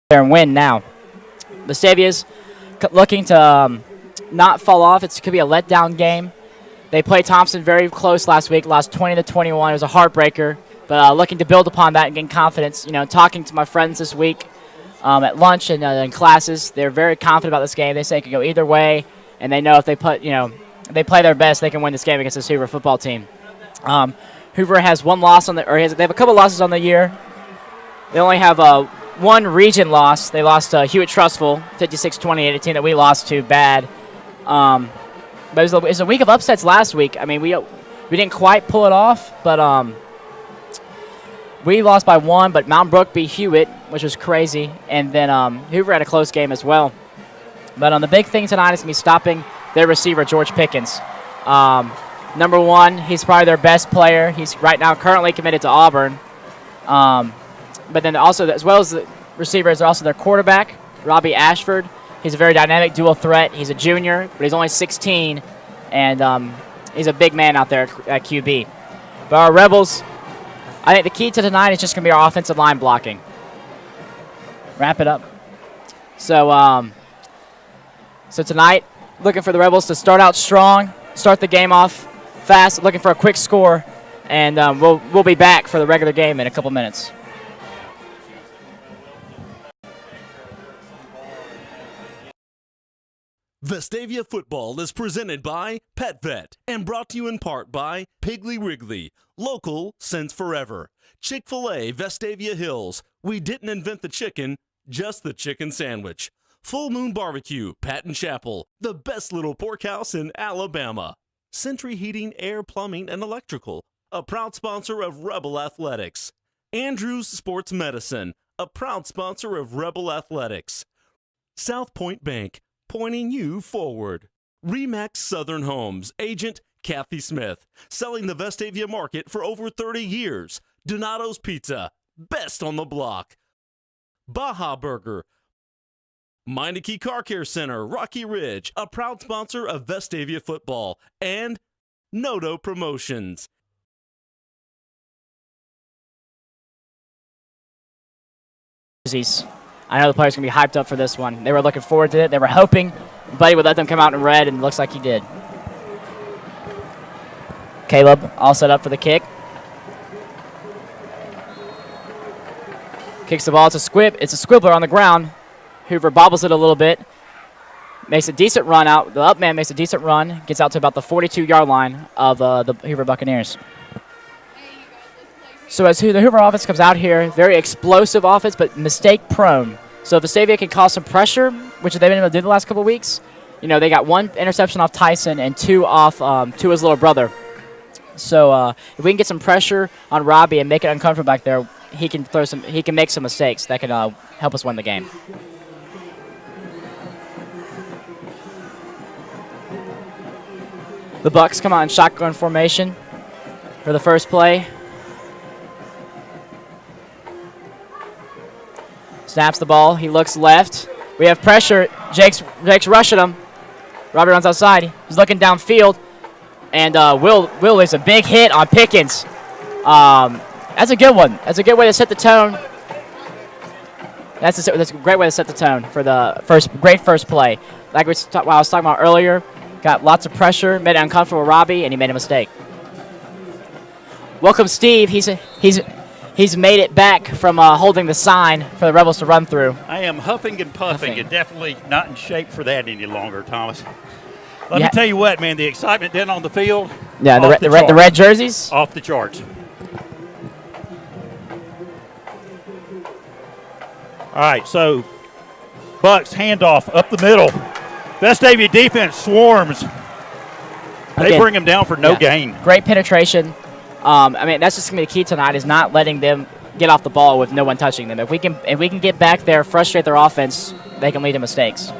there and win now. Vestavia's looking to not fall off. It could be a letdown game. They played Thompson very close last week, lost 20-21. It was a heartbreaker, but looking to build upon that and gain confidence. You know, talking to my friends this week at lunch and in classes, they're very confident about this game. They say it could go either way, and they know if they they play their best, they can win this game against this Hoover football team. Hoover has one loss they have a couple losses on the year. They only have one region loss. They lost to Hewitt-Trussville, 56-28, a team that we lost to bad. But it was a week of upsets last week. I mean, we didn't quite pull it off, but we lost by one. But Mountain Brook beat Hewitt, which was crazy, and then Hoover had a close game as well. But the big thing tonight is going to be stopping their receiver, George Pickens. Number one, he's probably their best player. He's right now currently committed to Auburn. But then also, as well as the receivers, they're also their quarterback, Robbie Ashford. He's a very dynamic dual threat. He's a junior, but he's only 16, and he's a big man out there at QB. But our Rebels, I think the key to tonight is just going to be our offensive line blocking. Wrap it up. So, so tonight, looking for the Rebels to start out strong, start the game off fast, looking for a quick score, and we'll be back for the regular game in a couple minutes. Vestavia football is presented by Pet Vet and brought to you in part by Piggly Wiggly, local since forever. Chick-fil-A Vestavia Hills, we didn't invent the chicken, just the chicken sandwich. Full Moon Barbecue, Patton Chapel, the best little pork house in Alabama. Century Heating, Air, Plumbing, and Electrical, a proud sponsor of Rebel Athletics. Andrews Sports Medicine, a proud sponsor of Rebel Athletics. South Point Bank, pointing you forward. Remax Southern Homes, agent Kathy Smith, selling the Vestavia market for over 30 years. Donato's Pizza, best on the block. Baja Burger. Meineke Car Care Center, Rocky Ridge, a proud sponsor of Vestavia football. And Noto Promotions. I know the players are going to be hyped up for this one. They were looking forward to it. They were hoping Buddy would let them come out in red, and it looks like he did. Caleb all set up for the kick. Kicks the ball. It's a squibbler on the ground. Hoover bobbles it a little bit. Makes a decent run out. The up man makes a decent run. Gets out to about the 42-yard line of the Hoover Buccaneers. So as the Hoover offense comes out here, very explosive offense, but mistake-prone. So if Vestavia can cause some pressure, which they've been able to do the last couple of weeks, they got one interception off Tyson and two off to his little brother. So if we can get some pressure on Robbie and make it uncomfortable back there, he can make some mistakes that can help us win the game. The Bucs come out in shotgun formation for the first play. Snaps the ball. He looks left. We have pressure. Jake's rushing him. Robbie runs outside. He's looking downfield. And Will is a big hit on Pickens. That's a good one. That's a good way to set the tone. That's a great way to set the tone for the great first play. Like I was talking about earlier, got lots of pressure, made it uncomfortable with Robbie, and he made a mistake. Welcome, Steve. He's made it back from holding the sign for the Rebels to run through. I am huffing and puffing and definitely not in shape for that any longer, Thomas. Let me tell you what, man, the excitement then on the field. Yeah, the red jerseys. Off the charts. All right, so Bucks handoff up the middle. Vestavia defense swarms. They bring them down for no gain. Great penetration. That's just going to be the key tonight is not letting them get off the ball with no one touching them. If we can get back there, frustrate their offense, they can lead to mistakes.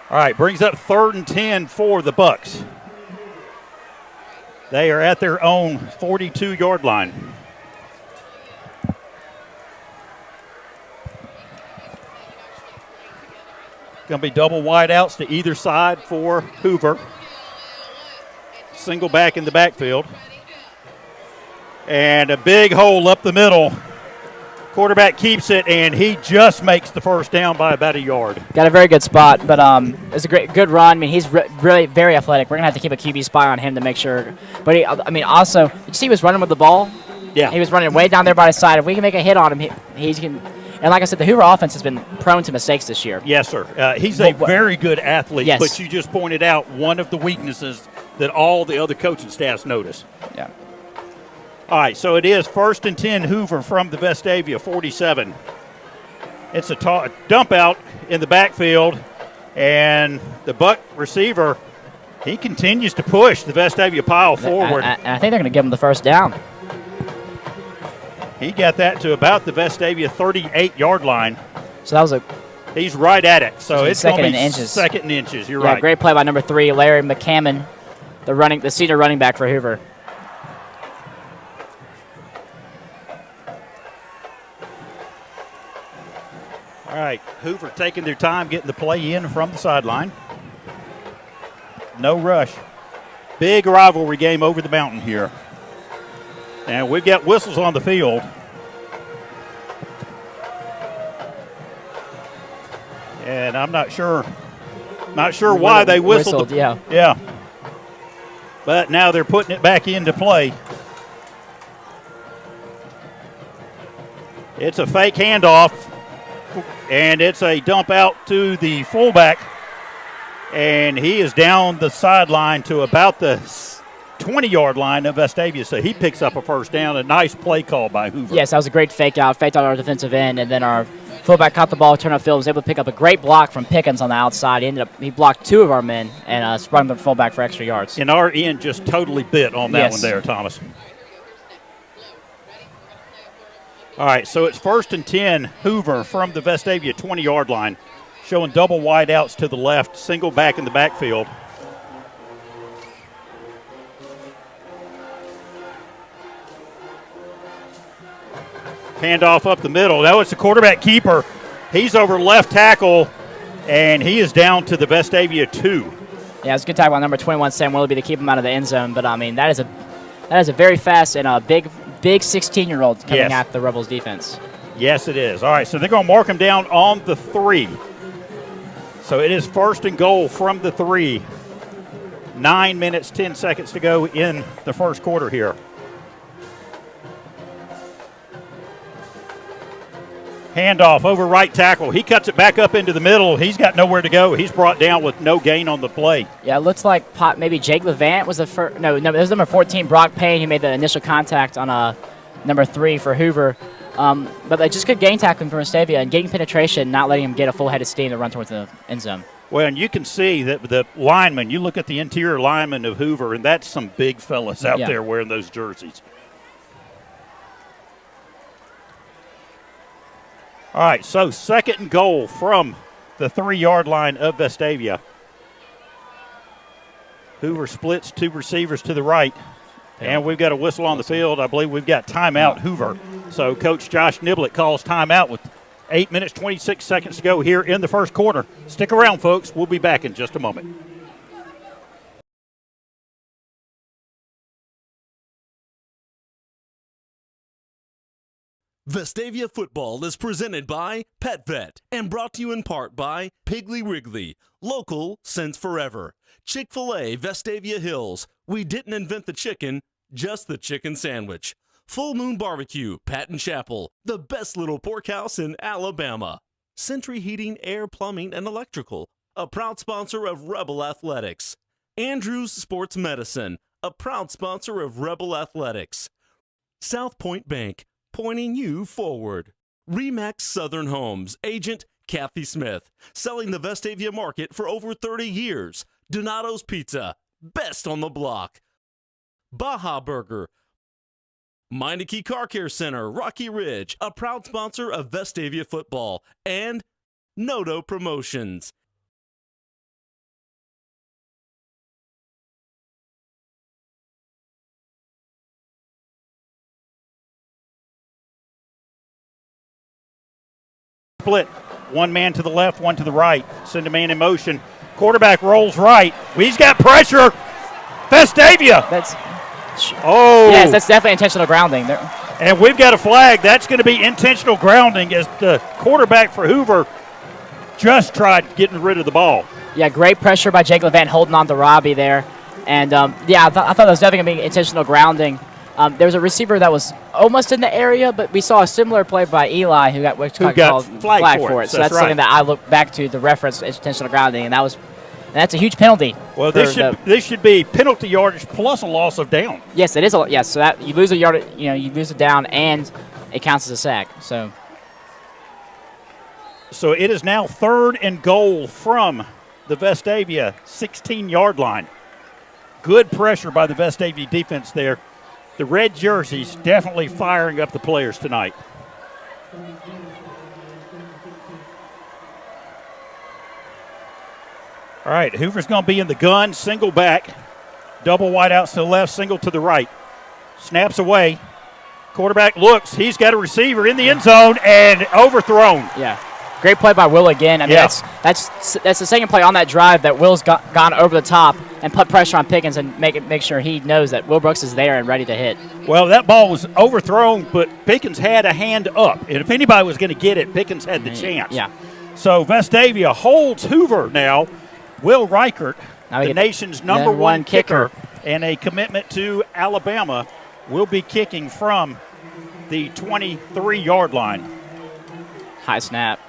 All right, brings up 3rd and 10 for the Bucks. They are at their own 42-yard line. Going to be double wideouts to either side for Hoover. Single back in the backfield. And a big hole up the middle Quarterback keeps it, and he just makes the first down by about a yard. Got a very good spot, but it's a good run. I mean, he's really very athletic. We're going to have to keep a QB spy on him to make sure. But, also, did you see he was running with the ball? Yeah. He was running way down there by his side. If we can make a hit on him, he's can. And like I said, the Hoover offense has been prone to mistakes this year. Yes, sir. He's a very good athlete, yes. But you just pointed out one of the weaknesses that all the other coaching staffs notice. Yeah. All right, so it is 1st and 10 Hoover from the Vestavia 47. It's a dump out in the backfield, and the Buck receiver, he continues to push the Vestavia pile forward. And I think they're going to give him the first down. He got that to about the Vestavia 38-yard line. So that was He's right at it. So it's going to be inches. second and inches. You're yeah, right. Great play by number 3, Larry McCammon, the senior running back for Hoover. All right, Hoover taking their time getting the play in from the sideline. No rush. Big rivalry game over the mountain here. And we've got whistles on the field. And I'm not sure why they whistled. Yeah. Yeah. But now they're putting it back into play. It's a fake handoff. And it's a dump out to the fullback. And he is down the sideline to about the 20-yard line of Vestavia. So he picks up a first down. A nice play call by Hoover. Yes, that was a great faked out our defensive end, and then our fullback caught the ball, turned upfield, was able to pick up a great block from Pickens on the outside. He blocked 2 of our men and sprung the fullback for extra yards. And our end just totally bit on that yes. one there, Thomas. All right, so it's 1st and 10 Hoover from the Vestavia 20-yard line, showing double wide outs to the left, single back in the backfield. Handoff up the middle. That was the quarterback keeper. He's over left tackle, and he is down to the Vestavia 2. Yeah, it's a good tackle on number 21, Sam Willoughby, to keep him out of the end zone. But, I mean, that is a very fast and a big 16-year-old coming yes. at the Rebels defense. Yes, it is. All right, so they're going to mark him down on the 3. So it is 1st and goal from the 3. 9 minutes, 10 seconds to go in the first quarter here. Handoff over right tackle. He cuts it back up into the middle. He's got nowhere to go. He's brought down with no gain on the play. Yeah, it looks like maybe Jake Levant was the first. No, it was number 14, Brock Payne. He made the initial contact on number 3 for Hoover. But they just good game tackling from Vestavia and getting penetration, not letting him get a full head of steam to run towards the end zone. Well, and you can see that the linemen, you look at the interior linemen of Hoover, and that's some big fellas out there wearing those jerseys. All right, so 2nd and goal from the 3-yard line of Vestavia. Hoover splits 2 receivers to the right, and we've got a whistle on the field. I believe we've got timeout Hoover. So Coach Josh Niblett calls timeout with 8 minutes, 26 seconds to go here in the first quarter. Stick around, folks. We'll be back in just a moment. Vestavia football is presented by Pet Vet and brought to you in part by Piggly Wiggly, local since forever. Chick-fil-A Vestavia Hills, we didn't invent the chicken, just the chicken sandwich. Full Moon Barbecue, Patton Chapel, the best little porkhouse in Alabama. Century Heating, Air, Plumbing, and Electrical, a proud sponsor of Rebel Athletics. Andrews Sports Medicine, a proud sponsor of Rebel Athletics. South Point Bank, pointing you forward. Remax Southern Homes, agent Kathy Smith, selling the Vestavia market for over 30 years. Donato's Pizza, best on the block. Baja Burger, Meineke Car Care Center, Rocky Ridge, a proud sponsor of Vestavia football. And Noto Promotions. Split. One man to the left, one to the right. Send a man in motion. Quarterback rolls right. He's got pressure. Vestavia. Yes, that's definitely intentional grounding. And we've got a flag. That's going to be intentional grounding as the quarterback for Hoover just tried getting rid of the ball. Yeah, great pressure by Jake Levant holding on to Robbie there. And, I thought that was definitely going to be intentional grounding. There was a receiver that was almost in the area, but we saw a similar play by Eli who got called flag for it. So that's something that I look back to the reference intentional grounding, and that's a huge penalty. Well, this should be penalty yardage plus a loss of down. Yes, it is. Yes, so that you lose a yard, you lose a down, and it counts as a sack. So it is now 3rd and goal from the Vestavia 16-yard line. Good pressure by the Vestavia defense there. The red jerseys definitely firing up the players tonight. All right, Hoover's going to be in the gun, single back, double wide outs to the left, single to the right. Snaps away. Quarterback looks. He's got a receiver in the end zone and overthrown. Yeah. Great play by Will again. I mean, that's the second play on that drive that Will's gone over the top and put pressure on Pickens and make sure he knows that Will Brooks is there and ready to hit. Well, that ball was overthrown, but Pickens had a hand up. And if anybody was going to get it, Pickens had the chance. Yeah. So Vestavia holds Hoover now. Will Reichert, the nation's number one kicker, and a commitment to Alabama, will be kicking from the 23-yard line. High snap.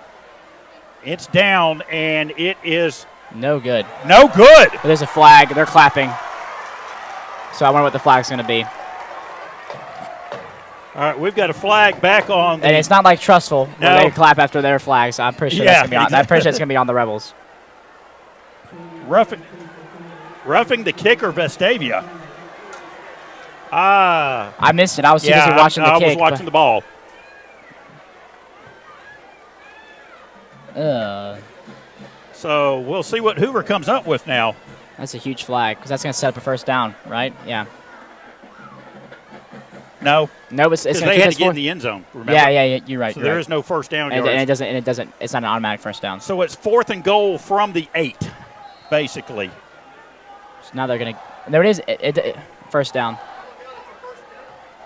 It's down, and it is no good. No good. But there's a flag. They're clapping. So I wonder what the flag's going to be. All right, we've got a flag back on. And it's not like Trustful where they clap after their flags. I'm pretty sure that's going to be on the Rebels. Roughing the kicker, Vestavia. I missed it. I was too busy watching the kick. I was watching the ball. So we'll see what Hoover comes up with now. That's a huge flag because that's going to set up a first down, right? Yeah. No, it's because they had to get in the end zone. Remember? Yeah, you're right. So there is no first down. And it doesn't. It's not an automatic first down. So it's 4th and goal from the 8, basically. So now they're going to. There it is. First down.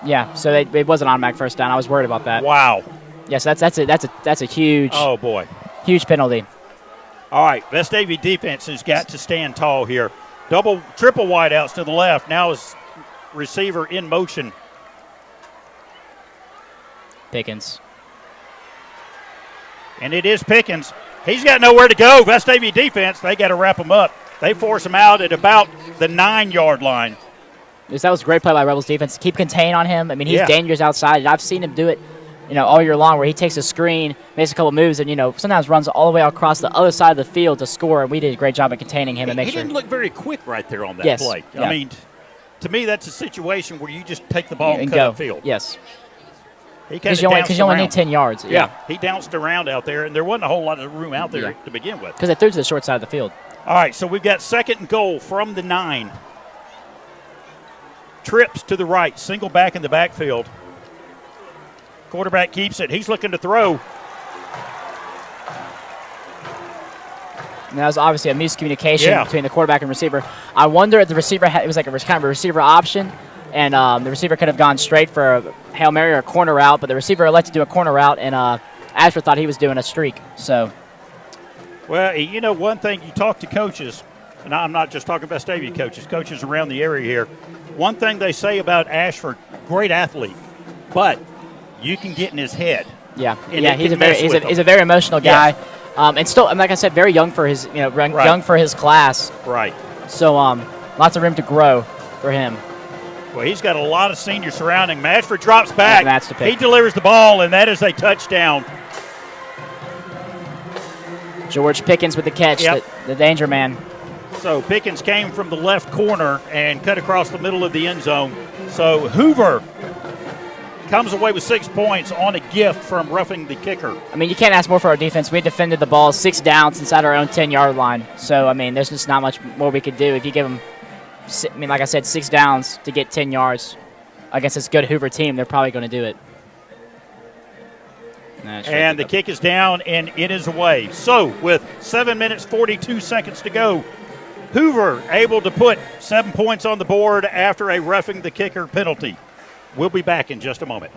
Yeah. So it was an automatic first down. I was worried about that. Wow. Yes, that's a huge. Oh boy. Huge penalty. All right, Vestavia defense has got to stand tall here. Triple wide outs to the left. Now is receiver in motion. Pickens. And it is Pickens. He's got nowhere to go. Vestavia defense, they got to wrap him up. They force him out at about the 9-yard line. That was a great play by Rebels defense. Keep contain on him. I mean, he's dangerous outside, and I've seen him do it, all year long, where he takes a screen, makes a couple moves, and sometimes runs all the way across the other side of the field to score. And we did a great job of containing him and make sure. He didn't look very quick right there on that play. Yeah. I mean, to me, that's a situation where you just take the ball and cut go. the field. Yes. Because you only need 10 yards. Yeah, he bounced around out there, and there wasn't a whole lot of room out there to begin with. Because they threw to the short side of the field. All right, so we've got 2nd and goal from the 9. Trips to the right, single back in the backfield. Quarterback keeps it. He's looking to throw. And that was obviously a miscommunication between the quarterback and receiver. I wonder if the receiver it was like a kind of a receiver option, and the receiver could have gone straight for a Hail Mary or a corner route, but the receiver elected to do a corner route, and Ashford thought he was doing a streak. So, well, one thing, you talk to coaches, and I'm not just talking Vestavia coaches around the area here. One thing they say about Ashford, great athlete, but you can get in his head. Yeah, he's a very emotional guy, and still, like I said, very young for his young for his class. Right. So lots of room to grow for him. Well, he's got a lot of seniors surrounding. Ashford drops back. That's the pick. He delivers the ball, and that is a touchdown. George Pickens with the catch, the danger man. So Pickens came from the left corner and cut across the middle of the end zone. So Hoover comes away with 6 points on a gift from roughing the kicker. I mean, you can't ask more for our defense. We defended the ball 6 downs inside our own 10-yard line. So, I mean, there's just not much more we could do. If you give them, like I said, 6 downs to get 10 yards against this good Hoover team, they're probably going to do it. And the kick is down, and it is away. So, with 7 minutes, 42 seconds to go, Hoover able to put 7 points on the board after a roughing the kicker penalty. We'll be back in just a moment.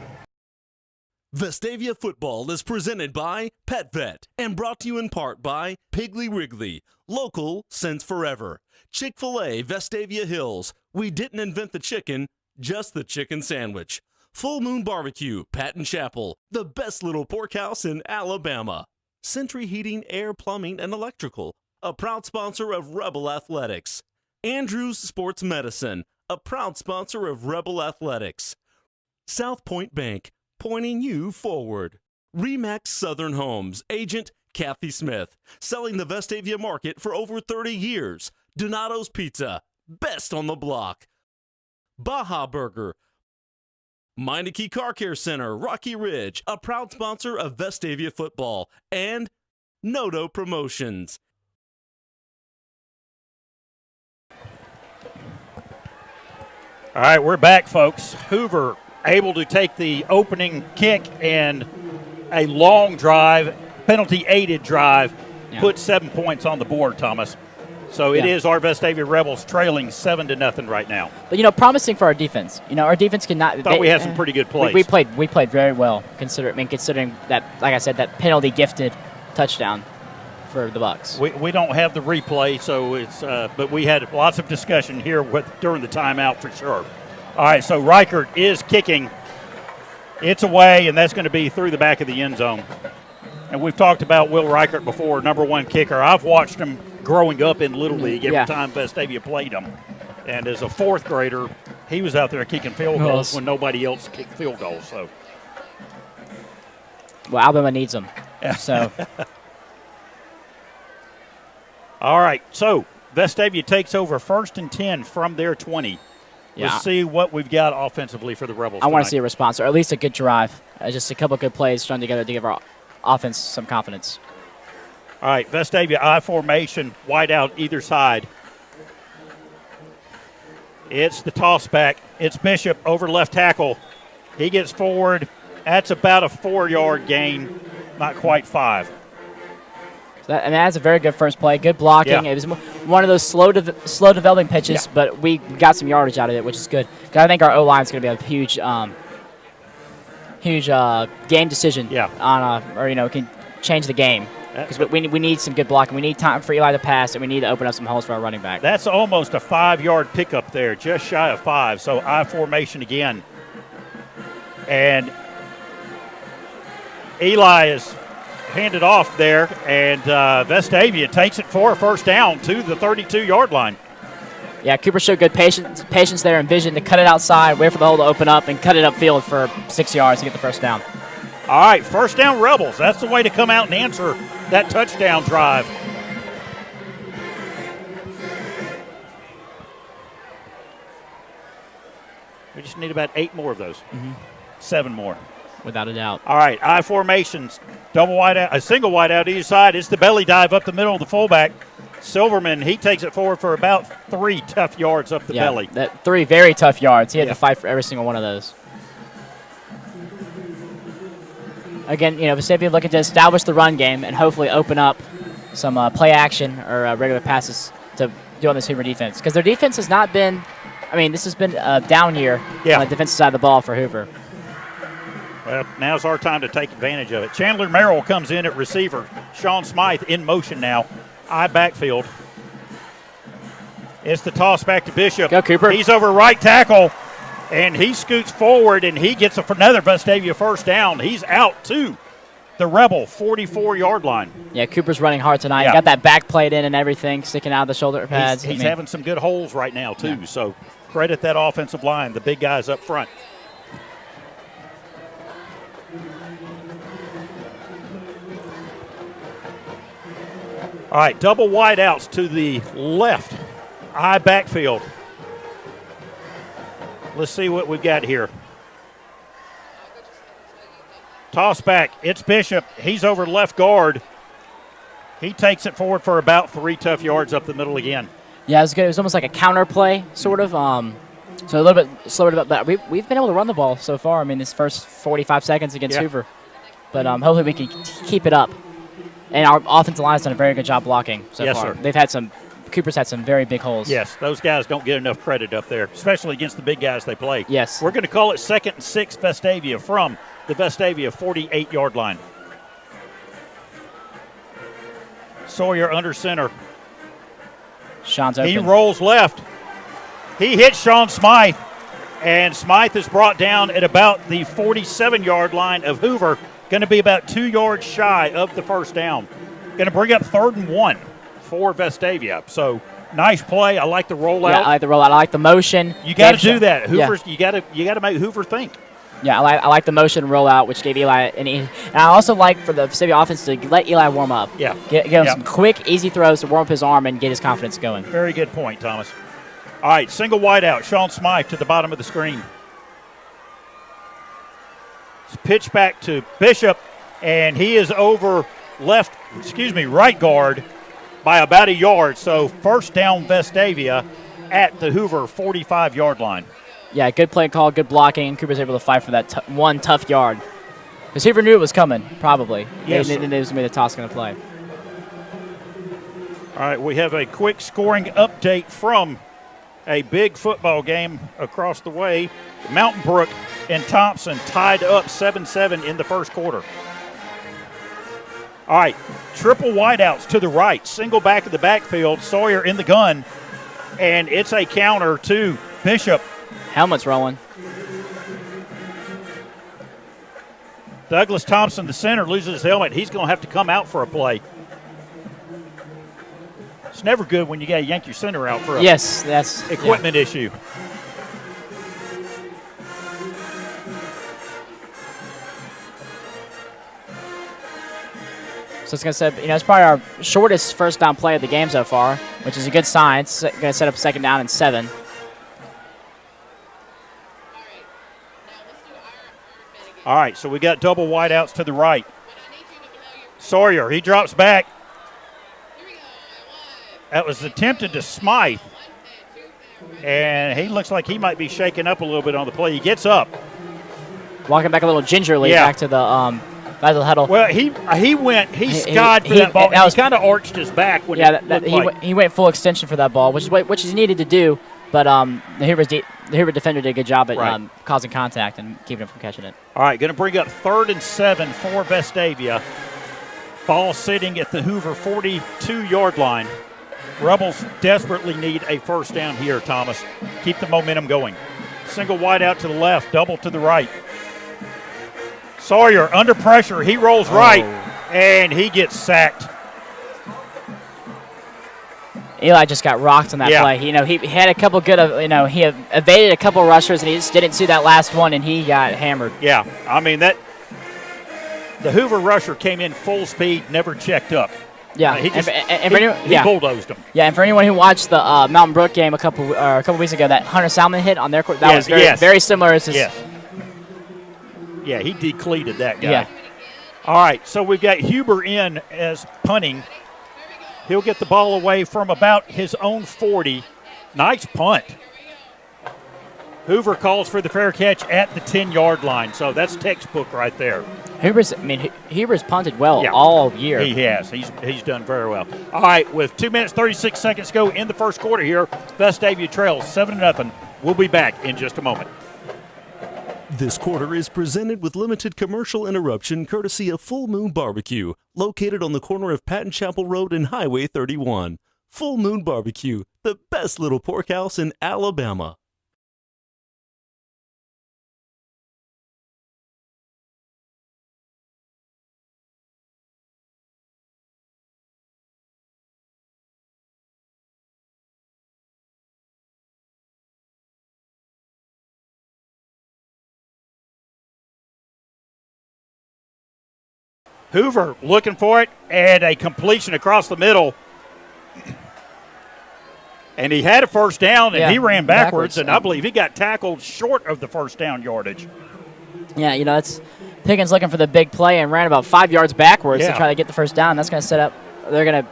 Vestavia football is presented by PetVet and brought to you in part by Piggly Wiggly, local since forever. Chick-fil-A Vestavia Hills, we didn't invent the chicken, just the chicken sandwich. Full Moon Barbecue, Patton Chapel, the best little pork house in Alabama. Century Heating, Air, Plumbing, and Electrical, a proud sponsor of Rebel Athletics. Andrews Sports Medicine, a proud sponsor of Rebel Athletics. South Point Bank, pointing you forward. Remax Southern Homes, agent Kathy Smith, selling the Vestavia market for over 30 years. Donato's Pizza, best on the block. Baja Burger. Meineke Car Care Center, Rocky Ridge, a proud sponsor of Vestavia football. And Noto Promotions. All right, we're back, folks. Hoover able to take the opening kick and a long drive, penalty-aided drive, put 7 points on the board, Thomas. So it is our Vestavia Rebels trailing 7-0 right now. But, promising for our defense. Our defense cannot. Thought we had some pretty good plays. We played very well, considering that, like I said, that penalty-gifted touchdown for the Bucks. We don't have the replay, so it's but we had lots of discussion here during the timeout for sure. All right, so Reichert is kicking. It's away, and that's going to be through the back of the end zone. And we've talked about Will Reichert before, number one kicker. I've watched him growing up in Little League every time Vestavia played him. And as a fourth grader, he was out there kicking field goals when nobody else kicked field goals. So, well, Alabama needs them. So, all right. So Vestavia takes over 1st and 10 from their 20. Let's see what we've got offensively for the Rebels. I want to see a response, or at least a good drive. Just a couple good plays strung together to give our offense some confidence. All right, Vestavia I formation, wide out either side. It's the toss back. It's Bishop over left tackle. He gets forward. That's about a 4-yard gain, not quite 5. That's a very good first play. Good blocking. It was one of those slow developing pitches, but we got some yardage out of it, which is good. I think our O-line is going to be a huge game decision can change the game. Because we need some good blocking. We need time for Eli to pass, and we need to open up some holes for our running back. That's almost a 5-yard pickup there, just shy of 5. So I formation again. And Eli is handed off there, and Vestavia takes it for a first down to the 32-yard line. Yeah, Cooper showed good patience there and vision to cut it outside, wait for the hole to open up, and cut it upfield for 6 yards to get the first down. All right, first down Rebels. That's the way to come out and answer that touchdown drive. We just need about 8 more of those. 7 more. Without a doubt. All right, I formations, double wide out, a single wide out either side. It's the belly dive up the middle of the fullback. Silverman, he takes it forward for about 3 tough yards up the belly. That 3 very tough yards. He had to fight for every single one of those. Again, Vestavia looking to establish the run game and hopefully open up some play action or regular passes to do on this Hoover defense. Because their defense has not been, this has been a down year on the defensive side of the ball for Hoover. Well, now's our time to take advantage of it. Chandler Merrill comes in at receiver. Sean Smythe in motion now. I backfield. It's the toss back to Bishop. Go, Cooper. He's over right tackle, and he scoots forward, and he gets another Vestavia first down. He's out to the Rebel 44-yard line. Yeah, Cooper's running hard tonight. Got that back plate in and everything, sticking out of the shoulder pads. He's having some good holes right now, too, so credit that offensive line, the big guys up front. All right, double wide outs to the left. I backfield. Let's see what we've got here. Toss back. It's Bishop. He's over left guard. He takes it forward for about 3 tough yards up the middle again. Yeah, it was good. It was almost like a counter play, sort of. So a little bit slower, but we've been able to run the ball so far. This first 45 seconds against Hoover. But hopefully we can keep it up. And our offensive line has done a very good job blocking so far. Sir. They've had some Cooper's had some very big holes. Yes, those guys don't get enough credit up there, especially against the big guys they play. Yes. We're going to call it 2nd and 6 Vestavia from the Vestavia 48-yard line. Sawyer under center. Sean's open. He rolls left. He hits Sean Smythe, and Smythe is brought down at about the 47-yard line of Hoover, going to be about 2 yards shy of the first down. Going to bring up 3rd and 1 for Vestavia. So nice play. I like the rollout. Yeah, I like the rollout. I like the motion. You got to do that. Yeah. Hoover's. You got to make Hoover think. Yeah, I like the motion rollout, which gave Eli and I also like for the Vestavia offense to let Eli warm up. Yeah. Get him some quick, easy throws to warm up his arm and get his confidence going. Very good point, Thomas. All right, single wide out. Sean Smythe to the bottom of the screen. Pitch back to Bishop, and he is over right guard by about a yard. So first down Vestavia at the Hoover 45-yard line. Yeah, good play call, good blocking. Cooper's able to fight for that one tough yard. Because Hoover knew it was coming, probably. Yes. They knew it was going to be the toss going to play. All right, we have a quick scoring update from a big football game across the way. Mountain Brook and Thompson tied up 7-7 in the first quarter. All right, triple wideouts to the right, single back of the backfield, Sawyer in the gun, and it's a counter to Bishop. Helmet's rolling. Douglas Thompson, the center, loses his helmet. He's going to have to come out for a play. It's never good when you got to yank your center out for a that's equipment issue. So it's going to set, it's probably our shortest first down play of the game so far, which is a good sign. It's going to set up 2nd down and 7. All right, so we got double wideouts to the right. Sawyer, he drops back. That was attempted to Smythe. And he looks like he might be shaking up a little bit on the play. He gets up. Walking back a little gingerly back to the huddle. Well, he skied for that ball. He kind of arched his back when he went full extension for that ball, which is needed to do. But the Hoover defender did a good job at causing contact and keeping him from catching it. All right, going to bring up 3rd and 7 for Vestavia. Ball sitting at the Hoover 42-yard line. Rebels desperately need a first down here, Thomas. Keep the momentum going. Single wide out to the left, double to the right. Sawyer under pressure. He rolls right, and he gets sacked. Eli just got rocked on that play. He had a couple good, he evaded a couple rushers, and he just didn't see that last one, and he got hammered. Yeah, I mean, the Hoover rusher came in full speed, never checked up. Yeah, he bulldozed them. Yeah, and for anyone who watched the Mountain Brook game a couple weeks ago, that Hunter Salmon hit on their court, that was very similar. Yeah, he decleated that guy. Yeah. All right, so we've got Huber in as punting. He'll get the ball away from about his own 40. Nice punt. Hoover calls for the fair catch at the 10-yard line, so that's textbook right there. Hoover's punted well all year. He has. He's done very well. All right, with 2 minutes, 36 seconds to go in the first quarter here, Vestavia trails 7-0. We'll be back in just a moment. This quarter is presented with limited commercial interruption courtesy of Full Moon Barbecue, located on the corner of Patton Chapel Road and Highway 31. Full Moon Barbecue, the best little pork house in Alabama. Hoover looking for it, and a completion across the middle. And he had a first down, and he ran backwards, and I believe he got tackled short of the first down yardage. Yeah, it's Pickens looking for the big play and ran about 5 yards backwards to try to get the first down. That's going to set up. They're going to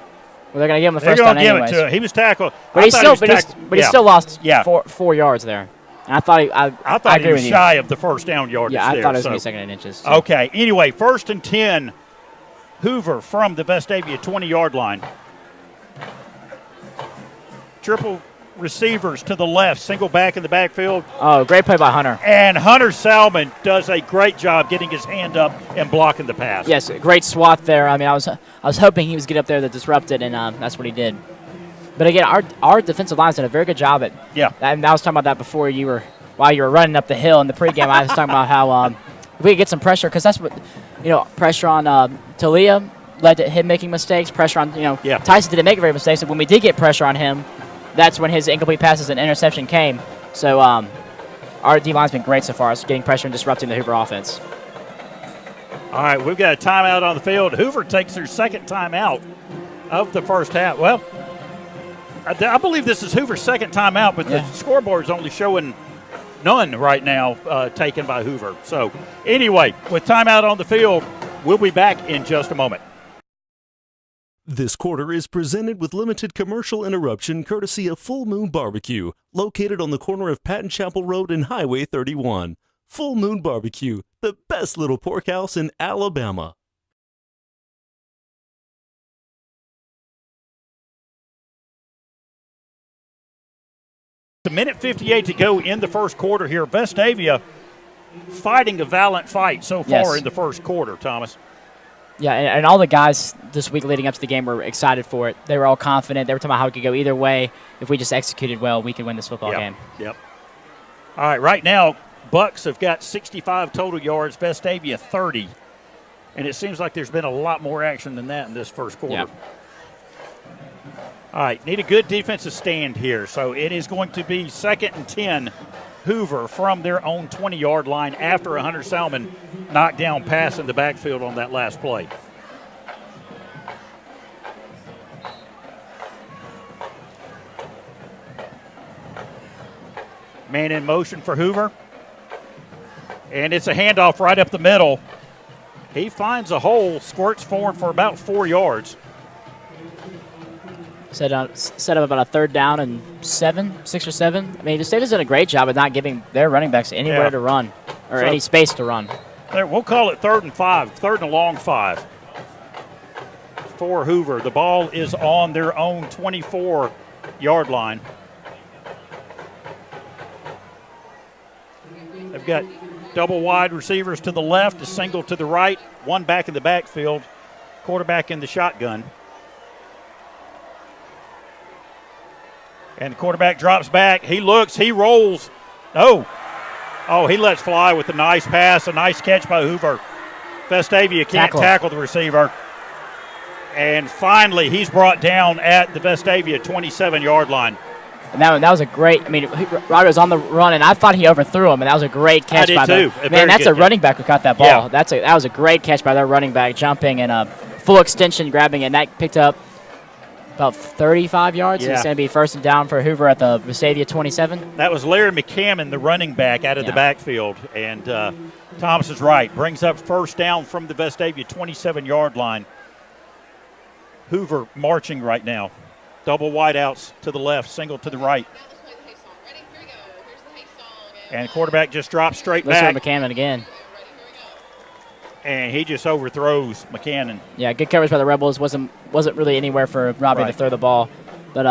give him the first down anyways. They're going to give it to him. He was tackled. But he still lost 4 yards there. And I thought he was shy of the first down yardage. Yeah, I thought it was going to be 2nd and inches. So. Okay. Anyway, 1st and 10. Hoover from the Vestavia 20-yard line. triple receivers to the left, single back in the backfield. Oh, great play by Hunter. And Hunter Salmon does a great job getting his hand up and blocking the pass. Yes, great swath there. I mean, I was hoping he was get up there to disrupt it, and that's what he did. But again, our defensive line's done a very good job at. Yeah. And I was talking about that before while you were running up the hill in the pregame. I was talking about how if we could get some pressure, because that's what pressure on Talia led to him making mistakes. Pressure on Tyson didn't make very mistakes, but when we did get pressure on him, that's when his incomplete passes and interception came. So our D-line's been great so far. It's getting pressure and disrupting the Hoover offense. All right, we've got a timeout on the field. Hoover takes their second timeout of the first half. Well, I believe this is Hoover's second timeout, but the scoreboard's only showing none right now taken by Hoover. So anyway, with timeout on the field, we'll be back in just a moment. This quarter is presented with limited commercial interruption courtesy of Full Moon Barbecue, located on the corner of Patton Chapel Road and Highway 31. Full Moon Barbecue, the best little pork house in Alabama. A minute 58 to go in the first quarter here. Vestavia fighting a valiant fight so far in the first quarter, Thomas. Yeah, and all the guys this week leading up to the game were excited for it. They were all confident. They were talking about how it could go either way. If we just executed well, we could win this football game. Yep. All right, right now, Bucks have got 65 total yards, Vestavia 30. And it seems like there's been a lot more action than that in this first quarter. Yep. All right, need a good defensive stand here. So it is going to be 2nd and 10, Hoover from their own 20-yard line after a Hunter Salmon knockdown pass in the backfield on that last play. Man in motion for Hoover. And it's a handoff right up the middle. He finds a hole, squirts forward for about 4 yards. Set up about a 3rd down and 6 or 7. I mean, the state has done a great job of not giving their running backs anywhere to run or any space to run. We'll call it 3rd and 5, 3rd and a long 5 for Hoover. The ball is on their own 24-yard line. They've got double wide receivers to the left, a single to the right, one back in the backfield, quarterback in the shotgun. And the quarterback drops back. He looks. He rolls. Oh, he lets fly with a nice pass, a nice catch by Hoover. Vestavia can't tackle the receiver. And finally, he's brought down at the Vestavia 27-yard line. And that was a great, I mean, Ryder was on the run, and I thought he overthrew him, and that was a great catch by them. Man, that's a running back who caught that ball. Yeah. That was a great catch by their running back, jumping and a full extension, grabbing it, and that picked up about 35 yards. Yeah. It's going to be 1st and down for Hoover at the Vestavia 27. That was Larry McCammon, the running back, out of the backfield. And Thomas is right. Brings up 1st down from the Vestavia 27-yard line. Hoover marching right now. Double wideouts to the left, single to the right. And the quarterback just drops straight back. Listen to McCammon again. And he just overthrows McCannon. Yeah, good coverage by the Rebels. Wasn't really anywhere for Robbie to throw the ball. But,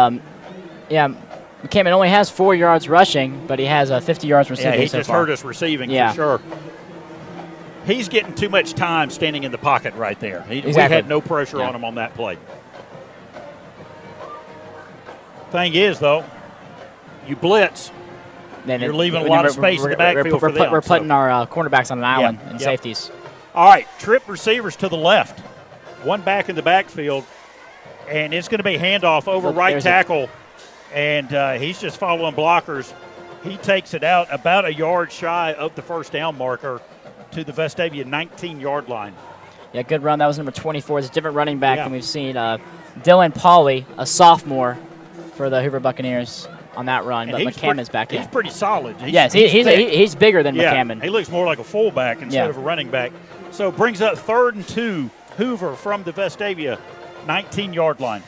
McCammon only has 4 yards rushing, but he has 50 yards receiving so far. Yeah, he just hurt us receiving for sure. He's getting too much time standing in the pocket right there. We had no pressure on him on that play. Thing is, though, you blitz. Then you're leaving a lot of space in the backfield for them. We're putting our cornerbacks on an island and safeties. All right, trip receivers to the left. One back in the backfield, and it's going to be handoff over right tackle, and he's just following blockers. He takes it out about a yard shy of the 1st down marker to the Vestavia 19-yard line. Yeah, good run. That was number 24. It's a different running back than we've seen. Dylan Pauly, a sophomore for the Hoover Buccaneers on that run, but McCammon's back in. He's pretty solid. He's bigger than McCammon. He looks more like a fullback instead of a running back. So brings up 3rd and 2, Hoover from the Vestavia 19-yard line.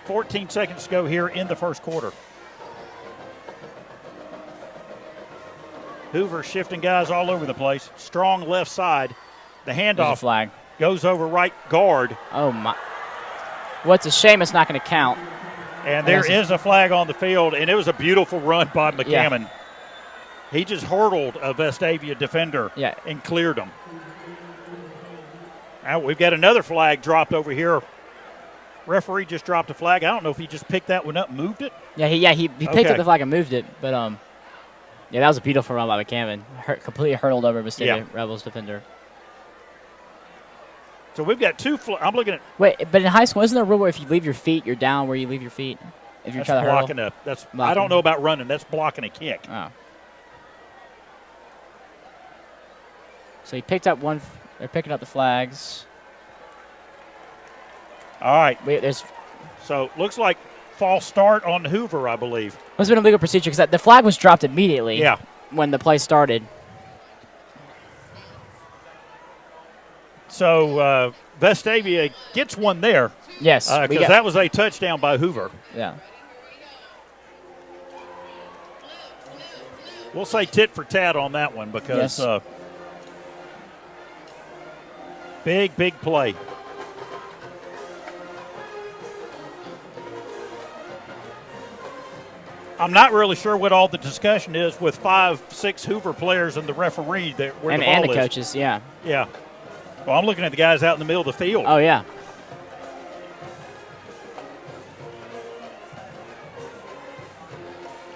14 seconds to go here in the first quarter. Hoover shifting guys all over the place. Strong left side. The handoff flag goes over right guard. Oh, my. Well, it's a shame it's not going to count. And there is a flag on the field, and it was a beautiful run by McCammon. Yeah. He just hurdled a Vestavia defender and cleared him. Now we've got another flag dropped over here. Referee just dropped a flag. I don't know if he just picked that one up and moved it. He picked up the flag and moved it, but that was a beautiful run by McCammon. Completely hurtled over Vestavia Rebels defender. So we've got two. I'm looking at. Wait, but in high school, isn't there a rule where if you leave your feet, you're down where you leave your feet? If you're trying to blocking hurl? That's blocking. I don't know about running. That's blocking a kick. Oh. So he picked up one. They're picking up the flags. All right. There's. So looks like false start on Hoover, I believe. Must have been a legal procedure because the flag was dropped immediately. Yeah. When the play started. So Vestavia gets one there. Yes. Because that was a touchdown by Hoover. Yeah. We'll say tit for tat on that one because big play. I'm not really sure what all the discussion is with 5-6 Hoover players and the referee where the ball is. And the coaches, yeah. Yeah. Well, I'm looking at the guys out in the middle of the field. Oh, yeah.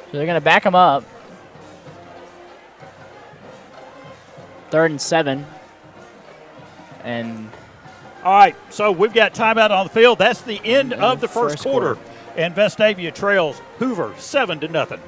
So they're going to back them up. 3rd and 7. And all right, so we've got timeout on the field. That's the end of the first quarter. And Vestavia trails Hoover 7-0.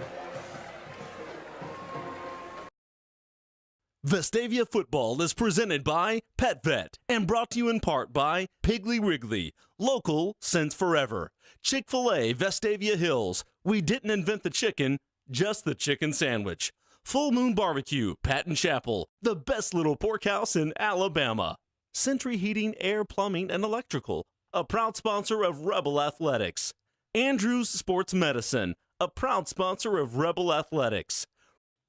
Vestavia football is presented by PetVet and brought to you in part by Piggly Wiggly, local since forever. Chick-fil-A Vestavia Hills, we didn't invent the chicken, just the chicken sandwich. Full Moon Barbecue, Patton Chapel, the best little pork house in Alabama. Century Heating, Air, Plumbing, and Electrical, a proud sponsor of Rebel Athletics. Andrews Sports Medicine, a proud sponsor of Rebel Athletics.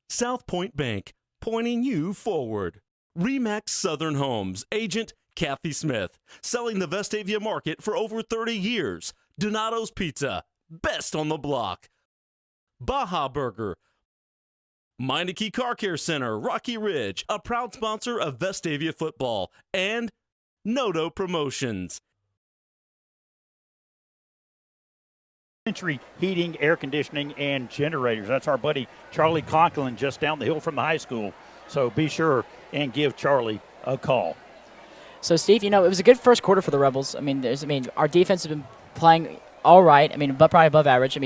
South Point Bank, pointing you forward. Remax Southern Homes, agent Kathy Smith, selling the Vestavia market for over 30 years. Donato's Pizza, best on the block. Baja Burger. Meineke Car Care Center, Rocky Ridge, a proud sponsor of Vestavia football. And Noto Promotions. Century Heating, Air Conditioning, and Generators. That's our buddy Charlie Conklin just down the hill from the high school. So be sure and give Charlie a call. So, Steve, it was a good first quarter for the Rebels. Our defense has been playing all right. But probably above average.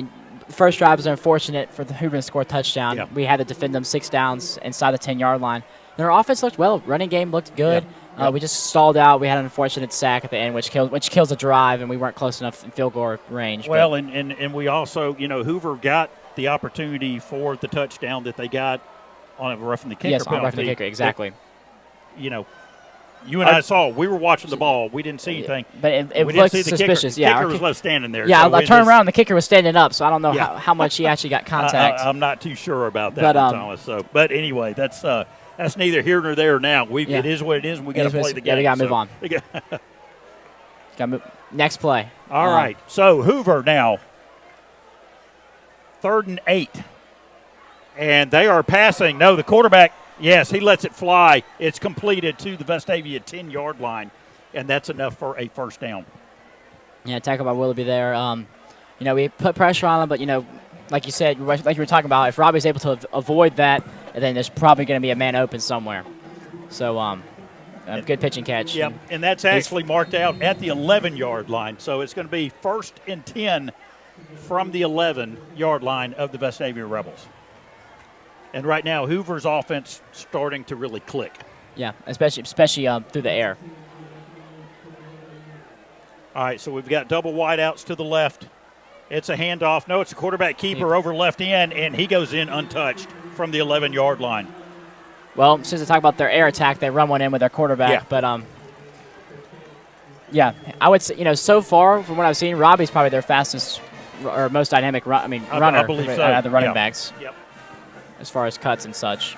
First drive was unfortunate for the Hoover to score a touchdown. Yeah. We had to defend them 6 downs inside the 10-yard line. And our offense looked well. Running game looked good. Yeah. We just stalled out. We had an unfortunate sack at the end, which kills a drive, and we weren't close enough in field goal range. Well, and we also, Hoover got the opportunity for the touchdown that they got on a roughing the kicker penalty. penalty. On roughing the kicker, exactly. But, you and I saw. We were watching the ball. We didn't see anything. But it we looked didn't see the suspicious. Kicker was left standing there. Yeah, so I turned around, and the kicker was standing up, so I don't know how much he actually got contact. I'm not too sure about that, Thomas. So, but anyway, that's neither here nor there now. It is what it is, and we got to play the game. Yeah, we got to move on. Got to move. Next play. All right. So Hoover now, 3rd and 8, and they are passing. No, the quarterback. Yes, he lets it fly. It's completed to the Vestavia 10-yard line, and that's enough for a first down. Yeah, tackle by Willoughby there. We put pressure on him, but, like you said, like you were talking about, if Robbie's able to avoid that, then there's probably going to be a man open somewhere. So, good pitch and catch. Yep, and that's actually marked out at the 11-yard line. So it's going to be 1st and 10 from the 11-yard line of the Vestavia Rebels. And right now, Hoover's offense starting to really click. Yeah, especially through the air. All right, so we've got double wideouts to the left. It's a handoff. No, it's a quarterback keeper over left end, and he goes in untouched from the 11-yard line. Well, since they talk about their air attack, they run one in with their quarterback. Yeah. But, I would say, so far from what I've seen, Robbie's probably their fastest or most dynamic runner. I believe so. The running backs. Yep. As far as cuts and such.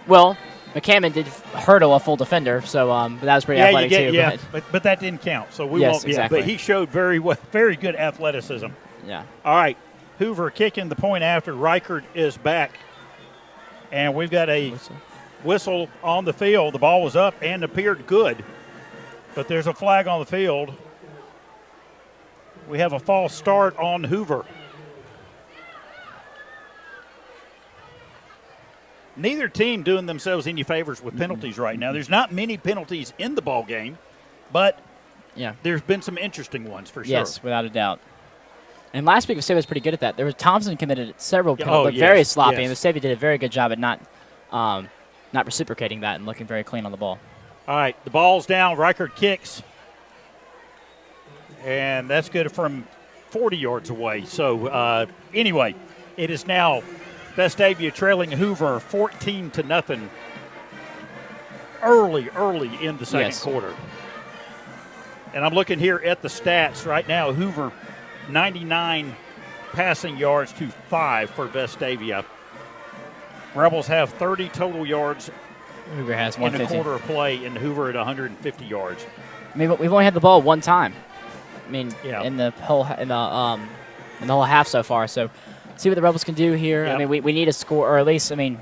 Well, McCammon did hurdle a full defender, so that was pretty athletic too. Yeah, but that didn't count. So we won't. Exactly. But he showed very good athleticism Yeah. All right. Hoover kicking the point after. Reichert is back. And we've got a whistle on the field. The ball was up and appeared good. But there's a flag on the field. We have a false start on Hoover. Neither team doing themselves any favors with penalties right now. There's not many penalties in the ball game, but there's been some interesting ones for sure. Yes, without a doubt. And last week, Vestavia was pretty good at that. There was Thompson committed several penalties, very sloppy, and Vestavia did a very good job at not reciprocating that and looking very clean on the ball. All right, the ball's down. Reichert kicks, and that's good from 40 yards away. So anyway, it is now Vestavia trailing Hoover 14-0 early in the second quarter. And I'm looking here at the stats right now. Hoover 99 passing yards to 5 for Vestavia. Rebels have 30 total yards. Hoover has in 150. a quarter of play, and Hoover at 150 yards. I mean, we've only had the ball one time. I mean, in the whole half so far. So, see what the Rebels can do here. Yep. I mean, we need a score, or at least, I mean,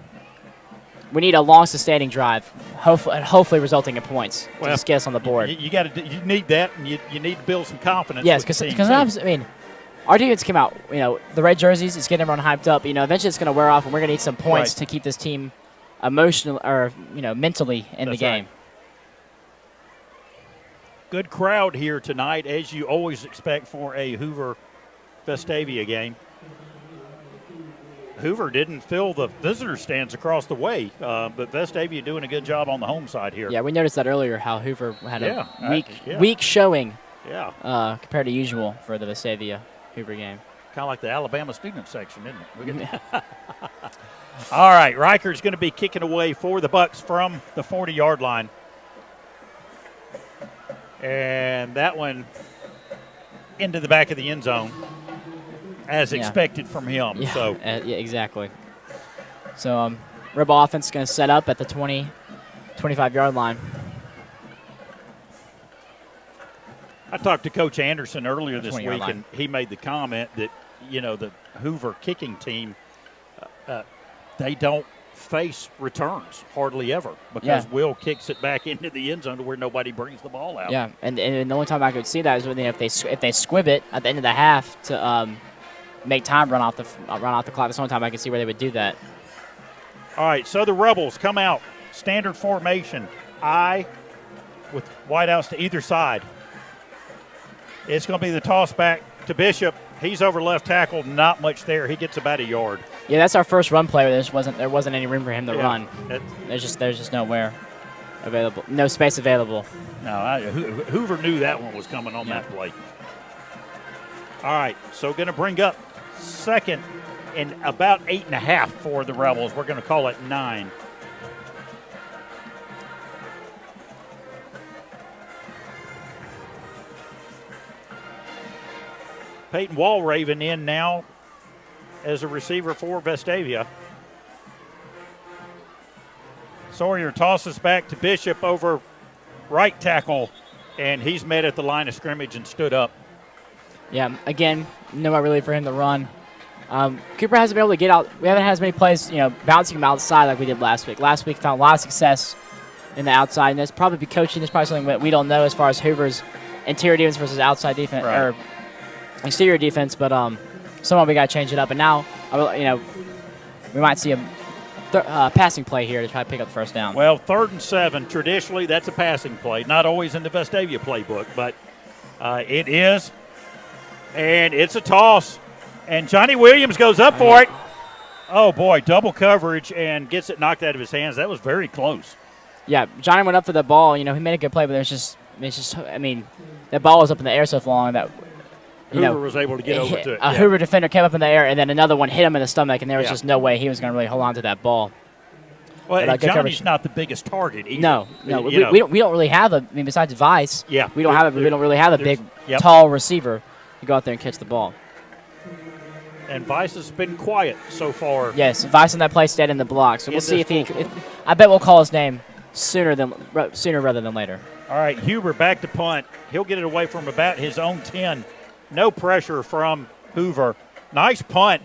we need a long, sustaining drive, hopefully resulting in points to just get us on the board. You need that, and you need to build some confidence. Yes, because I mean, our defense came out. You know, the red jerseys, it's getting everyone hyped up. You know, eventually it's going to wear off, and we're going to need some points to keep this team emotional or mentally in the game. Right. Good crowd here tonight, as you always expect for a Hoover Vestavia game. Hoover didn't fill the visitor stands across the way, but Vestavia doing a good job on the home side here. Yeah, we noticed that earlier, how Hoover had a weak weak showing compared to usual for the Vestavia Hoover game. Kind of like the Alabama student section, isn't it? All right, Reichert's going to be kicking away for the Bucks from the 40-yard line. And that one into the back of the end zone, as expected from him. Yeah, So exactly. So Rebel offense is going to set up at the 25-yard line. I talked to Coach Anderson earlier this week, line. and he made the comment that, the Hoover kicking team, they don't face returns hardly ever because Will kicks it back into the end zone to where nobody brings the ball out. Yeah, and the only time I could see that is when if they squib it at the end of the half to make time run off the clock. That's the only time I could see where they would do that. All right, so the Rebels come out, standard formation, I with wideouts to either side. It's going to be the toss back to Bishop. He's over left tackle, not much there. He gets about a yard. Yeah, that's our first run play. There wasn't any room for him to run. There's just nowhere available, no space available. No, Hoover knew that one was coming on that play. All right, so going to bring up second and about 8.5 for the Rebels. We're going to call it 9. Peyton Walraven in now as a receiver for Vestavia. Sawyer tosses back to Bishop over right tackle, and he's met at the line of scrimmage and stood up. Yeah, again, nowhere really for him to run. Cooper hasn't been able to get out. We haven't had as many plays, bouncing him outside like we did last week. Last week found a lot of success in the outside, and that's probably coaching. That's probably something that we don't know as far as Hoover's interior defense versus outside defense or exterior defense. But somehow we got to change it up. And now, we might see a passing play here to try to pick up the first down. Well, 3rd and 7, traditionally that's a passing play. Not always in the Vestavia playbook, but it is. And it's a toss. And Johnny Williams goes up for it. Oh, boy, double coverage and gets it knocked out of his hands. That was very close. Yeah, Johnny went up for the ball. He made a good play, but that ball was up in the air so long that Hoover was able to get over to it. A Hoover defender came up in the air, and then another one hit him in the stomach, and there was just no way he was going to really hold on to that ball. Well, and Johnny's not the biggest target either. No. We don't really have besides Vice. Yeah, we don't really have a big, tall receiver to go out there and catch the ball. And Vice has been quiet so far. Yes, Vice on that play stayed in the block. So we'll see I bet we'll call his name sooner rather than later. All right, Huber back to punt. He'll get it away from about his own 10. No pressure from Hoover. Nice punt.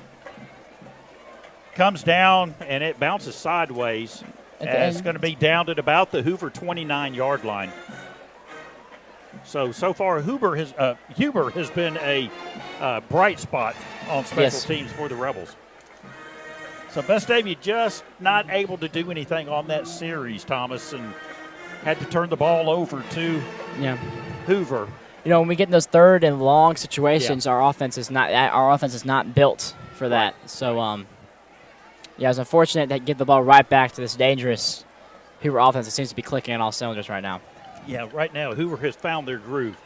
Comes down, and it bounces sideways. And it's going to be down at about the Hoover 29-yard line. So far, Huber has been a bright spot on special teams for the Rebels. So Vestavia just not able to do anything on that series, Thomas, and had to turn the ball over to Hoover. You know, when we get in those third and long situations, our offense is not built for that. So, it's unfortunate that give the ball right back to this dangerous Hoover offense that seems to be clicking on all cylinders right now. Yeah, right now Hoover has found their groove.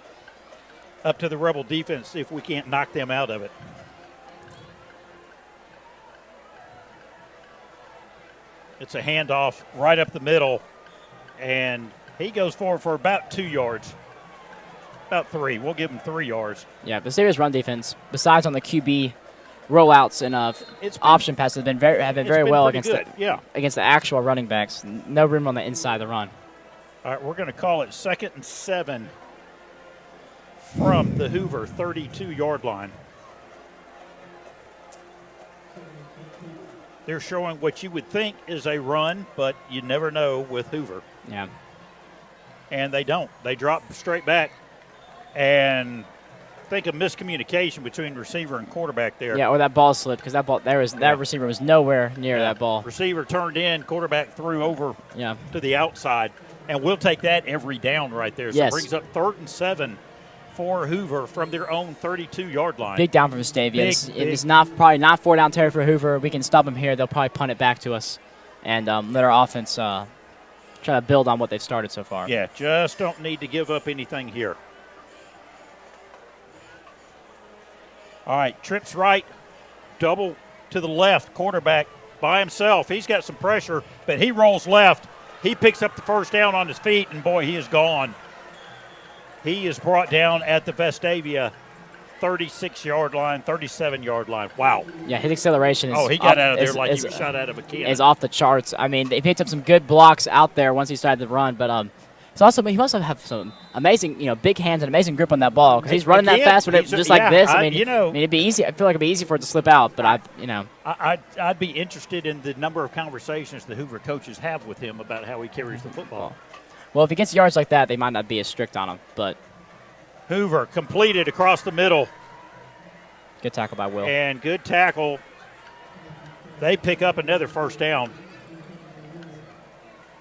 Up to the Rebel defense if we can't knock them out of it. It's a handoff right up the middle, and he goes forward for about 2 yards. About 3. We'll give him 3 yards. Yeah, the serious run defense, besides on the QB rollouts and option passes, have been very well against the actual running backs. No room on the inside of the run. All right, we're going to call it 2nd and 7 from the Hoover 32-yard line. They're showing what you would think is a run, but you never know with Hoover. Yeah. And they don't. They drop straight back. And think of miscommunication between receiver and quarterback there. Yeah, or that ball slip, because that receiver was nowhere near that ball. Receiver turned in, quarterback threw over to the outside. And we'll take that every down right there. So it brings up 3rd and 7 for Hoover from their own 32-yard line. Big down from Vestavia. It's probably not 4-down territory for Hoover. We can stop them here. They'll probably punt it back to us and let our offense try to build on what they've started so far. Yeah, just don't need to give up anything here. All right, trips right, double to the left, quarterback by himself. He's got some pressure, but he rolls left. He picks up the first down on his feet, and, boy, he is gone. He is brought down at the Vestavia 36-yard line, 37-yard line. Wow. Yeah, his acceleration is he got out of there like he was shot out of a cannon. Is off the charts. I mean, they picked up some good blocks out there once he started to run, but he must have some amazing, big hands and amazing grip on that ball because he's running that fast with it just like this. I mean, it'd be easy. I feel like it'd be easy for it to slip out, but I'd be interested in the number of conversations the Hoover coaches have with him about how he carries the football. Well, if he gets yards like that, they might not be as strict on him, but Hoover completed across the middle. Good tackle by Will. And good tackle. They pick up another first down.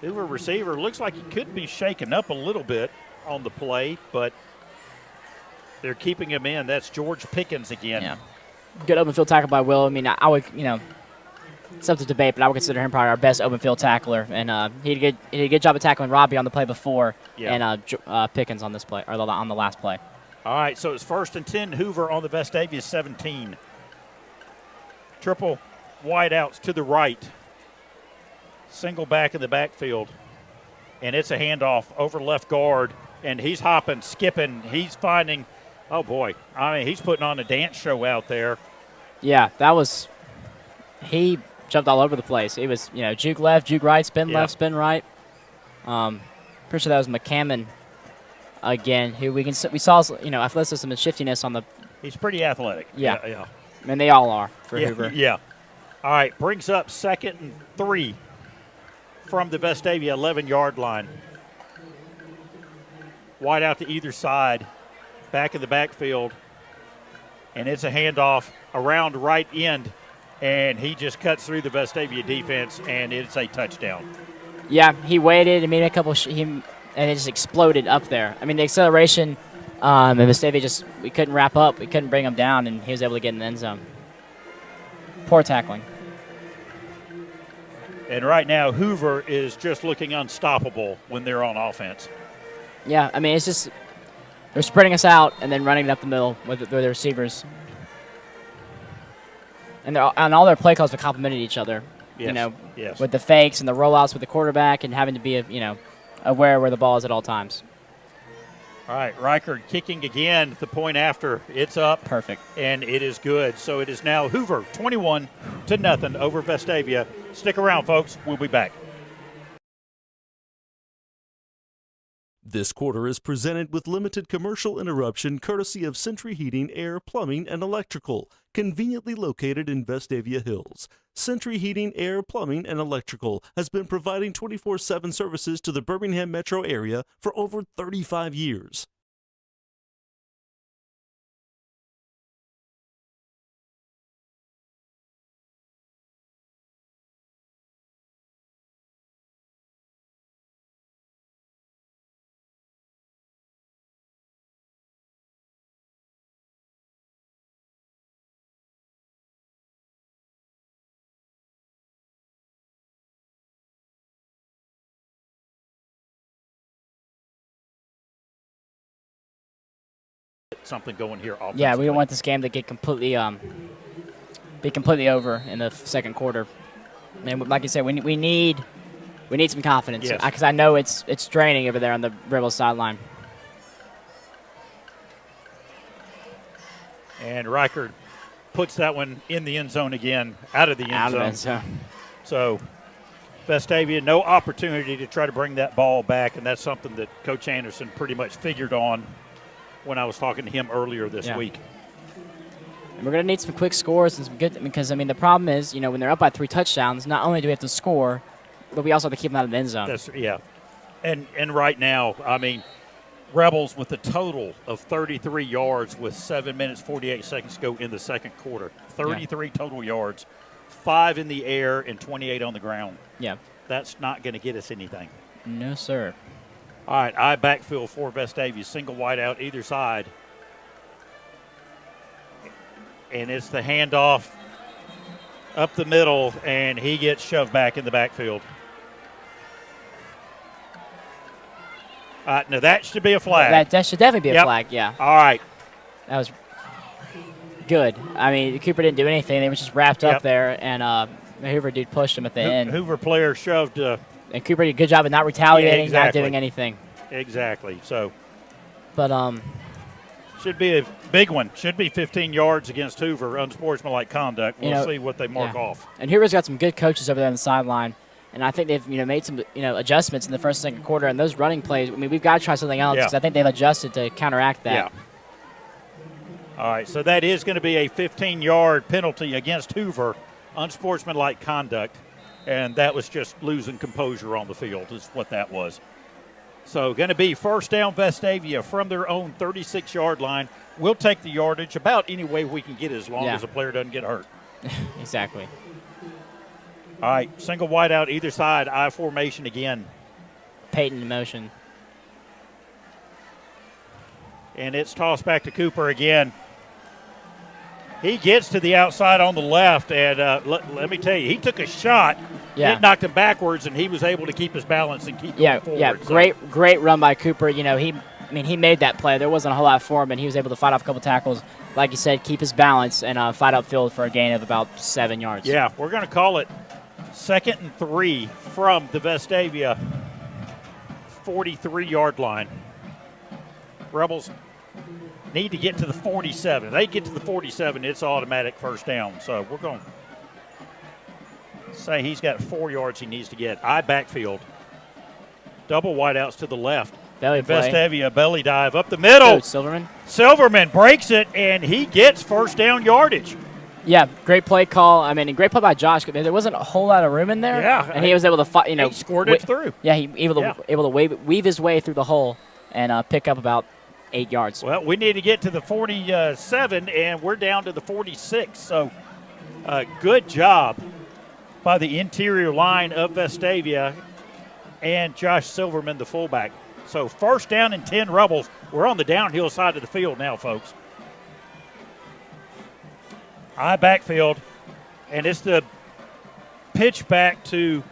Hoover receiver looks like he could be shaken up a little bit on the play, but they're keeping him in. That's George Pickens again. Yeah. Good open field tackle by Will. I mean, I would, it's up to debate, but I would consider him probably our best open field tackler. And he did a good job of tackling Robbie on the play before and Pickens on this play, or on the last play. All right, so it's 1st and 10, Hoover on the Vestavia 17. Triple wideouts to the right. Single back in the backfield. And it's a handoff over left guard. And he's hopping, skipping. He's finding, oh, boy. I mean, he's putting on a dance show out there. Yeah, he jumped all over the place. It was, juke left, juke right, spin left, spin right. Pretty sure that was McCammon again, who we saw, athleticism and shiftiness on the. He's pretty athletic. Yeah. I mean, they all are for Hoover. Yeah. All right, brings up 2nd and 3 from the Vestavia 11-yard line. Wide out to either side, back in the backfield, and it's a handoff around right end, and he just cuts through the Vestavia defense, and it's a touchdown. Yeah, he waited and made a couple, and it just exploded up there. I mean, the acceleration, and Vestavia we couldn't wrap up, we couldn't bring him down, and he was able to get in the end zone. Poor tackling. And right now, Hoover is just looking unstoppable when they're on offense. Yeah, I mean, it's just they're spreading us out and then running it up the middle with the receivers. And all their play calls have complemented each other. Yes. With the fakes and the rollouts with the quarterback and having to be aware where the ball is at all times. All right, Reichard kicking again at the point after. It's up. Perfect. And it is good. So it is now Hoover 21-0 over Vestavia. Stick around, folks. We'll be back. This quarter is presented with limited commercial interruption courtesy of Century Heating, Air, Plumbing, and Electrical, conveniently located in Vestavia Hills. Century Heating, Air, Plumbing, and Electrical has been providing 24/7 services to the Birmingham metro area for over 35 years. Something going here offensively. Yeah, we don't want this game to get completely over in the second quarter. And like you said, we need some confidence, Yes. because I know it's draining over there on the Rebels sideline. And Riker puts that one in the end zone again, out of the end zone. So Vestavia, no opportunity to try to bring that ball back, and that's something that Coach Anderson pretty much figured on when I was talking to him earlier this week. And we're going to need some quick scores and some good, because, the problem is, when they're up by 3 touchdowns, not only do we have to score, but we also have to keep them out of the end zone. And right now, Rebels with a total of 33 yards with 7 minutes, 48 seconds to go in the second quarter. 33 total yards, 5 in the air and 28 on the ground. Yeah. That's not going to get us anything. No, sir. All right, I backfield for Vestavia, single wide out either side. And it's the handoff up the middle, and he gets shoved back in the backfield. Now, that should be a flag. That should definitely be a flag, yeah. All right. That was good. Cooper didn't do anything. They were just wrapped up there, and the Hoover dude pushed him at the end. Hoover player shoved. And Cooper did a good job of not retaliating, not doing anything. Exactly. So, but should be a big one. Should be 15 yards against Hoover, unsportsmanlike conduct. We'll see what they mark off. And Hoover's got some good coaches over there on the sideline, and I think they've made some adjustments in the first and second quarter. And those running plays, we've got to try something else because I think they've adjusted to counteract that. Yeah. All right. So that is going to be a 15-yard penalty against Hoover, unsportsmanlike conduct. And that was just losing composure on the field is what that was. So going to be first down Vestavia from their own 36-yard line. We'll take the yardage about any way we can get it as long as a player doesn't get hurt. Exactly. All right, single wide out either side, I formation again. Peyton in motion. And it's tossed back to Cooper again. He gets to the outside on the left, and let me tell you, he took a shot. Yeah. It knocked him backwards, and he was able to keep his balance and keep going forward. Yeah, great run by Cooper. He made that play. There wasn't a whole lot for him, and he was able to fight off a couple tackles. Like you said, keep his balance and fight upfield for a gain of about 7 yards. Yeah, we're going to call it 2nd and 3 from the Vestavia 43-yard line. Rebels need to get to the 47. If they get to the 47, it's automatic first down. So we're going to say he's got 4 yards he needs to get. I backfield. Double wideouts to the left. Belly play. Vestavia belly dive up the middle. Good, Silverman. Silverman breaks it, and he gets first down yardage. Yeah, great play call. And great play by Josh. There wasn't a whole lot of room in there. Yeah. And he was able to fight, he scored it through. Yeah, he able to weave his way through the hole and pick up about 8 yards. Well, we need to get to the 47, and we're down to the 46. So good job by the interior line of Vestavia and Josh Silverman, the fullback. So first down and 10 Rebels. We're on the downhill side of the field now, folks. I backfield, and it's the pitch back to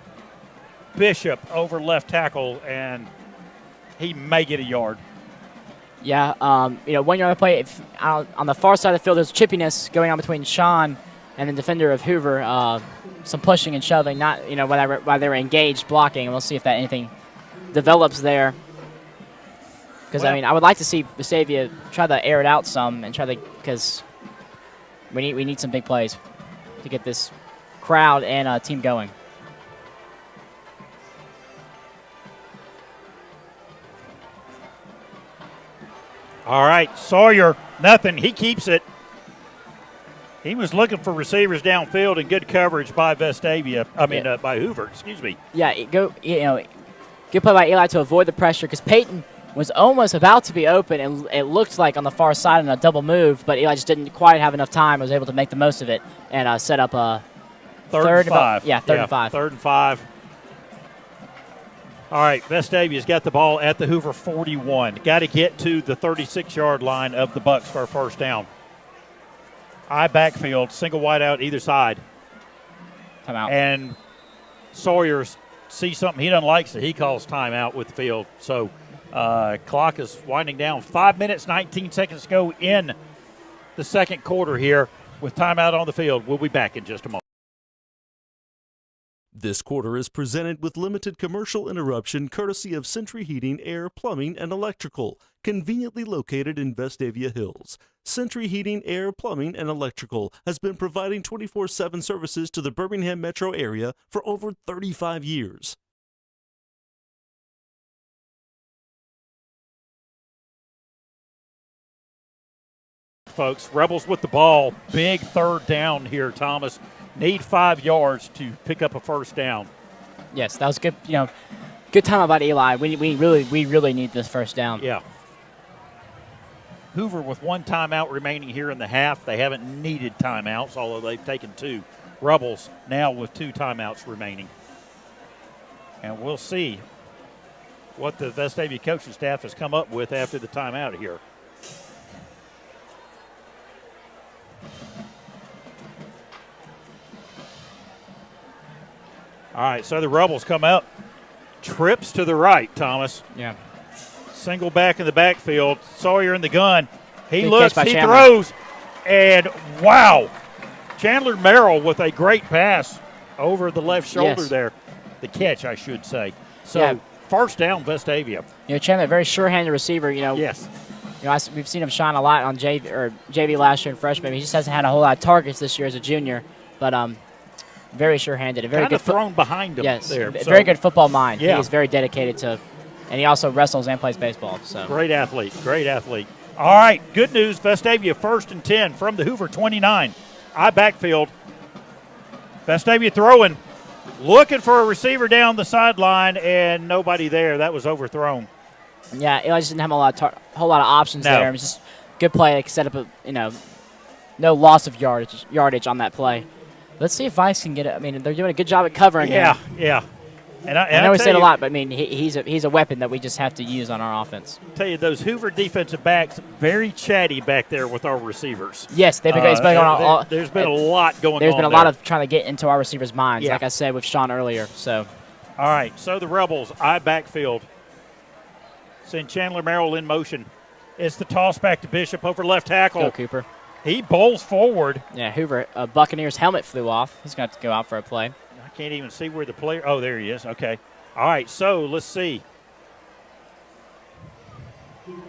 Bishop over left tackle, and he may get a yard. Yeah, 1 yard on the play. On the far side of the field, there's chippiness going on between Sean and the defender of Hoover. Some pushing and shoving, not while they were engaged blocking. And we'll see if that anything develops there. Because I would like to see Vestavia try to air it out some and because we need some big plays to get this crowd and team going. All right, Sawyer, nothing. He keeps it. He was looking for receivers downfield and good coverage by Vestavia. By Hoover, excuse me. Yeah, good play by Eli to avoid the pressure because Peyton was almost about to be open, and it looked like on the far side in a double move, but Eli just didn't quite have enough time. Was able to make the most of it and set up a third and 5. Third and 5. 3rd and 5. All right, Vestavia's got the ball at the Hoover 41. Got to get to the 36-yard line of the Bucks for a first down. I backfield, single wide out either side. Timeout. And Sawyer sees something he doesn't like, so he calls timeout with the field. So clock is winding down. 5 minutes, 19 seconds to go in the second quarter here with timeout on the field. We'll be back in just a moment. This quarter is presented with limited commercial interruption courtesy of Century Heating, Air, Plumbing, and Electrical, conveniently located in Vestavia Hills. Century Heating, Air, Plumbing, and Electrical has been providing 24/7 services to the Birmingham metro area for over 35 years. Folks, Rebels with the ball. Big third down here, Thomas. Need 5 yards to pick up a first down. Yes, that was good. Good time about Eli. We really need this first down. Yeah. Hoover with 1 timeout remaining here in the half. They haven't needed timeouts, although they've taken 2. Rebels now with 2 timeouts remaining. And we'll see what the Vestavia coaching staff has come up with after the timeout here. All right, so the Rebels come up. Trips to the right, Thomas. Yeah. Single back in the backfield. Sawyer in the gun. He Good looks, catch by he Chandler. throws, and wow. Chandler Merrill with a great pass over the left shoulder there. The catch, I should say. So first down, Vestavia. Chandler, very sure-handed receiver. Yes. We've seen him shine a lot on JV last year in freshman. He just hasn't had a whole lot of targets this year as a junior, but very sure-handed. A very Kind good of thrown behind him there. Very good football mind. Yeah. He is very dedicated to, and he also wrestles and plays baseball. So great athlete. All right, good news. Vestavia 1st and 10 from the Hoover 29. I backfield. Vestavia throwing, looking for a receiver down the sideline, and nobody there. That was overthrown. Yeah, Eli just didn't have a whole lot of options there. It was just good play. They set up no loss of yardage on that play. Let's see if Vice can get it. I mean, they're doing a good job at covering him. Yeah. And I know we said a lot, but I mean, he's a weapon that we just have to use on our offense. Tell you, those Hoover defensive backs very chatty back there with our receivers. Yes, they've been going on. There's been a lot going on. There's been a lot of trying to get into our receivers' minds, Yeah. like I said with Sean earlier. So, all right. So the Rebels, I backfield. Send Chandler Merrill in motion. It's the toss back to Bishop over left tackle. go Cooper. He bowls forward. Yeah, Hoover. Buccaneers helmet flew off. He's going to have to go out for a play. I can't even see where the player. Oh, there he is. Okay. All right. So let's see.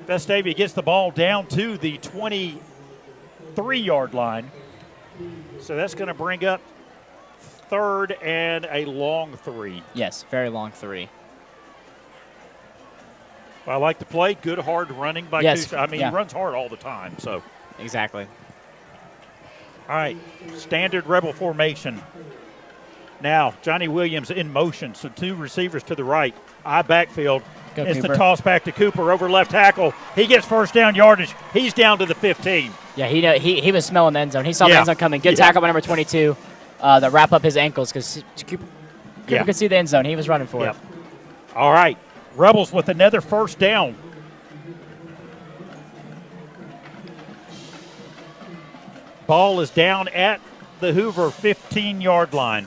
Vestavia gets the ball down to the 23-yard line. So that's going to bring up 3rd and a long 3. Yes, very long 3. I like the play. Good hard running by Kusha. I mean, he runs hard all the time. So exactly. All right, standard Rebel formation. Now, Johnny Williams in motion, so 2 receivers to the right. I backfield. It's Cooper. the toss back to Cooper over left tackle. He gets first down yardage. He's down to the 15. Yeah, he was smelling the end zone. He saw the end zone coming. Good tackle by number 22 to wrap up his ankles because Cooper could see the end zone. He was running for it. All right, Rebels with another first down. Ball is down at the Hoover 15-yard line.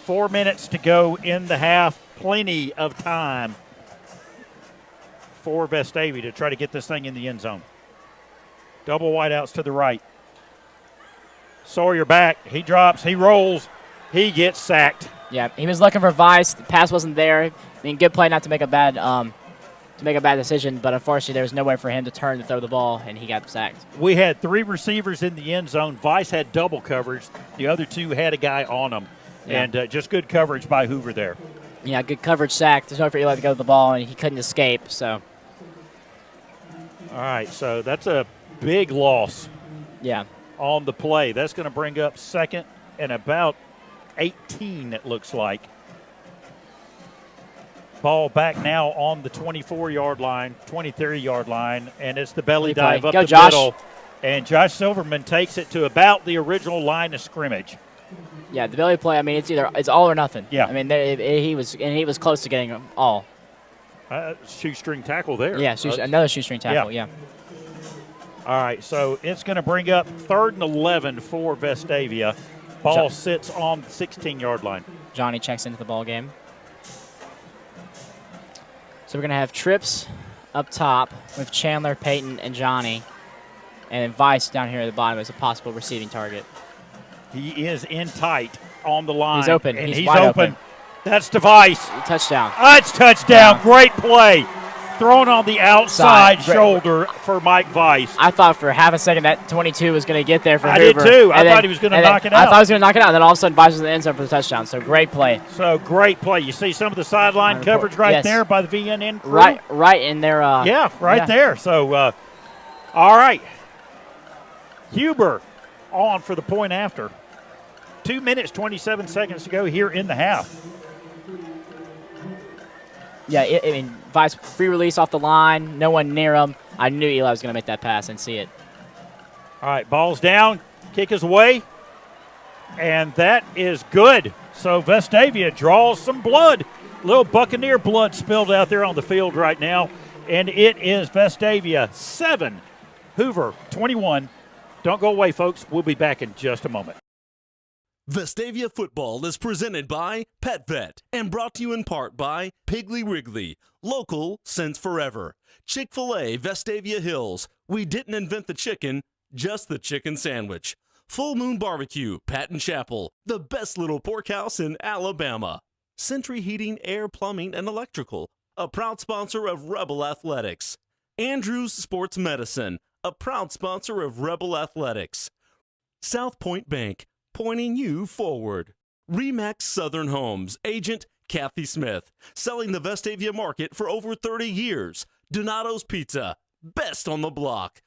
4 minutes to go in the half. Plenty of time for Vestavia to try to get this thing in the end zone. Double wideouts to the right. Sawyer back. He drops. He rolls. He gets sacked. Yeah, he was looking for Vice. The pass wasn't there. I mean, good play not to make a bad decision, but unfortunately there was no way for him to turn to throw the ball, and he got sacked. We had 3 receivers in the end zone. Vice had double coverage. The other 2 had a guy on them, and just good coverage by Hoover there. Yeah, good coverage sack. There's no way for Eli to go to the ball, and he couldn't escape. So. All right, so that's a big loss Yeah. on the play. That's going to bring up second and about 18, it looks like. Ball back now on the 24-yard line, 23-yard line, and it's the belly dive up Go, the Josh. middle. And Josh Silverman takes it to about the original line of scrimmage. Yeah, the belly play. I mean, it's all or nothing. Yeah. I mean, he was close to getting them all. Shoestring tackle there. Yeah, another shoestring tackle. Yeah. All right, so it's going to bring up 3rd and 11 for Vestavia. Ball sits on the 16-yard line. Johnny checks into the ball game. So we're going to have trips up top with Chandler, Peyton, and Johnny. And then Vice down here at the bottom as a possible receiving target. He is in tight on the line. He's open. And He's wide open. That's Device. Touchdown. It's touchdown. Yeah. Great play. Thrown on the outside shoulder for Mike Vice. I thought for half a second that 22 was going to get there for I Hoover. did too. I thought he was going to knock it out. I thought he was going to knock it out, and then all of a sudden Vice was in the end zone for the touchdown. So great play. So great play. You see some of the sideline coverage right there by the VNN crew? Right in there. There. So, all right. Hoover on for the point after. 2 minutes, 27 seconds to go here in the half. Yeah, I mean, Vice free release off the line, no one near him. I knew Eli was going to make that pass and see it. All right, ball's down, kick is away, and that is good. So Vestavia draws some blood. Little Buccaneer blood spilled out there on the field right now, and it is Vestavia 7, Hoover 21. Don't go away, folks. We'll be back in just a moment. Vestavia football is presented by PetVet and brought to you in part by Piggly Wiggly, local since forever. Chick-fil-A, Vestavia Hills. We didn't invent the chicken, just the chicken sandwich. Full Moon Barbecue, Patton Chapel, the best little pork house in Alabama. Century Heating, Air, Plumbing, and Electrical, a proud sponsor of Rebel Athletics. Andrews Sports Medicine, a proud sponsor of Rebel Athletics. South Point Bank, pointing you forward. Remax Southern Homes, agent Kathy Smith, selling the Vestavia market for over 30 years. Donato's Pizza, best on the block.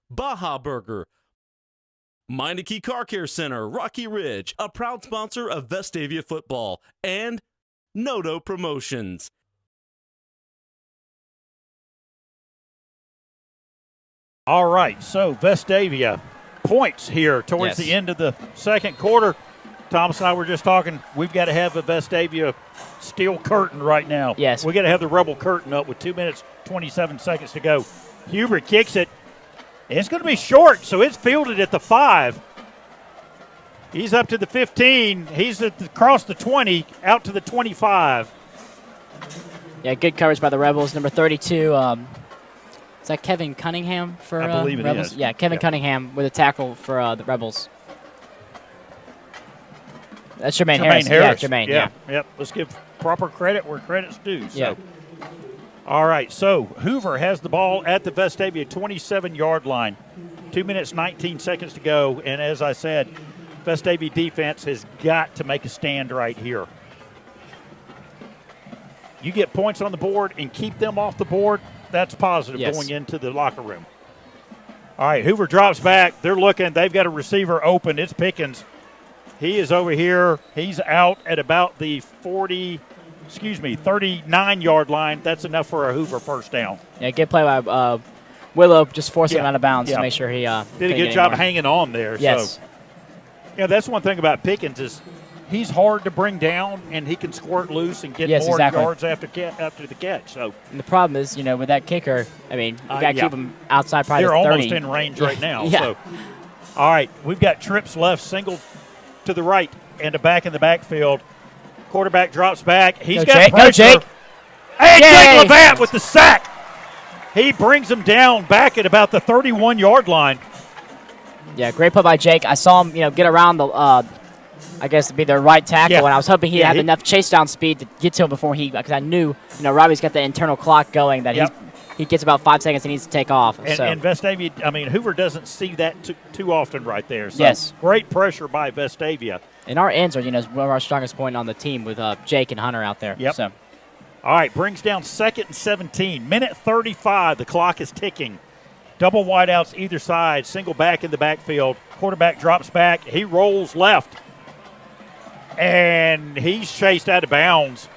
Baja Burger. Meineke Car Care Center, Rocky Ridge, a proud sponsor of Vestavia football. And Noto Promotions. All right, so Vestavia points here towards the end of the second quarter. Thomas and I were just talking. We've got to have a Vestavia steel curtain right now. Yes. We got to have the Rebel curtain up with 2 minutes, 27 seconds to go. Hoover kicks it. It's going to be short, so it's fielded at the 5. He's up to the 15. He's across the 20, out to the 25. Yeah, good coverage by the Rebels. Number 32. Is that Kevin Cunningham for I believe it Rebels? is. Yeah, Kevin Cunningham with a tackle for the Rebels. That's Jermaine Harris. Yeah, Jermaine. Yeah. Yep. Let's give proper credit where credit's due. So. Yeah. All right, so Hoover has the ball at the Vestavia 27-yard line. 2 minutes, 19 seconds to go. And as I said, Vestavia defense has got to make a stand right here. You get points on the board and keep them off the board, that's positive going into the locker room. All right, Hoover drops back. They're looking. They've got a receiver open. It's Pickens. He is over here. He's out at about the 39-yard line. That's enough for a Hoover first down. Yeah, good play by Willow, just forcing him out of bounds to make sure he did a good job hanging on there. Yes. So, that's one thing about Pickens is he's hard to bring down, and he can squirt loose and get more yards after the catch. So, and the problem is, with that kicker, I mean, you got to keep him outside probably They're 30. almost in range right now. So, all right, we've got trips left, single to the right, and a back in the backfield. Quarterback drops back. He's got pressure. Go, Jake. Hey, Jake Levatt with the sack. He brings him down back at about the 31-yard line. Yeah, great play by Jake. I saw him, get around the, I guess it'd be the right tackle, and I was hoping he had enough chase down speed to get to him before because I knew, Robbie's got the internal clock going that he gets about 5 seconds he needs to take off. And Vestavia, Hoover doesn't see that too often right there. So great pressure by Vestavia. And our ends are, one of our strongest point on the team with Jake and Hunter out there. Yep. So. All right, brings down 2nd and 17. Minute 35, the clock is ticking. Double wideouts either side, single back in the backfield. Quarterback drops back. He rolls left. And he's chased out of bounds.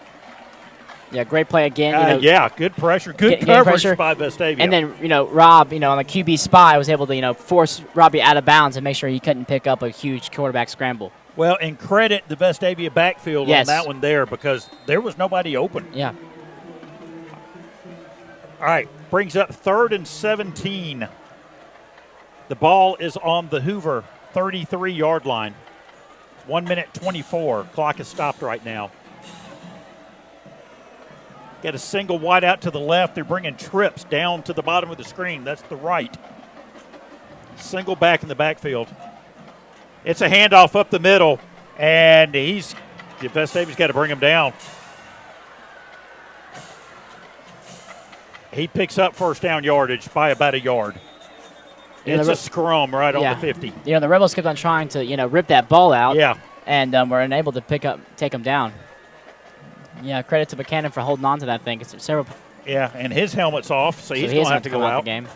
Yeah, great play again. Yeah, good pressure. Good coverage by Vestavia. And then, Rob, on the QB spy was able to, force Robbie out of bounds and make sure he couldn't pick up a huge quarterback scramble. Well, and credit the Vestavia backfield on that one there because there was nobody open. Yeah. All right, brings up 3rd and 17. The ball is on the Hoover 33-yard line. 1 minute 24. Clock is stopped right now. Get a single wide out to the left. They're bringing trips down to the bottom of the screen. That's the right. Single back in the backfield. It's a handoff up the middle, and Vestavia's got to bring him down. He picks up first down yardage by about a yard. It's a scrum right on the 50. The Rebels kept on trying to, rip that ball out. Yeah. And were unable to take him down. Yeah, credit to Buchanan for holding on to that thing. Yeah, and his helmet's off, so he's going to have to go out. The game.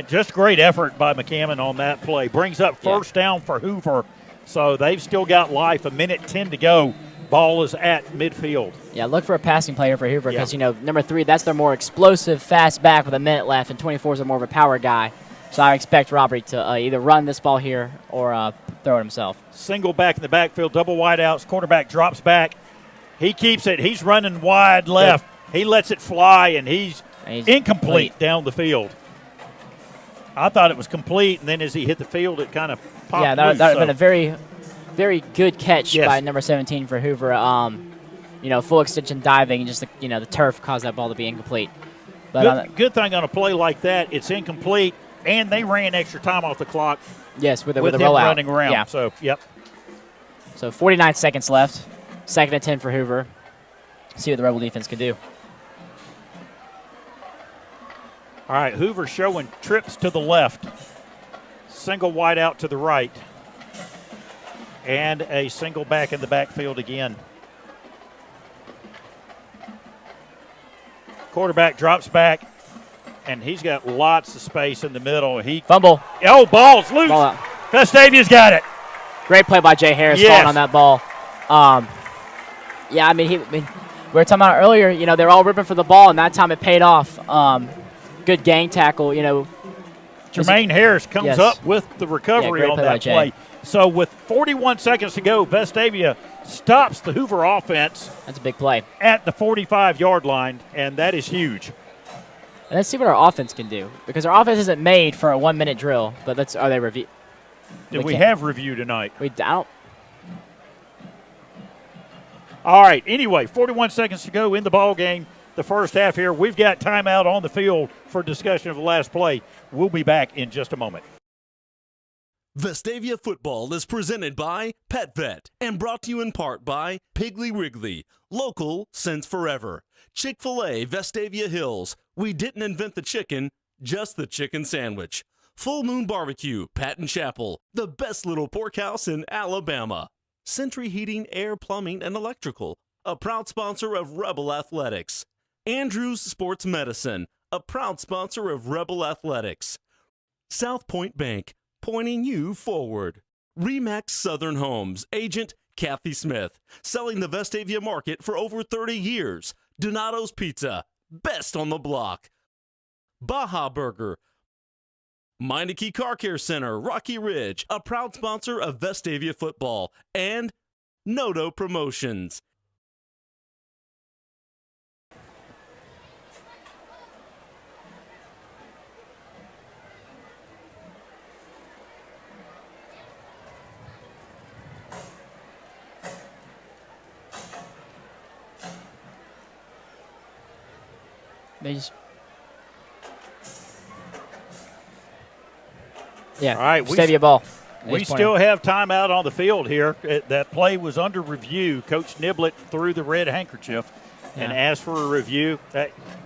Just great effort by McCammon on that play. Brings up first down for Hoover, so they've still got life. 1:10 to go. Ball is at midfield. Yeah, look for a passing play here for Hoover because, number 3, that's their more explosive, fast back with a minute left, and 24 is more of a power guy. So I expect Robbery to either run this ball here or throw it himself. Single back in the backfield, double wideouts. Quarterback drops back. He keeps it. He's running wide left. Good. He lets it fly, and he's incomplete down the field. I thought it was complete, and then as he hit the field, it kind of popped that would have been a very, very good catch by number 17 for Hoover. Full extension diving, and just the turf caused that ball to be incomplete. But good thing on a play like that, it's incomplete. And they ran extra time off the clock. Yes, with the him rollout. Running around. Yeah. So, yep. So 49 seconds left. 2nd and 10 for Hoover. See what the Rebel defense can do. All right, Hoover showing trips to the left. Single wide out to the right. And a single back in the backfield again. Quarterback drops back. And he's got lots of space in the middle. Fumble. Oh, ball's loose. Ball out. Vestavia's got it. Great play by Jay Harris falling on that ball. We were talking about it earlier, they're all ripping for the ball, and that time it paid off. Good gang tackle, Jermaine Harris comes up with the recovery on that play. So with 41 seconds to go, Vestavia stops the Hoover offense. That's a big play. At the 45-yard line, and that is huge. And let's see what our offense can do, because our offense isn't made for a 1-minute drill. But are they review? Did we have review tonight? We don't. All right. Anyway, 41 seconds to go in the ball game. The first half here. We've got timeout on the field for discussion of the last play. We'll be back in just a moment. Vestavia football is presented by PetVet and brought to you in part by Piggly Wiggly, local since forever. Chick-fil-A, Vestavia Hills. We didn't invent the chicken, just the chicken sandwich. Full Moon Barbecue, Patton Chapel, the best little pork house in Alabama. Century Heating, Air, Plumbing, and Electrical, a proud sponsor of Rebel Athletics. Andrews Sports Medicine, a proud sponsor of Rebel Athletics. South Point Bank, pointing you forward. Remax Southern Homes, agent Kathy Smith, selling the Vestavia market for over 30 years. Donato's Pizza, best on the block. Baja Burger. Meineke Car Care Center, Rocky Ridge, a proud sponsor of Vestavia football. And Noto Promotions. Yeah. All right. Vestavia ball. We still have timeout on the field here. That play was under review. Coach Niblett threw the red handkerchief and asked for a review.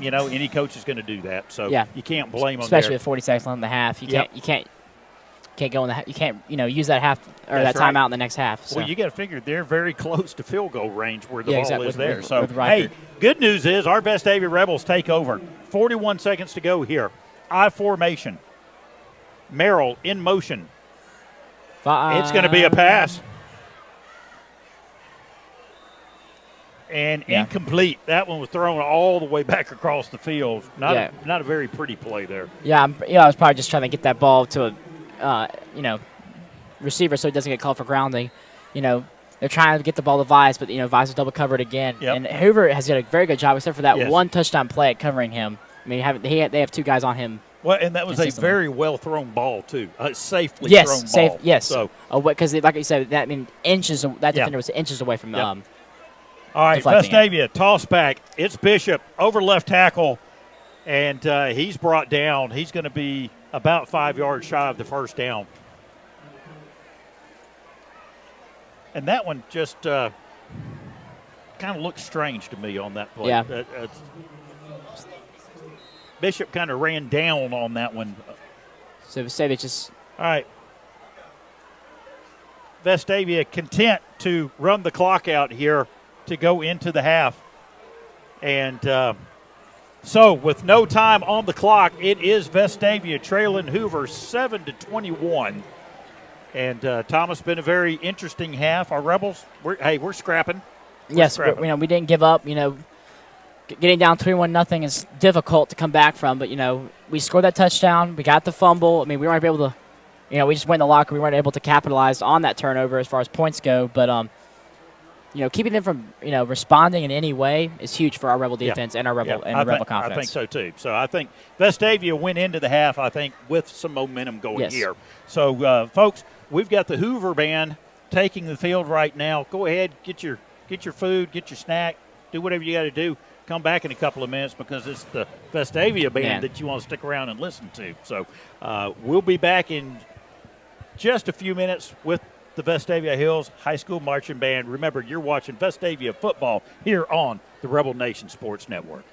Any coach is going to do that. So you can't blame them. Especially with 40 seconds left in the half. You can't can't go in the you can't use that half or That's that right. timeout in the next half. So. Well, you got to figure they're very close to field goal range where the Yeah, ball exactly, is with- there. with- So, with Riker. hey, good news is our Vestavia Rebels take over. 41 seconds to go here. I formation. Merrill in motion. It's going to be a pass. And incomplete. That one was thrown all the way back across the field. Not a very pretty play there. Yeah, I was probably just trying to get that ball to a, receiver so it doesn't get called for grounding. They're trying to get the ball to Vice, but Vice is double covered again. Yep. And Hoover has done a very good job, except for that Yes. one touchdown play at covering him. I mean, they have two guys on him. Well, and that was a Consistently. very well thrown ball too. A safely Yes, thrown safe. ball. Yes. So, Because like you said, that inches. That Yeah. defender was inches away from. Yep. all right, deflecting Vestavia toss back. It's Bishop over left tackle, and he's brought down. He's going to be about 5 yards shy of the first down. And that one just kind of looks strange to me on that play. Yeah. Bishop kind of ran down on that one. So Vestavia just. All right. Vestavia content to run the clock out here to go into the half. And so with no time on the clock, it is Vestavia trailing Hoover 7-21. And Thomas, been a very interesting half. Our Rebels, we're scrapping. We didn't give up. Getting down 3-1-0 is difficult to come back from, but we scored that touchdown. We got the fumble. I mean, we weren't able to. We just went in the locker. We weren't able to capitalize on that turnover as far as points go. But keeping them from responding in any way is huge for our Rebel defense and our Rebel Rebel confidence. I think so too. So I think Vestavia went into the half, I think, with some momentum going here. So folks, we've got the Hoover band taking the field right now. Go ahead, get your food, get your snack, do whatever you got to do. Come back in a couple of minutes because it's the Vestavia band that you want to stick around and listen to. So we'll be back in just a few minutes with the Vestavia Hills High School Marching Band. Remember, you're watching Vestavia football here on the Rebel Nation Sports Network.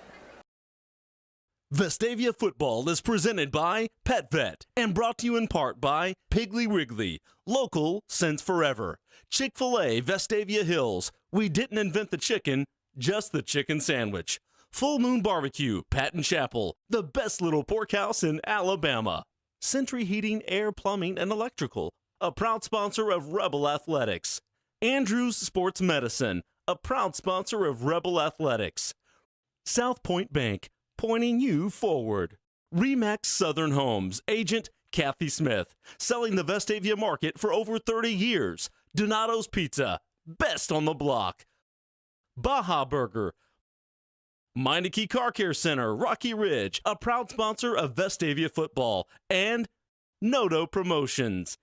Vestavia football is presented by Pet Vet and brought to you in part by Piggly Wiggly, local since forever. Chick-fil-A Vestavia Hills, we didn't invent the chicken, just the chicken sandwich. Full Moon Barbecue, Patton Chapel, the best little porkhouse in Alabama. Century Heating, Air, Plumbing, and Electrical, a proud sponsor of Rebel Athletics. Andrews Sports Medicine, a proud sponsor of Rebel Athletics. South Point Bank, pointing you forward. Remax Southern Homes, agent Kathy Smith, selling the Vestavia market for over 30 years. Donato's Pizza, best on the block. Baja Burger, Meineke Car Care Center, Rocky Ridge, a proud sponsor of Vestavia football, and Noto Promotions.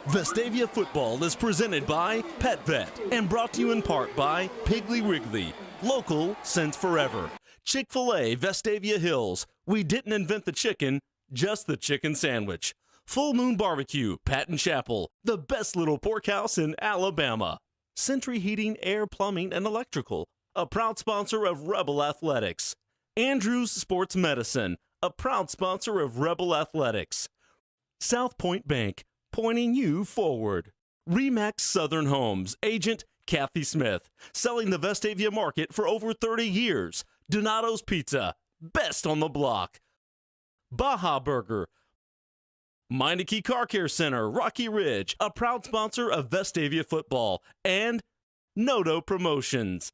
Vestavia football is presented by Pet Vet and brought to you in part by Piggly Wiggly, local since forever. Chick-fil-A, Vestavia Hills, we didn't invent the chicken, just the chicken sandwich. Full Moon Barbecue, Patton Chapel, the best little pork house in Alabama. Century Heating, Air, Plumbing, and Electrical, a proud sponsor of Rebel Athletics. Andrews Sports Medicine, a proud sponsor of Rebel Athletics. South Point Bank, pointing you forward. Remax Southern Homes, agent Kathy Smith, selling the Vestavia market for over 30 years. Donato's Pizza, best on the block. Baja Burger. Meineke Car Care Center, Rocky Ridge, a proud sponsor of Vestavia football. And Noto Promotions.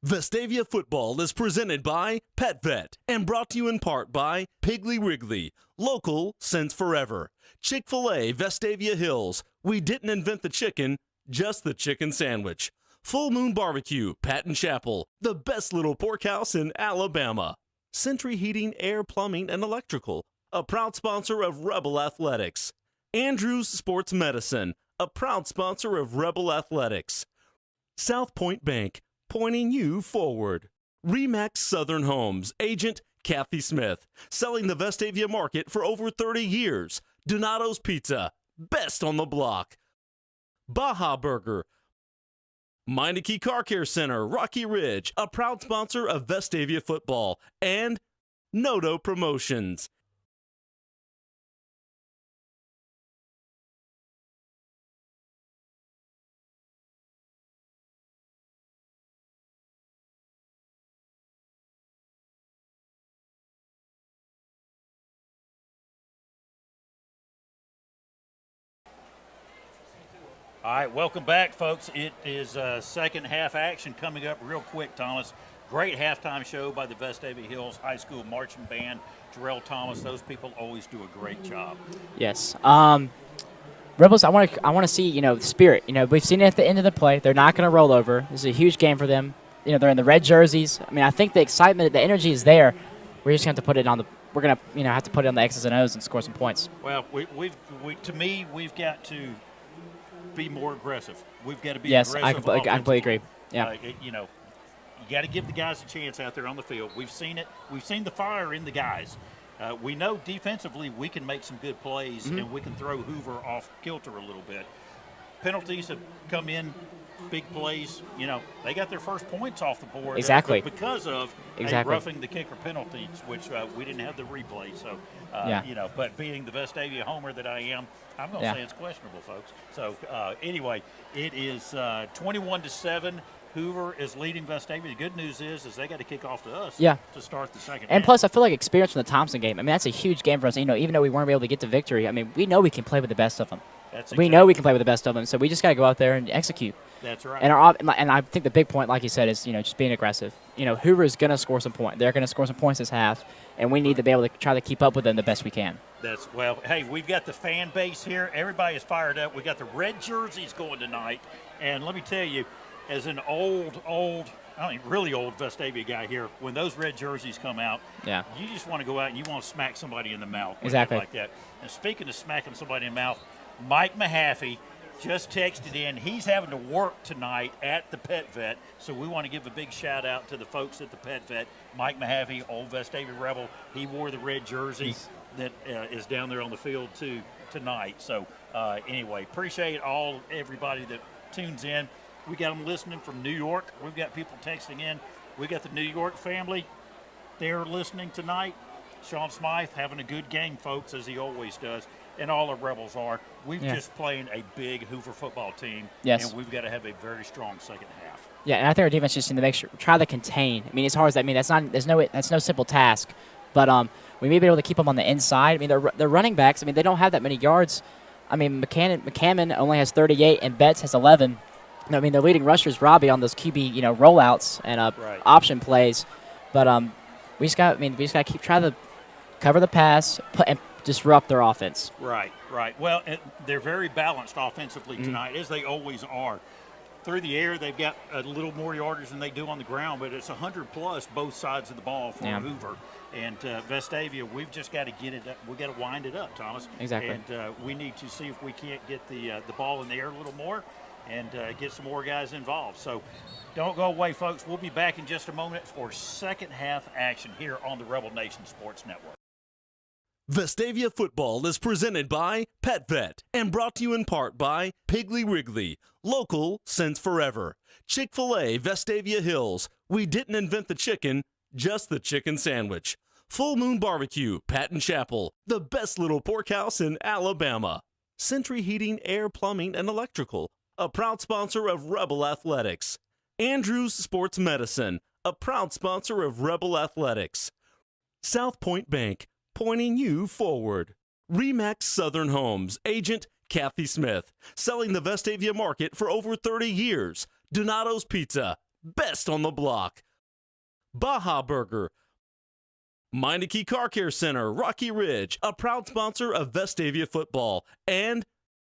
Vestavia football is presented by PetVet and brought to you in part by Piggly Wiggly, local since forever. Chick-fil-A Vestavia Hills, we didn't invent the chicken, just the chicken sandwich. Full Moon Barbecue, Patton Chapel, the best little porkhouse in Alabama. Century Heating, Air, Plumbing, and Electrical, a proud sponsor of Rebel Athletics. Andrews Sports Medicine, a proud sponsor of Rebel Athletics. South Point Bank, pointing you forward. Remax Southern Homes, agent Kathy Smith, selling the Vestavia market for over 30 years. Donato's Pizza, best on the block. Baja Burger. Meineke Car Care Center, Rocky Ridge, a proud sponsor of Vestavia football. And Noto Promotions. All right, welcome back, folks. It is second half action coming up real quick, Thomas. Great halftime show by the Vestavia Hills High School Marching Band. Jarrell Thomas, those people always do a great job. Yes. Rebels, I want to see, the spirit. We've seen it at the end of the play. They're not going to roll over. This is a huge game for them. They're in the red jerseys. I mean, I think the excitement, the energy is there. We're just going to have to put it on the – we're going to, have to put it on the X's and O's and score some points. Well, we've got to – be more aggressive. We've got to be aggressive. Yes, I completely agree. Yeah. You got to give the guys a chance out there on the field. We've seen it. We've seen the fire in the guys. We know defensively we can make some good plays, and we can throw Hoover off kilter a little bit. Penalties have come in, big plays. They got their first points off the board. Exactly. Because of roughing the kicker penalties, which we didn't have the replay. So, but being the Vestavia homer that I am, I'm going to say it's questionable, folks. So, anyway, it is 21-7. Hoover is leading Vestavia. The good news is they got to kick off to us to start the second half. And plus, I feel like experience from the Thompson game. I mean, that's a huge game for us. Even though we weren't able to get to victory, I mean, we know we can play with the best of them. We know we can play with the best of them, so we just got to go out there and execute. That's right. And I think the big point, like you said, is just being aggressive. Hoover is going to score some points. They're going to score some points this half, and we need to be able to try to keep up with them the best we can. Hey, we've got the fan base here. Everybody is fired up. We got the red jerseys going tonight, and let me tell you, as an really old Vestavia guy here, when those red jerseys come out, you just want to go out and you want to smack somebody in the mouth. Exactly. Like that. And speaking of smacking somebody in the mouth, Mike Mahaffey just texted in. He's having to work tonight at the Pet Vet, so we want to give a big shout out to the folks at the Pet Vet. Mike Mahaffey, old Vestavia Rebel, he wore the red jersey that is down there on the field too tonight. So anyway, appreciate everybody that tunes in. We got them listening from New York. We've got people texting in. We got the New York family. They're listening tonight. Sean Smythe having a good game, folks, as he always does. And all the Rebels are. We've just playing a big Hoover football team. Yes. And we've got to have a very strong second half. Yeah, and I think our defense just need to make sure, try to contain. I mean, as hard as that, that's no simple task. But we may be able to keep them on the inside. I mean, they're running backs. I mean, they don't have that many yards. I mean, McCammon only has 38 and Betts has 11. I mean, their leading rusher is Robbie on those QB, rollouts and option plays. But we just got to keep trying to cover the pass and disrupt their offense. Right. Well, they're very balanced offensively tonight, as they always are. Through the air, they've got a little more yardage than they do on the ground, but it's 100-plus both sides of the ball for Hoover. And Vestavia, we've just got to get it up. We've got to wind it up, Thomas. Exactly. And we need to see if we can't get the ball in the air a little more and get some more guys involved. So don't go away, folks. We'll be back in just a moment for second half action here on the Rebel Nation Sports Network. Vestavia football is presented by PetVet and brought to you in part by Piggly Wiggly, local since forever. Chick-fil-A Vestavia Hills, we didn't invent the chicken, just the chicken sandwich. Full Moon Barbecue, Patton Chapel, the best little porkhouse in Alabama. Century Heating, Air, Plumbing, and Electrical, a proud sponsor of Rebel Athletics. Andrews Sports Medicine, a proud sponsor of Rebel Athletics. South Point Bank, pointing you forward. Remax Southern Homes, agent Kathy Smith, selling the Vestavia market for over 30 years. Donato's Pizza, best on the block. Baja Burger, Meineke Car Care Center, Rocky Ridge, a proud sponsor of Vestavia football, and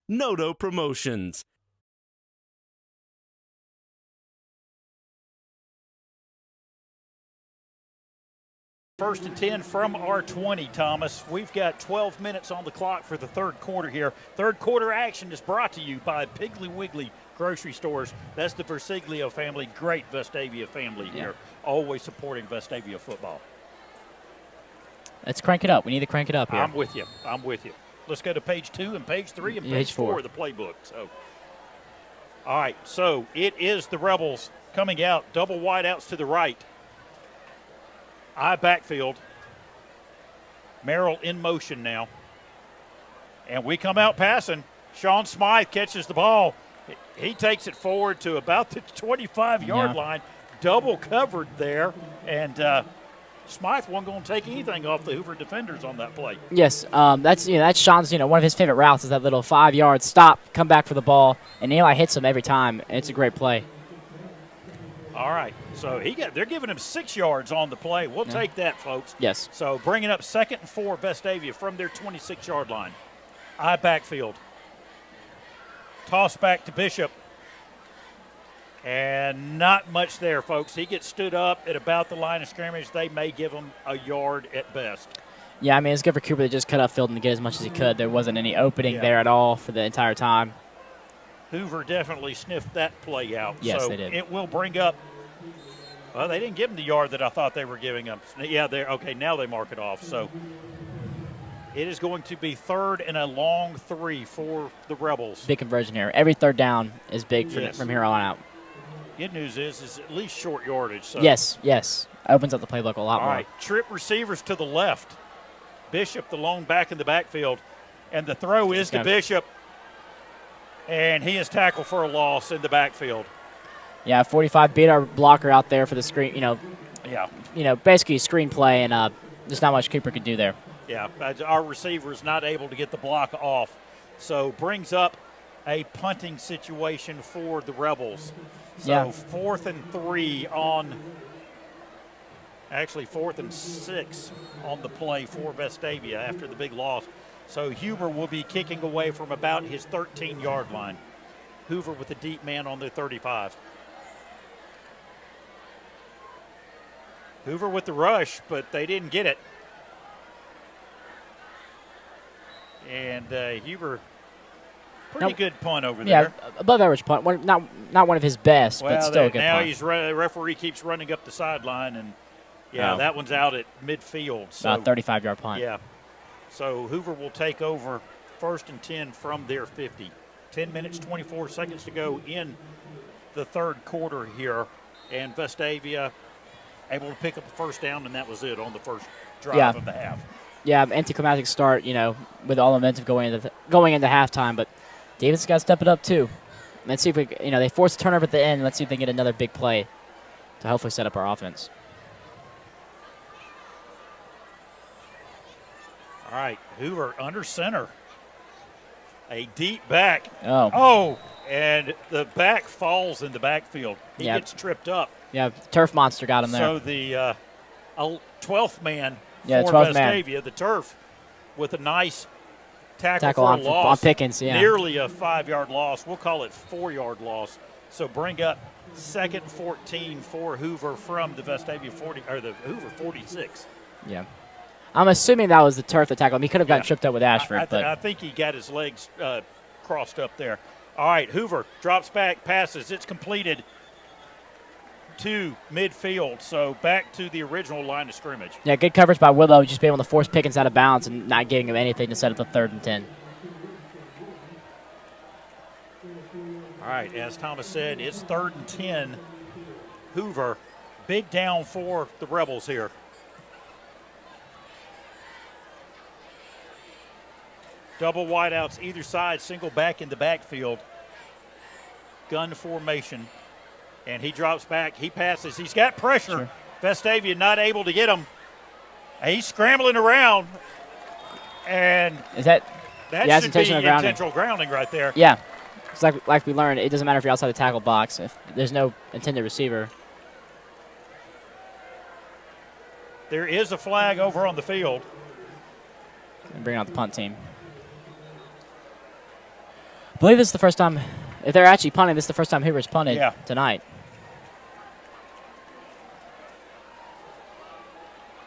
Noto Promotions. First and 10 from our 20, Thomas. We've got 12 minutes on the clock for the third quarter here. Third quarter action is brought to you by Piggly Wiggly Grocery Stores. That's the Versiglio family, great Vestavia family here, always supporting Vestavia football. Let's crank it up. We need to crank it up here. I'm with you. Let's go to page 2 and page 3 and page 4 of the playbook. So, all right, so it is the Rebels coming out, double wideouts to the right. I backfield. Merrill in motion now. And we come out passing. Sean Smythe catches the ball. He takes it forward to about the 25-yard line. Double covered there. And Smythe wasn't going to take anything off the Hoover defenders on that play. Yes, that's Sean's one of his favorite routes is that little 5-yard stop, come back for the ball, and Eli hits him every time. And it's a great play. All right, so they're giving him 6 yards on the play. We'll take that, folks. Yes. So bringing up 2nd and 4, Vestavia from their 26-yard line. I backfield. Toss back to Bishop. And not much there, folks. He gets stood up at about the line of scrimmage. They may give him a yard at best. Yeah, I mean, it's good for Cooper to just cut up field and get as much as he could. There wasn't any opening there at all for the entire time. Hoover definitely sniffed that play out. Yes, so they did. It will bring up. Well, they didn't give him the yard that I thought they were giving him. Yeah, okay. Now they mark it off. So it is going to be 3rd and a long 3 for the Rebels. Big conversion here. Every third down is big from here on out. Good news is at least short yardage. So. Yes. Opens up the playbook a lot more. All right, trip receivers to the left. Bishop, the lone back in the backfield. And the throw is to Bishop. And he is tackled for a loss in the backfield. Yeah, 45 beat our blocker out there for the screen, basically screen play, and just not much Cooper could do there. Yeah, our receiver is not able to get the block off. So brings up a punting situation for the Rebels. So 4th and 3 on, actually 4th and 6 on the play for Vestavia after the big loss. So Hoover will be kicking away from about his 13-yard line. Hoover with a deep man on their 35. Hoover with the rush, but they didn't get it. And Hoover, pretty good punt over there. Yeah, above average punt. Not one of his best, but still a good now punt. The referee keeps running up the sideline, and that one's out at midfield. So, about 35-yard punt. Yeah. So Hoover will take over 1st and 10 from their 50. 10 minutes, 24 seconds to go in the third quarter here. And Vestavia able to pick up a first down, and that was it on the first drive of the half. Yeah, anticlimactic start, with all the momentum going into halftime. But David's got to step it up too. Let's see if we, they force a turnover at the end. Let's see if they get another big play to hopefully set up our offense. All right, Hoover under center. A deep back. And the back falls in the backfield. He gets tripped up. Yeah, turf monster got him there. So the 12th man for 12th Vestavia, man. the turf, with a nice tackle for a loss. On Pickens, Nearly a 5-yard loss. We'll call it 4-yard loss. So bring up 2nd and 14 for Hoover from the Vestavia 40 or the Hoover 46. Yeah. I'm assuming that was the turf that tackled him. He could have gotten tripped up with Ashford. I think he got his legs crossed up there. All right, Hoover drops back, passes. It's completed to midfield, so back to the original line of scrimmage. Yeah, good coverage by Willow, just being able to force Pickens out of bounds and not giving him anything to set up the 3rd and 10. All right, as Thomas said, it's 3rd and 10. Hoover, big down for the Rebels here. Double wideouts either side, single back in the backfield. Gun formation. And he drops back. He passes. He's got pressure. Sure. Vestavia not able to get him. And he's scrambling around. And that should be intentional grounding right there. Yeah. It's like we learned, it doesn't matter if you're outside the tackle box. If there's no intended receiver, There is a flag over on the field. And bring out the punt team. I believe this is the first time, if they're actually punting, this is the first time Hoover's punted tonight.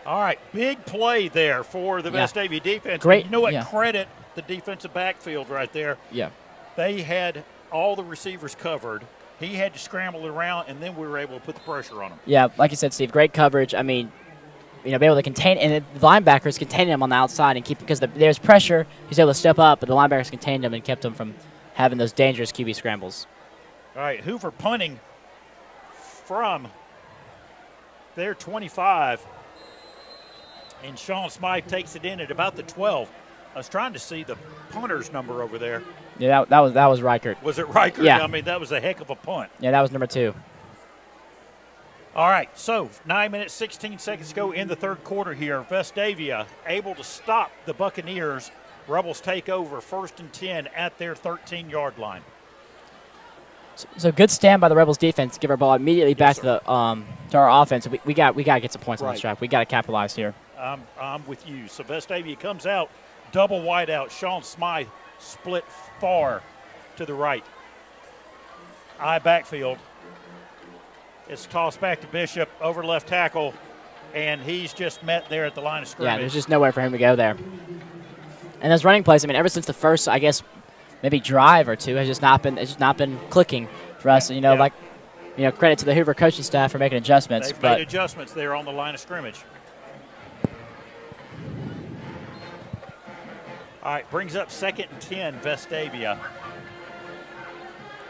All right, big play there for the Vestavia defense. Great. You know what? Credit the defensive backfield right there. Yeah. They had all the receivers covered. He had to scramble around, and then we were able to put the pressure on him. Yeah, like you said, Steve, great coverage. I mean, be able to contain, and the linebackers containing him on the outside and keep, because there's pressure, he's able to step up, but the linebackers contained him and kept him from having those dangerous QB scrambles. All right, Hoover punting from their 25, and Sean Smythe takes it in at about the 12. I was trying to see the punter's number over there. Yeah, that was Reichert. Was it Reichert? Yeah. I mean, that was a heck of a punt. Yeah, that was number 2. All right, so 9 minutes, 16 seconds to go in the third quarter here. Vestavia able to stop the Buccaneers. Rebels take over 1st and 10 at their 13-yard line. So good stand by the Rebels defense. Give our ball immediately back to our offense. We got to get some points on this drive. We got to capitalize here. I'm with you. So Vestavia comes out, double wide out. Sean Smythe split far to the right. I backfield. It's tossed back to Bishop over left tackle, and he's just met there at the line of scrimmage. Yeah, there's just nowhere for him to go there. And those running plays, I mean, ever since the first, I guess, maybe drive or two, has just not been clicking for us. And, credit to the Hoover coaching staff for making adjustments. They've made adjustments there on the line of scrimmage. All right, brings up 2nd and 10, Vestavia.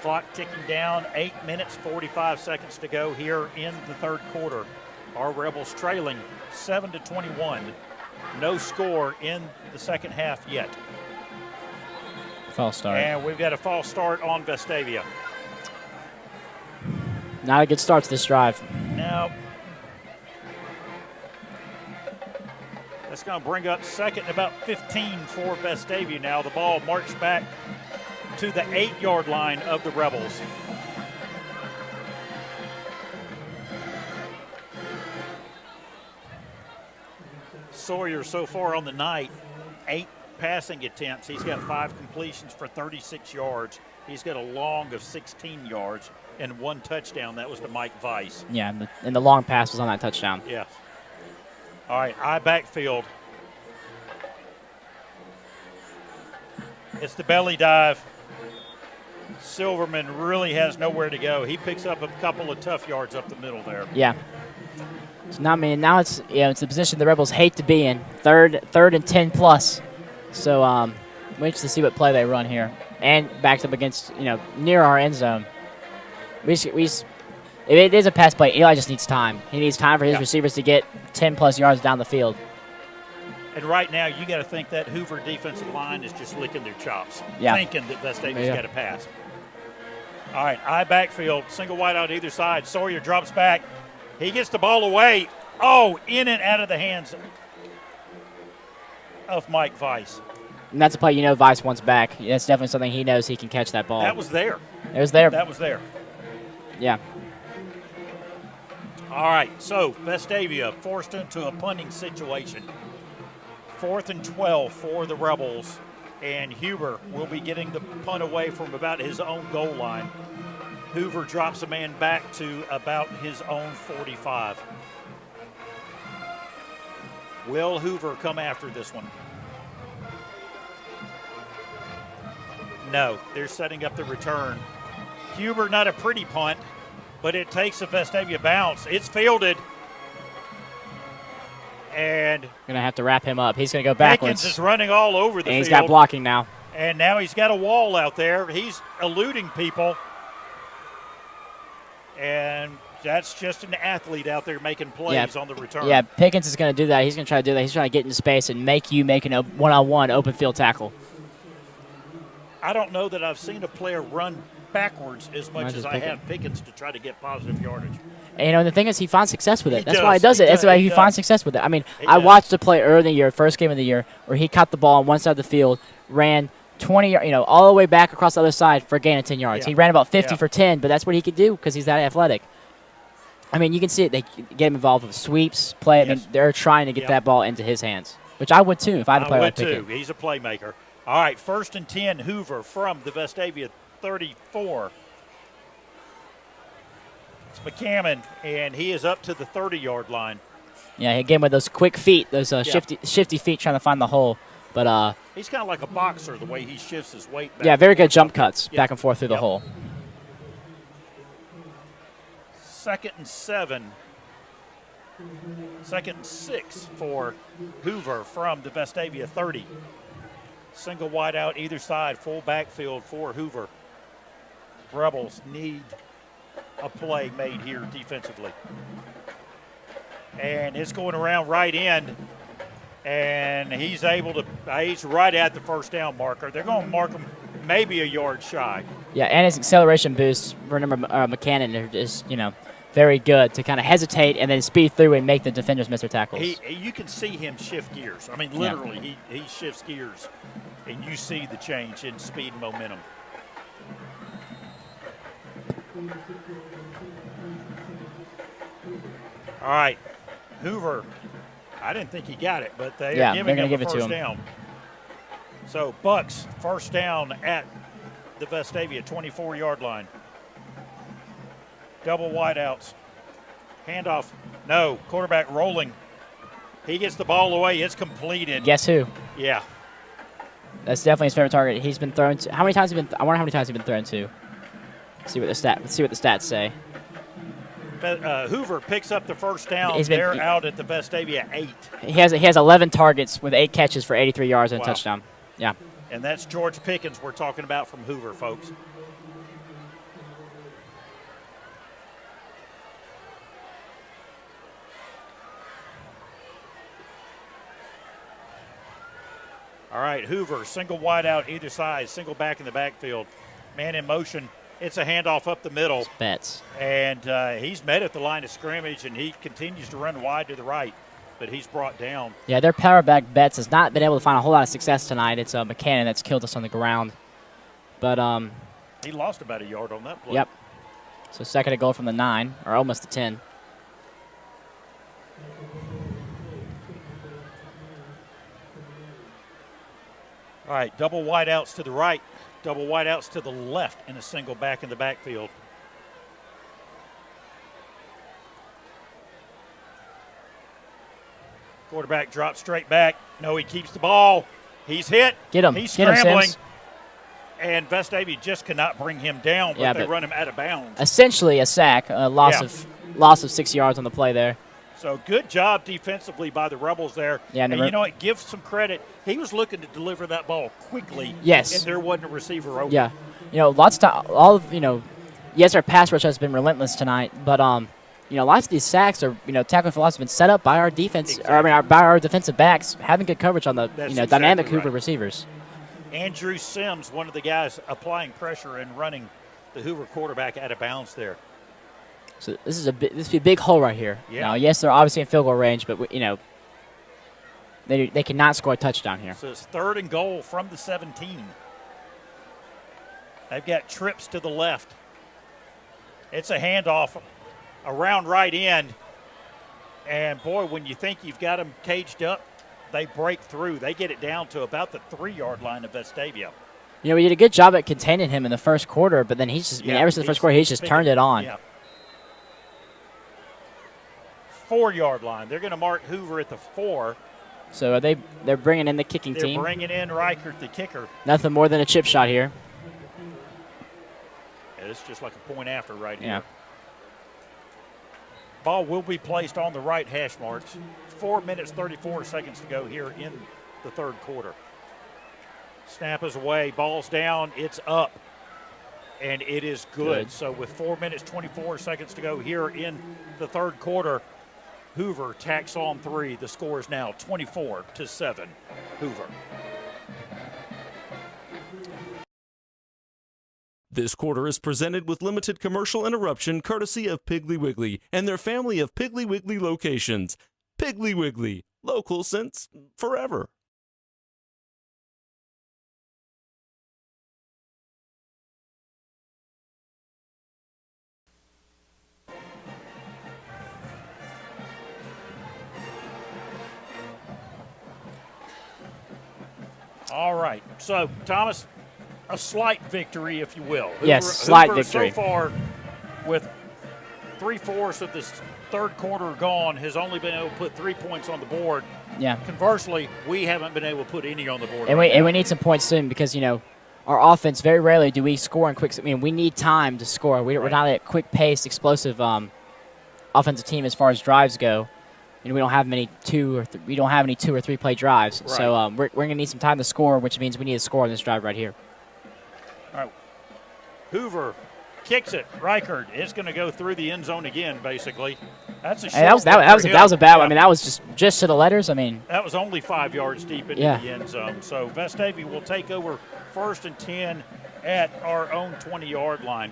Clock ticking down, 8 minutes, 45 seconds to go here in the third quarter. Our Rebels trailing 7-21. No score in the second half yet. False start. And we've got a false start on Vestavia. Not a good start to this drive. Now, that's going to bring up 2nd and about 15 for Vestavia now. The ball marched back to the 8-yard line of the Rebels. Sawyer so far on the night, 8 passing attempts. He's got 5 completions for 36 yards. He's got a long of 16 yards and 1 touchdown. That was to Mike Weiss. Yeah, and the long pass was on that touchdown. Yeah. All right, I backfield. It's the belly dive. Silverman really has nowhere to go. He picks up a couple of tough yards up the middle there. Yeah. So now it's it's the position the Rebels hate to be in, third and 10 plus. So we're interested to see what play they run here, and backed up against near our end zone. If it is a pass play, Eli just needs time. He needs time for his receivers to get 10 plus yards down the field. And right now, you got to think that Hoover defensive line is just licking their chops, thinking that Vestavia's got to pass. All right, I backfield, single wide out either side. Sawyer drops back. He gets the ball away. Oh, in and out of the hands of Mike Weiss. And that's a play Weiss wants back. That's definitely something he knows he can catch that ball. That was there. It was there. That was there. Yeah. All right, so Vestavia forced into a punting situation. 4th and 12 for the Rebels, and Hoover will be getting the punt away from about his own goal line. Hoover drops a man back to about his own 45. Will Hoover come after this one? No, they're setting up the return. Hoover, not a pretty punt, but it takes a Vestavia bounce. It's fielded. And going to have to wrap him up. He's going to go backwards. Pickens is running all over the field. And he's got blocking now. And now he's got a wall out there. He's eluding people. And that's just an athlete out there making plays on the return. Yeah, Pickens is going to do that. He's going to try to do that. He's trying to get into space and make a one-on-one open field tackle. I don't know that I've seen a player run backwards as much as I have Pickens to try to get positive yardage. And the thing is, he finds success with it. That's why he does it. That's why he finds success with it. I mean, I watched a play early in the year, first game of the year, where he caught the ball on one side of the field, ran 20, all the way back across the other side for a gain of 10 yards. He ran about 50 for 10, but that's what he could do because he's that athletic. I mean, you can see it. They get him involved with sweeps, play. I mean, Yes. they're trying to get that ball into his hands, which I would too if I had to play I like would Pickett. too. He's a playmaker. All right, 1st and 10, Hoover from the Vestavia 34. It's McCammon, and he is up to the 30-yard line. Yeah, again with those quick feet, those shifty feet trying to find the hole. But he's kind of like a boxer the way he shifts his weight back. yeah, very good jump Okay. cuts back and forth through the hole. 2nd and 7. 2nd and 6 for Hoover from the Vestavia 30. Single wide out either side, full backfield for Hoover. Rebels need a play made here defensively. And it's going around right end, and he's able to, he's right at the first down marker. They're going to mark him maybe a yard shy. Yeah, and his acceleration boosts, remember McCannon, are just, very good to kind of hesitate and then speed through and make the defenders miss their tackles. You can see him shift gears. I mean, literally, he shifts gears, and you see the change in speed and momentum. All right, Hoover, I didn't think he got it, but they're giving him a first down. So Bucks, first down at the Vestavia 24-yard line. Double wideouts. Handoff. No. Quarterback rolling. He gets the ball away. It's completed. Guess who? Yeah. That's definitely his favorite target. He's been thrown to. How many times? I wonder how many times he's been thrown to. Let's see what the stats say. Hoover picks up the first down. They're out at the Vestavia 8. He has 11 targets with 8 catches for 83 yards and a touchdown. Yeah. And that's George Pickens we're talking about from Hoover, folks. All right, Hoover, single wide out either side, single back in the backfield. Man in motion. It's a handoff up the middle. Betts. And he's met at the line of scrimmage, and he continues to run wide to the right, but he's brought down. Yeah, their power back Betts has not been able to find a whole lot of success tonight. It's McCannon that's killed us on the ground. But he lost about a yard on that play. Yep. So 2nd and goal from the 9, or almost the 10. All right, double wideouts to the right, double wideouts to the left, and a single back in the backfield. Quarterback drops straight back. No, he keeps the ball. He's hit. Get him. He's Get scrambling. him, And Vestavia just cannot bring him down, but they run him out of bounds. Essentially a sack, a loss of 6 yards on the play there. So good job defensively by the Rebels there. Yeah, and you know what? Give some credit. He was looking to deliver that ball quickly. Yes. And there wasn't a receiver open. Yeah. Lots of yes, our pass rush has been relentless tonight, but lots of these sacks are, tackling for loss have been set up by our defense, Exactly. by our defensive backs having good coverage on the, dynamic exactly Hoover right. receivers. Andrew Sims, one of the guys applying pressure and running the Hoover quarterback out of bounds there. So this would be a big hole right here. Yeah. Now, yes, they're obviously in field goal range, but they cannot score a touchdown here. So it's 3rd and goal from the 17. They've got trips to the left. It's a handoff around right end. And, boy, when you think you've got them caged up, they break through. They get it down to about the 3-yard line of Vestavia. We did a good job at containing him in the first quarter, but then he's just, ever since the first quarter, he's just turned it on. Yeah. 4-yard line. They're going to mark Hoover at the 4. So they're bringing in the kicking team. They're bringing in Reichert, the kicker. Nothing more than a chip shot here. Yeah, it's just like a point after right Yeah. here. Ball will be placed on the right hash marks. 4 minutes, 34 seconds to go here in the 3rd quarter. Snap is away. Ball's down. It's up. And it is good. So with 4 minutes, 24 seconds to go here in the 3rd quarter, Hoover tacks on 3. The score is now 24-7. Hoover. This quarter is presented with limited commercial interruption courtesy of Piggly Wiggly and their family of Piggly Wiggly locations. Piggly Wiggly, local since forever. All right. So, Thomas, a slight victory, if you will. Yes, slight Hoover victory. So far, with 3/4 of this third quarter gone, has only been able to put 3 points on the board. Yeah. Conversely, we haven't been able to put any on the board. And right we need some points soon because, our offense, very rarely do we score in quick. We need time to score. We're not a quick-paced, explosive offensive team as far as drives go. We don't have many 2 or 3 play drives. Right. So we're going to need some time to score, which means we need to score on this drive right here. All right. Hoover kicks it. Reichard is going to go through the end zone again, basically. That's a short That was a bad one. That was just to the letters. That was only 5 yards deep into the end zone. So Vestavia will take over 1st and 10 at our own 20-yard line.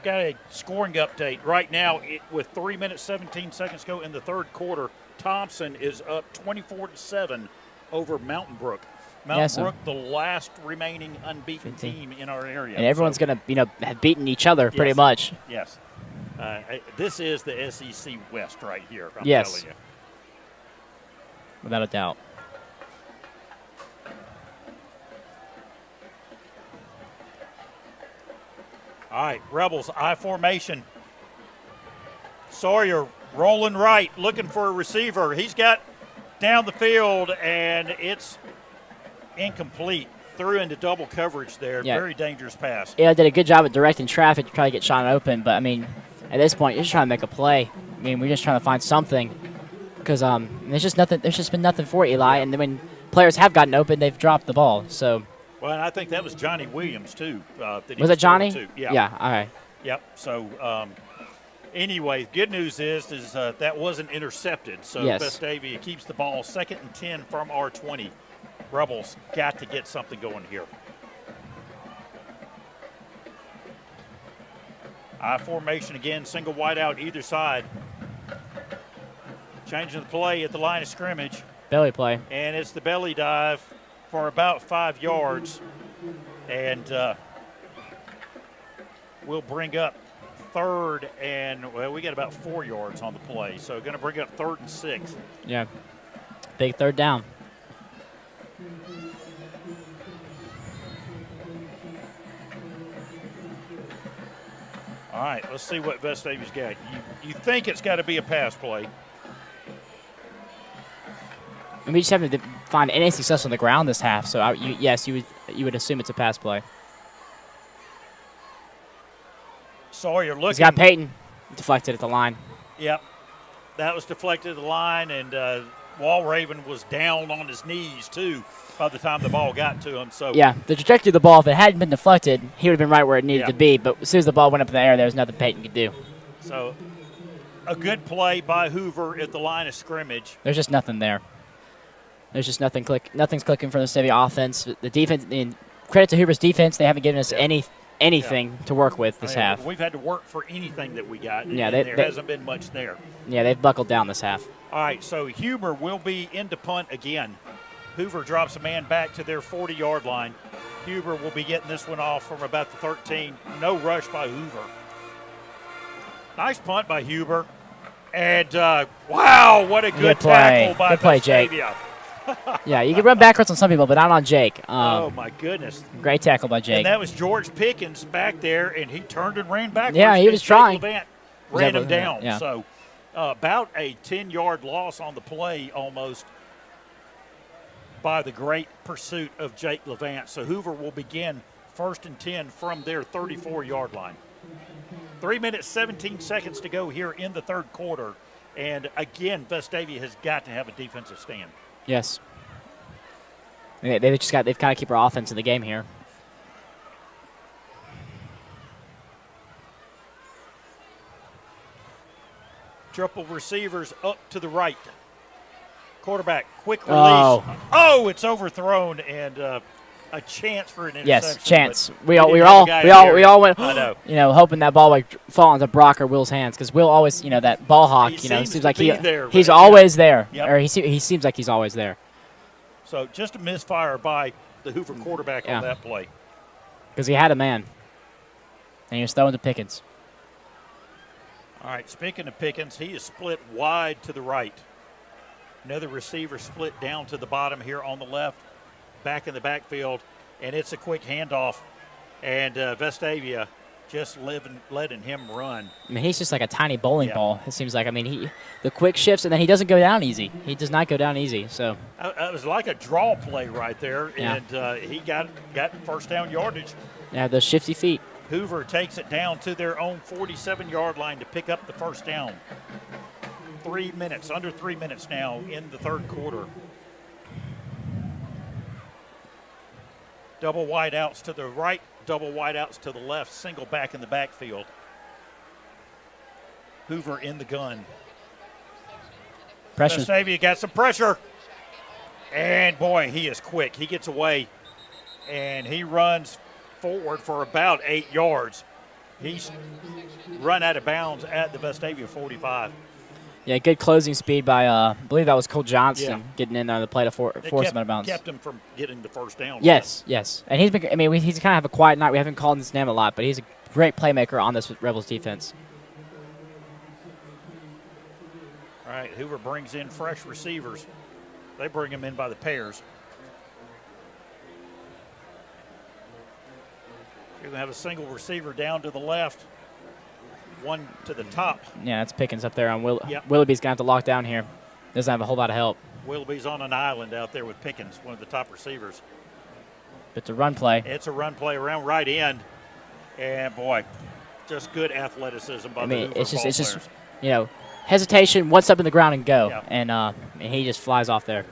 Got a scoring update right now with 3 minutes 17 seconds to go in the third quarter. Thompson is up 24-7 over Mountain Brook. Mountain Brook, the last remaining unbeaten team in our area. And everyone's going to have beaten each other pretty much. Yes. This is the SEC West right here, I'm yes. telling you. Without a doubt. All right, Rebels, I formation. Sawyer rolling right, looking for a receiver. He's got down the field, and it's incomplete. Threw into double coverage there. Yeah. Very dangerous pass. Yeah, did a good job at directing traffic to try to get Sean open. But, at this point, you're just trying to make a play. We're just trying to find something. Because there's just been nothing for Eli. And then when players have gotten open, they've dropped the ball. So. Well, and I think that was Johnny Williams, too. Was it Johnny? Yeah. Yeah, all right. Yep. So, anyway, good news is that wasn't intercepted. So, yes. Vestavia keeps the ball 2nd and 10 from our 20. Rebels got to get something going here. I formation again, single wide out either side. Changing the play at the line of scrimmage. Belly play. And it's the belly dive for about 5 yards. And we'll bring up third and, we got about 4 yards on the play. So going to bring up 3rd and 6. Yeah. Big third down. All right, let's see what Vestavia's got. You think it's got to be a pass play. And we just haven't find any success on the ground this half. So you would assume it's a pass play. Sawyer looking. He's got Peyton deflected at the line. Yep, that was deflected at the line, and Walraven was down on his knees too by the time the ball got to him. So yeah, the trajectory of the ball, if it hadn't been deflected, he would have been right where it needed to be. But as soon as the ball went up in the air, there was nothing Peyton could do. So a good play by Hoover at the line of scrimmage. There's just nothing there. There's just nothing nothing's clicking for the Vestavia offense. The defense, credit to Hoover's defense, they haven't given us anything to work with this half. We've had to work for anything that we got. Yeah, there hasn't been much there. Yeah, they've buckled down this half. All right, so Hoover will be into punt again. Hoover drops a man back to their 40-yard line. Hoover will be getting this one off from about the 13. No rush by Hoover. Nice punt by Hoover. And, wow, what a good tackle by Good play, Jake. Yeah, you can run backwards on some people, but not on Jake. Oh, my goodness. Great tackle by Jake. And that was George Pickens back there, and he turned and ran backwards. Yeah, he was trying. Jake Levant ran him down. Yeah. So about a 10-yard loss on the play almost by the great pursuit of Jake Levant. So Hoover will begin 1st and 10 from their 34-yard line. 3 minutes, 17 seconds to go here in the third quarter. And, again, Vestavia has got to have a defensive stand. Yes. They've got to keep our offense in the game here. Triple receivers up to the right. Quarterback, quick release. Oh, it's overthrown and a chance for an interception. Yes, chance. We all went, hoping that ball would fall into Brock or Will's hands because Will always, that ball hawk. Seems like he's always there, or he seems like he's always there. So just a misfire by the Hoover quarterback on that play. Because he had a man, and he was throwing to Pickens. All right, speaking of Pickens, he is split wide to the right. Another receiver split down to the bottom here on the left. back in the backfield, and it's a quick handoff. And Vestavia just letting him run. I mean, he's just like a tiny bowling ball, it seems like. I mean, the quick shifts, and then he doesn't go down easy. He does not go down easy. So it was like a draw play right there, Yeah. and he got first down yardage. yeah, those shifty feet. Hoover takes it down to their own 47-yard line to pick up the first down. Under 3 minutes now in the third quarter. Double wide outs to the right, double wide outs to the left, single back in the backfield. Hoover in the gun. Pressure. Vestavia got some pressure. And boy, he is quick. He gets away and he runs forward for about 8 yards. He's run out of bounds at the Vestavia 45. Yeah, good closing speed by, I believe that was Cole Johnson getting in there on the play to force him out of bounds. Kept him from getting the first down. Yes. And he's been, I mean, he's kind of have a quiet night. We haven't called his name a lot, but he's a great playmaker on this Rebels defense. All right, Hoover brings in fresh receivers. They bring them in by the pairs. You're going to have a single receiver down to the left, one to the top. Yeah, that's Pickens up there on Yep. Willoughby's going to have to lock down here. Doesn't have a whole lot of help. Willoughby's on an island out there with Pickens, one of the top receivers. It's a run play. It's a run play around right end. And, boy, just good athleticism by the Hoover it's ball just, players. you know, hesitation, one step in the ground and go. Yeah. And he just flies off there.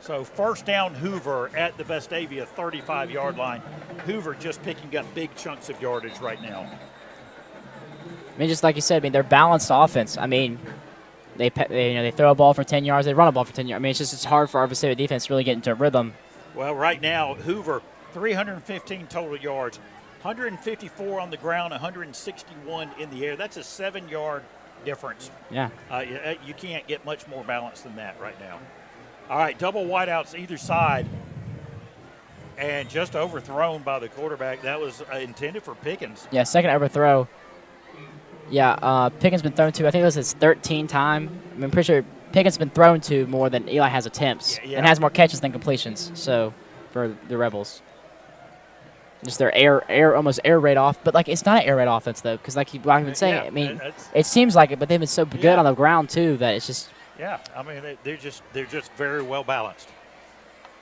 So first down Hoover at the Vestavia 35-yard line. Hoover just picking up big chunks of yardage right now. I mean, just like you said, I mean, they're balanced offense. I mean, they throw a ball for 10 yards, they run a ball for 10 yards. I mean, it's hard for our Vestavia defense to really get into a rhythm. Well, right now, Hoover, 315 total yards, 154 on the ground, 161 in the air. That's a 7-yard difference. Yeah. You can't get much more balance than that right now. All right, double wideouts either side. And just overthrown by the quarterback. That was intended for Pickens. Yeah, second overthrow. Yeah, Pickens been thrown to, I think it was his 13th time. I'm pretty sure Pickens been thrown to more than Eli has attempts and has more catches than completions. So for the Rebels, just their almost air raid off. But like it's not an air raid offense though, because like I've been saying, I mean, it seems like it, but they've been so good on the ground too that it's just. Yeah, I mean they're just very well balanced.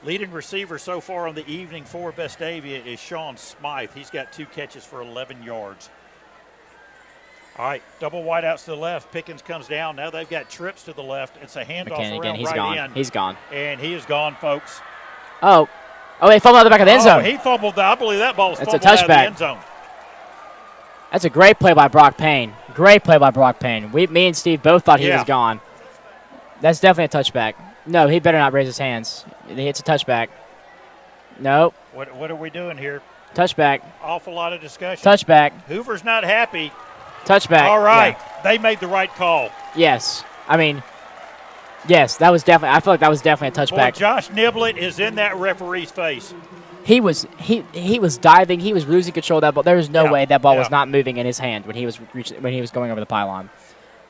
Leading receiver so far on the evening for Vestavia is Sean Smythe. He's got 2 catches for 11 yards. All right, double wideouts to the left. Pickens comes down. Now they've got trips to the left. It's a handoff around he's right gone. end. He's gone. And he is gone, folks. Oh, they fumbled out the back of the end zone. He fumbled. I believe that ball was That's a fumbled out of the touchback. end zone. That's a great play by Brock Payne. Great play by Brock Payne. Me and Steve both thought he was gone. That's definitely a touchback. No, he better not raise his hands. It's a touchback. Nope. What are we doing here? Touchback. Awful lot of discussion. Touchback. Hoover's not happy. Touchback. All right. Yeah. They made the right call. Yes. I mean, yes, that was definitely. I feel like that was definitely a touchback. Boy, Josh Niblett is in that referee's face. He was diving. He was losing control of that ball. There was no way that ball was not moving in his hand when he was going over the pylon.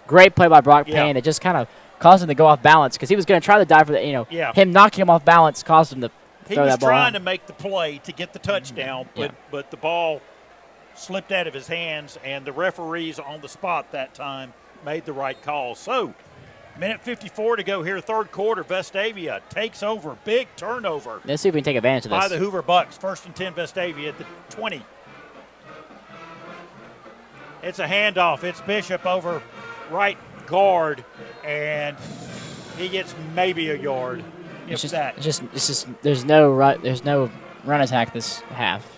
Great play by Brock Payne. It just kind of caused him to go off balance because he was going to try to dive for the. Him knocking him off balance caused him to throw that ball. He was trying to make the play to get the touchdown, but the ball slipped out of his hands, and the referees on the spot that time made the right call. So, minute 54 to go here, third quarter. Vestavia takes over. Big turnover. Let's see if we can take advantage of this. By the Hoover Bucks. First and 10, Vestavia at the 20. It's a handoff. It's Bishop over right guard, and he gets maybe a yard. It's just there's no run attack this half.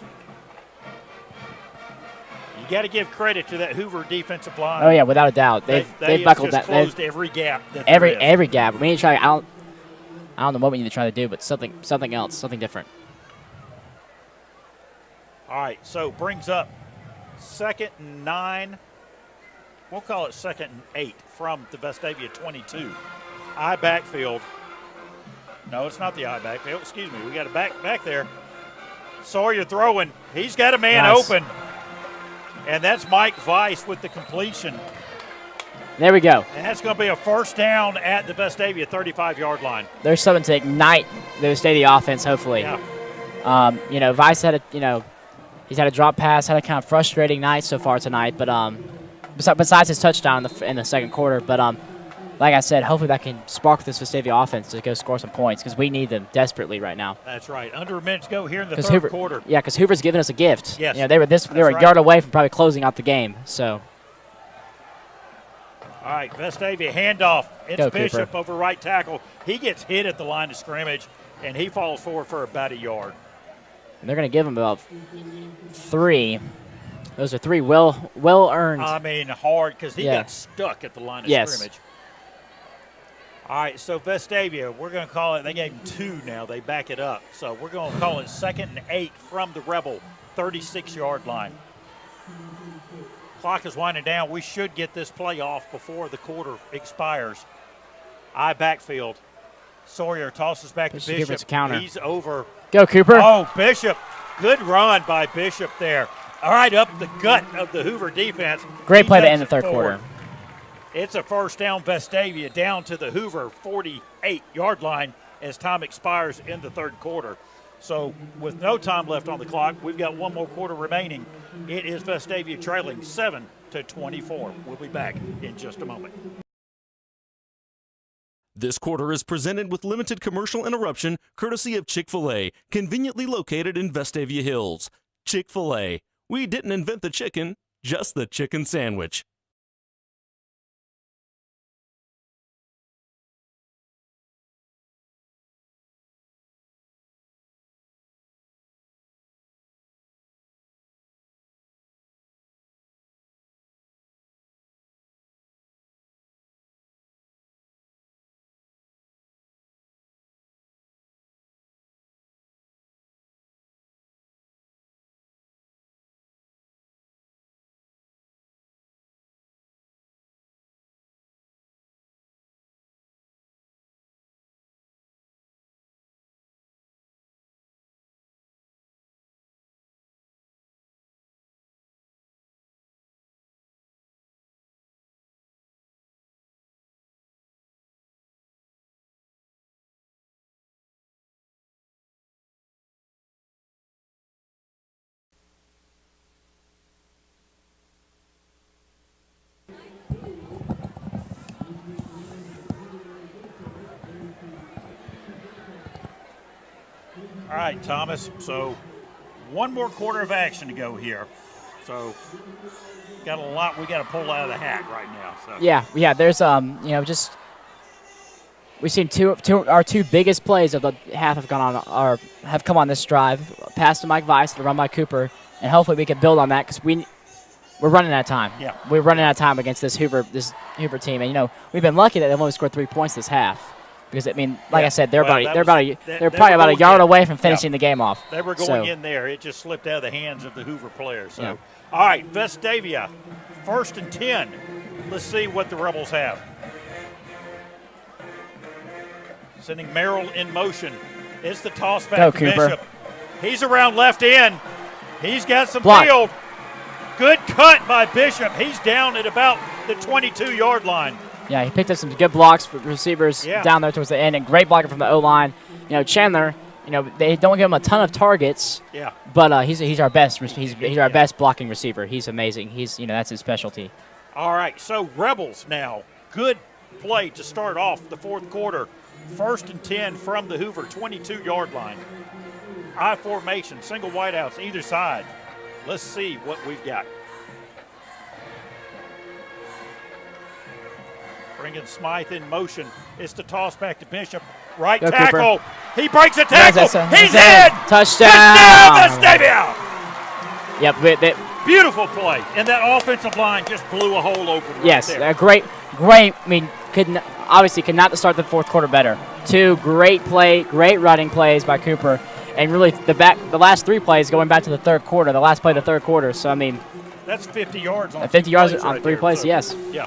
You got to give credit to that Hoover defensive line. Oh yeah, without a doubt. They've buckled that. Closed every gap. Every gap. We need to try. I don't know what we need to try to do, but something else, something different. All right, so brings up 2nd and 9. We'll call it 2nd and 8 from the Vestavia 22. I backfield. No, it's not the I backfield. Excuse me. We got a back there. Sawyer throwing. He's got a man open. And that's Mike Weiss with the completion. There we go. And that's going to be a first down at the Vestavia 35-yard line. There's something to ignite the Vestavia offense, hopefully. Yeah. Vice had he's had a drop pass, had a kind of frustrating night so far tonight, but besides his touchdown in the second quarter, but like I said, hopefully that can spark this Vestavia offense to go score some points because we need them desperately right now. That's right. Under a minute to go here in the third quarter. Yeah, because Hoover's given us a gift. Yes. They were a yard away from probably closing out the game. So. All right, Vestavia handoff. It's Go, Bishop Cooper. over right tackle. He gets hit at the line of scrimmage, and he falls forward for about a yard. And they're going to give him about 3. Those are 3 well earned. I mean, hard because he got stuck at the line of scrimmage. All right, so Vestavia, we're going to call it, they gave him 2 now. They back it up. So we're going to call it 2nd and 8 from the Rebel 36-yard line. Clock is winding down. We should get this play off before the quarter expires. Backfield. Sawyer tosses back to Bishop. Counter. He's over. Go, Cooper. Oh, Bishop. Good run by Bishop there. All right, up the gut of the Hoover defense. Great play to end the third quarter. It's a first down, Vestavia, down to the Hoover 48-yard line as time expires in the third quarter. So with no time left on the clock, we've got one more quarter remaining. It is Vestavia trailing 7-24. We'll be back in just a moment. This quarter is presented with limited commercial interruption courtesy of Chick-fil-A, conveniently located in Vestavia Hills. Chick-fil-A. We didn't invent the chicken, just the chicken sandwich. All right, Thomas. So one more quarter of action to go here. So got a lot we got to pull out of the hat right now. So. Yeah. There's just we've seen our two biggest plays of the half have come on this drive. Pass to Mike Vice, to run by Cooper, and hopefully we can build on that because we're running out of time. Yeah. We're running out of time against this Hoover team, and we've been lucky that they've only scored 3 points this half. Because I said, they're probably about a yard away from finishing the game off. They were going in there. It just slipped out of the hands of the Hoover players. So, All right, Vestavia, 1st and 10. Let's see what the Rebels have. Sending Merrill in motion. It's the toss back to Cooper. Bishop. He's around left end. He's got some Block. field. Good cut by Bishop. He's down at about the 22-yard line. Yeah, he picked up some good blocks for receivers down there towards the end, and great blocking from the O-line. Chandler, they don't give him a ton of targets. Yeah. But he's our best. He's our best blocking receiver. He's amazing. That's his specialty. All right, so Rebels now. Good play to start off the fourth quarter. 1st and 10 from the Hoover 22-yard line. I formation, single wideouts either side. Let's see what we've got. Bringing Smythe in motion. It's the toss back to Bishop. Right Go, tackle. Cooper. He breaks a tackle. He's in. Touchdown. Vestavia. Yep. Beautiful play. And that offensive line just blew a hole open right there. Great. I mean, could not start the fourth quarter better. 2 great running plays by Cooper. And really the last 3 plays going back to the third quarter, the last play of the third quarter. So, I mean. That's 50 yards on 50 yards plays on right 3 there. plays, So, yes. Yeah.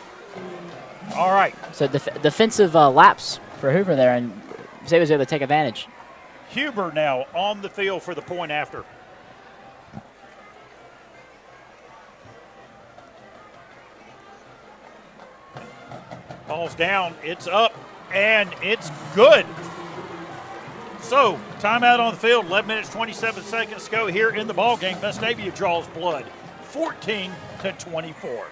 All right. So defensive lapse for Hoover there, and Vestavia was able to take advantage. Huber now on the field for the point after. Ball's down, it's up, and it's good. So, timeout on the field, 11 minutes, 27 seconds to go here in the ball game. Vestavia draws blood, 14-24.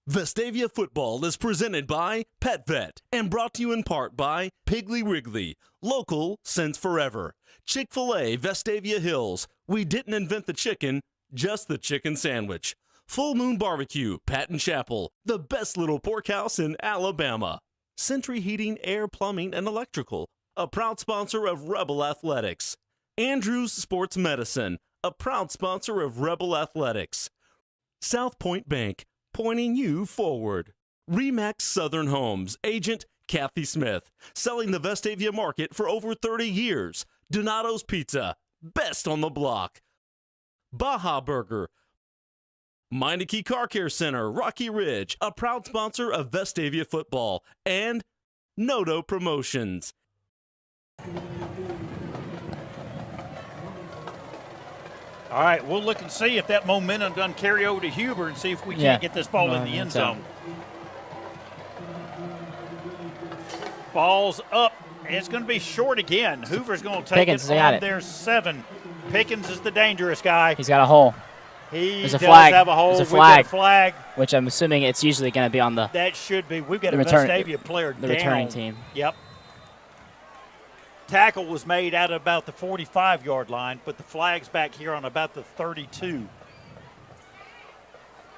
Vestavia football is presented by PetVet and brought to you in part by Piggly Wiggly, local since forever. Chick-fil-A, Vestavia Hills, we didn't invent the chicken, just the chicken sandwich. Full Moon Barbecue, Patton Chapel, the best little pork house in Alabama. Century Heating, Air, Plumbing, and Electrical, a proud sponsor of Rebel Athletics. Andrews Sports Medicine, a proud sponsor of Rebel Athletics. South Point Bank, pointing you forward. Remax Southern Homes, agent Kathy Smith, selling the Vestavia market for over 30 years. Donato's Pizza, best on the block. Baja Burger, Meineke Car Care Center, Rocky Ridge, a proud sponsor of Vestavia football, and Noto Promotions. All right, we'll look and see if that momentum doesn't carry over to Hoover and see if we can't get this ball in the end zone. Ball's up, and it's going to be short again. Hoover's going to take Pickens, it on their 7. Pickens is the dangerous guy. He's got a hole. He There's a does flag. have a hole. There's a flag. We've got a flag. Which I'm assuming it's usually going to be on the That should be. We've got a return- Vestavia player the down. returning team. Yep. Tackle was made out of about the 45-yard line, but the flag's back here on about the 32.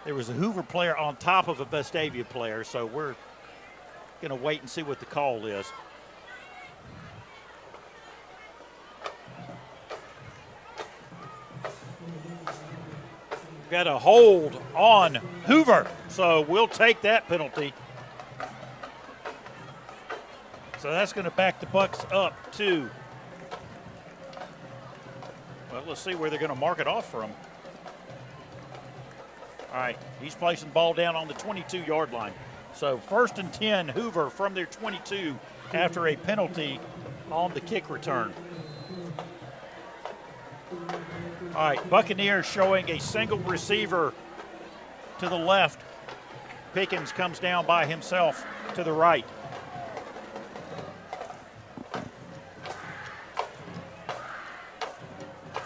There was a Hoover player on top of a Vestavia player, so we're going to wait and see what the call is. Got a hold on Hoover, so we'll take that penalty. So that's going to back the Bucks up to, well, let's see where they're going to mark it off from. All right, he's placing the ball down on the 22-yard line. So 1st and 10, Hoover from their 22 after a penalty on the kick return. All right, Buccaneers showing a single receiver to the left. Pickens comes down by himself to the right.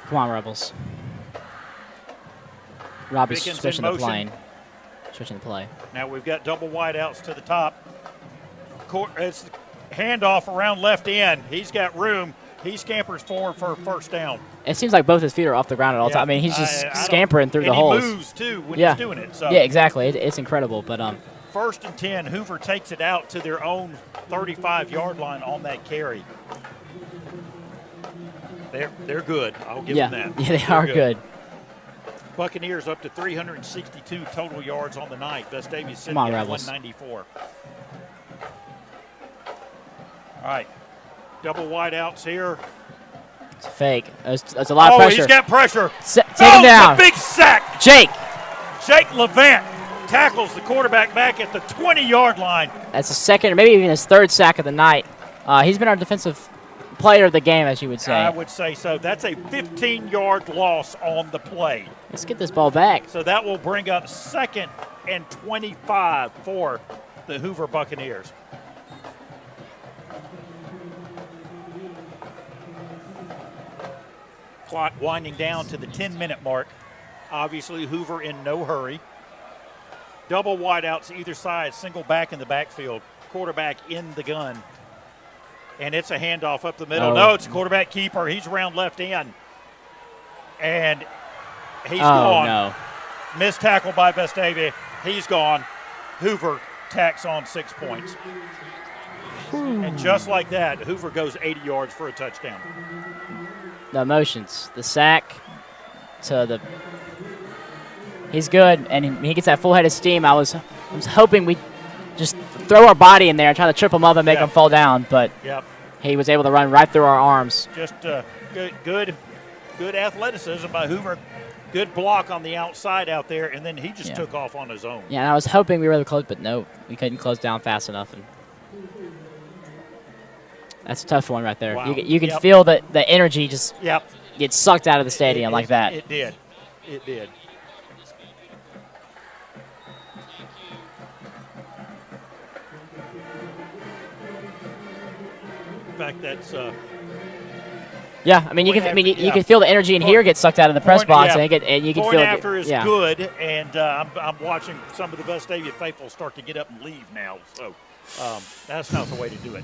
Come on, Rebels. Robbie's Pickens in switching the motion. plane. Switching the play. Now we've got double wideouts to the top. It's handoff around left end. He's got room. He scampers forward for a first down. It seems like both his feet are off the ground at all times. I mean, he's just scampering through the holes. And he moves, too, when he's doing it. So yeah, exactly. It's incredible. But 1st and 10, Hoover takes it out to their own 35-yard line on that carry. They're good. I'll give them that. Yeah, they are good. Buccaneers up to 362 total yards on the night. Vestavia sitting on, at Rebels. 194. All right, double wideouts here. It's a fake. That's a lot of pressure. Oh, he's got pressure. Take him down. It's a big sack. Jake Levant tackles the quarterback back at the 20-yard line. That's his second or maybe even his 3rd sack of the night. He's been our defensive player of the game, as you would say. I would say so. That's a 15-yard loss on the play. Let's get this ball back. So that will bring up 2nd and 25 for the Hoover Buccaneers. Clock winding down to the 10-minute mark. Obviously, Hoover in no hurry. Double wideouts either side, single back in the backfield. Quarterback in the gun. And it's a handoff up the middle. Oh. No, it's a quarterback keeper. He's around left end. And he's gone. No. Missed tackle by Vestavia. He's gone. Hoover tacks on 6 points. And just like that, Hoover goes 80 yards for a touchdown. The emotions. The sack to the – he's good, and he gets that full head of steam. I was hoping we just throw our body in there and try to trip him up and make him fall down, but he was able to run right through our arms. Just good athleticism by Hoover. Good block on the outside out there, and then he just took off on his own. Yeah, and I was hoping we were able to close, but no, we couldn't close down fast enough. And that's a tough one right there. Wow. You can feel the energy just get sucked out of the stadium like that. It did. It did. fact, that's Yeah, I mean, you can feel the energy in here get sucked out of the press box, and you can point feel it. After is good, and I'm watching some of the Vestavia faithful start to get up and leave now. So that's not the way to do it.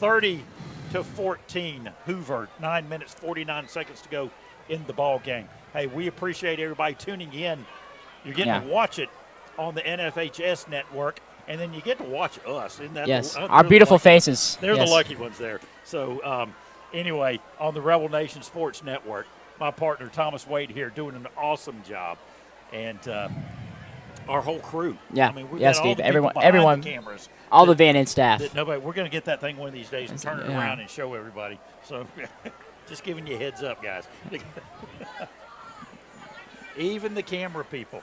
30-14, Hoover. 9 minutes 49 seconds to go in the ball game. Hey, we appreciate everybody tuning in. You're getting to watch it on the NFHS network, and then you get to watch us. Isn't that our beautiful faces? They're the lucky ones there. So. Anyway, on the Rebel Nation Sports Network, my partner Thomas Wade here doing an awesome job, and our whole crew. Yeah, I mean, we got Steve. Everyone, the cameras, all the Van In staff. Nobody. We're going to get that thing one of these days and turn it around and show everybody. So, just giving you a heads up, guys. Even the camera people.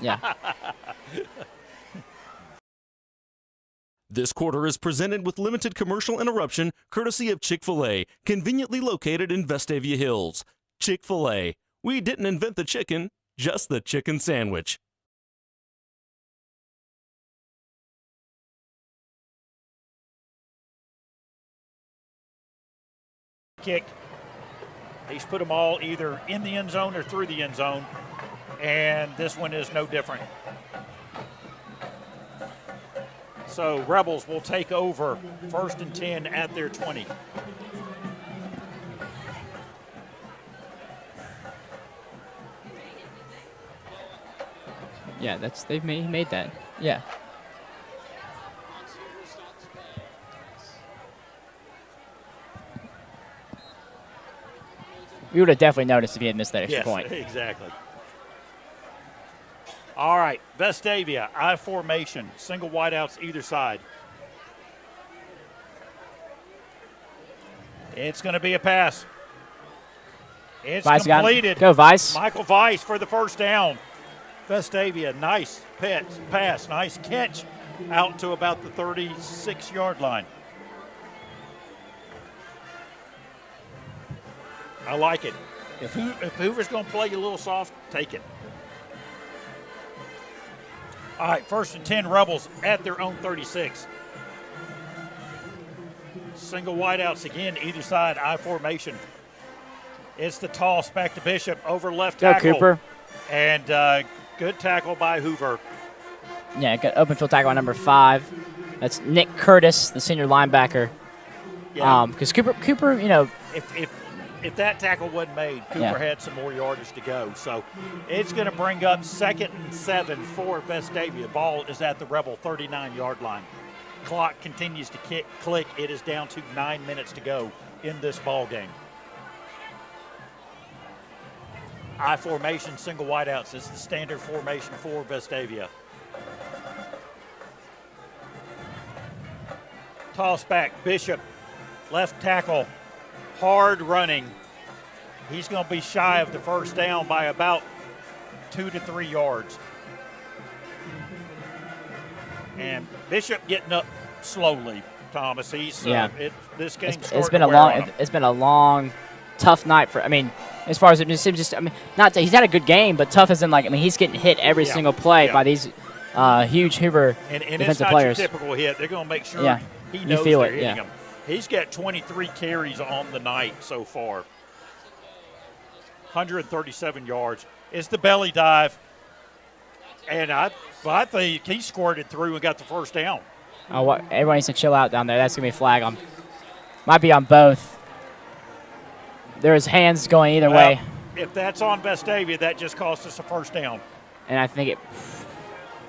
Yeah. This quarter is presented with limited commercial interruption courtesy of Chick-fil-A, conveniently located in Vestavia Hills. Chick-fil-A. We didn't invent the chicken, just the chicken sandwich. Kick. He's put them all either in the end zone or through the end zone, and this one is no different. So Rebels will take over 1st and 10 at their 20. Yeah, he made that. Yeah. We would have definitely noticed if he had missed that extra point. Yes, exactly. All right, Vestavia, I formation, single wideouts either side. It's going to be a pass. It's Vice completed. Go, Vice. Michael Vice for the first down. Vestavia, nice pass, nice catch out to about the 36-yard line. I like it. If Hoover's going to play you a little soft, take it. All right, 1st and 10 Rebels at their own 36. Single wideouts again, either side, I formation. It's the toss back to Bishop over left tackle. Go, Cooper. And good tackle by Hoover. Yeah, got open field tackle on number 5. That's Nick Curtis, the senior linebacker. Yeah. Because Cooper, you know. If that tackle wasn't made, Cooper had some more yardage to go. So it's going to bring up 2nd and 7 for Vestavia. Ball is at the Rebel 39-yard line. Clock continues to click. It is down to 9 minutes to go in this ball game. I formation, single wideouts. It's the standard formation for Vestavia. Toss back, Bishop, left tackle. Hard running. He's going to be shy of the first down by about 2 to 3 yards. And Bishop getting up slowly, Thomas. He's this game's it's been a long, tough night for. I mean, as far as it just I mean, not he's had a good game, but tough as in like I mean he's getting hit every single play by these huge Hoover defensive it's not players. Your typical hit. They're going to make sure he knows you feel they're it, hitting him. He's got 23 carries on the night so far. 137 yards. It's the belly dive. And I think he squirted through and got the first down. Oh, everyone needs to chill out down there. That's going to be a flag on. Might be on both. There's hands going either way. If that's on Vestavia, that just cost us a first down. And I think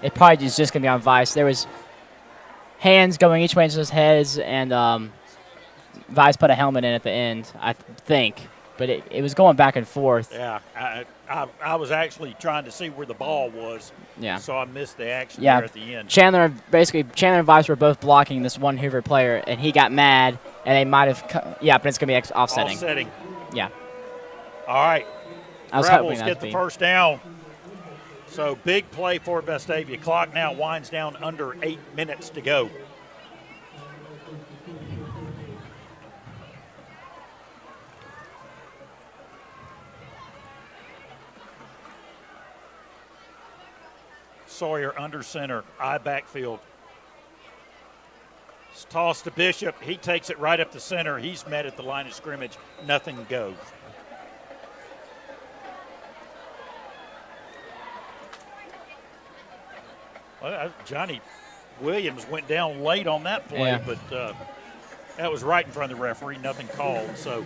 it probably is just going to be on Vice. There was hands going each way into his heads, and Vice put a helmet in at the end, I think. But it was going back and forth. Yeah, I was actually trying to see where the ball was. Yeah. So I missed the action there at the end. Chandler and Vice were both blocking this one Hoover player, and he got mad, and they might have but it's going to be offsetting. Offsetting. Yeah. All right. Rebels get the first down. So big play for Vestavia. Clock now winds down under 8 minutes to go. Sawyer under center, I backfield. Toss to Bishop. He takes it right up the center. He's met at the line of scrimmage. Nothing goes. Well, Johnny Williams went down late on that play, but that was right in front of the referee. Nothing called. So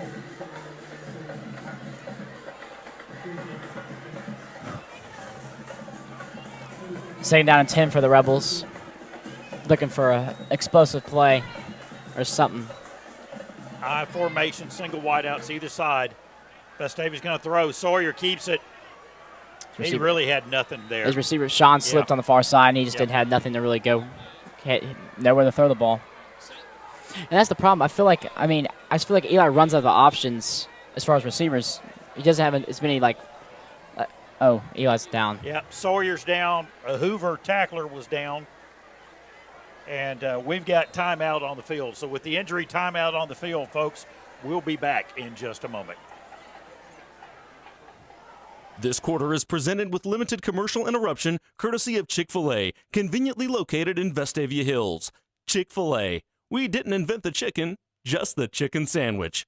second down and 10 for the Rebels. Looking for an explosive play or something. I formation, single wideouts either side. Vestavia's going to throw. Sawyer keeps it. He really had nothing there. His receiver, Sean, slipped on the far side, and he just didn't have nothing to really go. Nowhere to throw the ball. And that's the problem. I just feel like Eli runs out of the options as far as receivers. He doesn't have as many, Eli's down. Yep, Sawyer's down. A Hoover tackler was down. And we've got timeout on the field. So with the injury timeout on the field, folks, we'll be back in just a moment. This quarter is presented with limited commercial interruption, courtesy of Chick-fil-A, conveniently located in Vestavia Hills. Chick-fil-A. We didn't invent the chicken, just the chicken sandwich.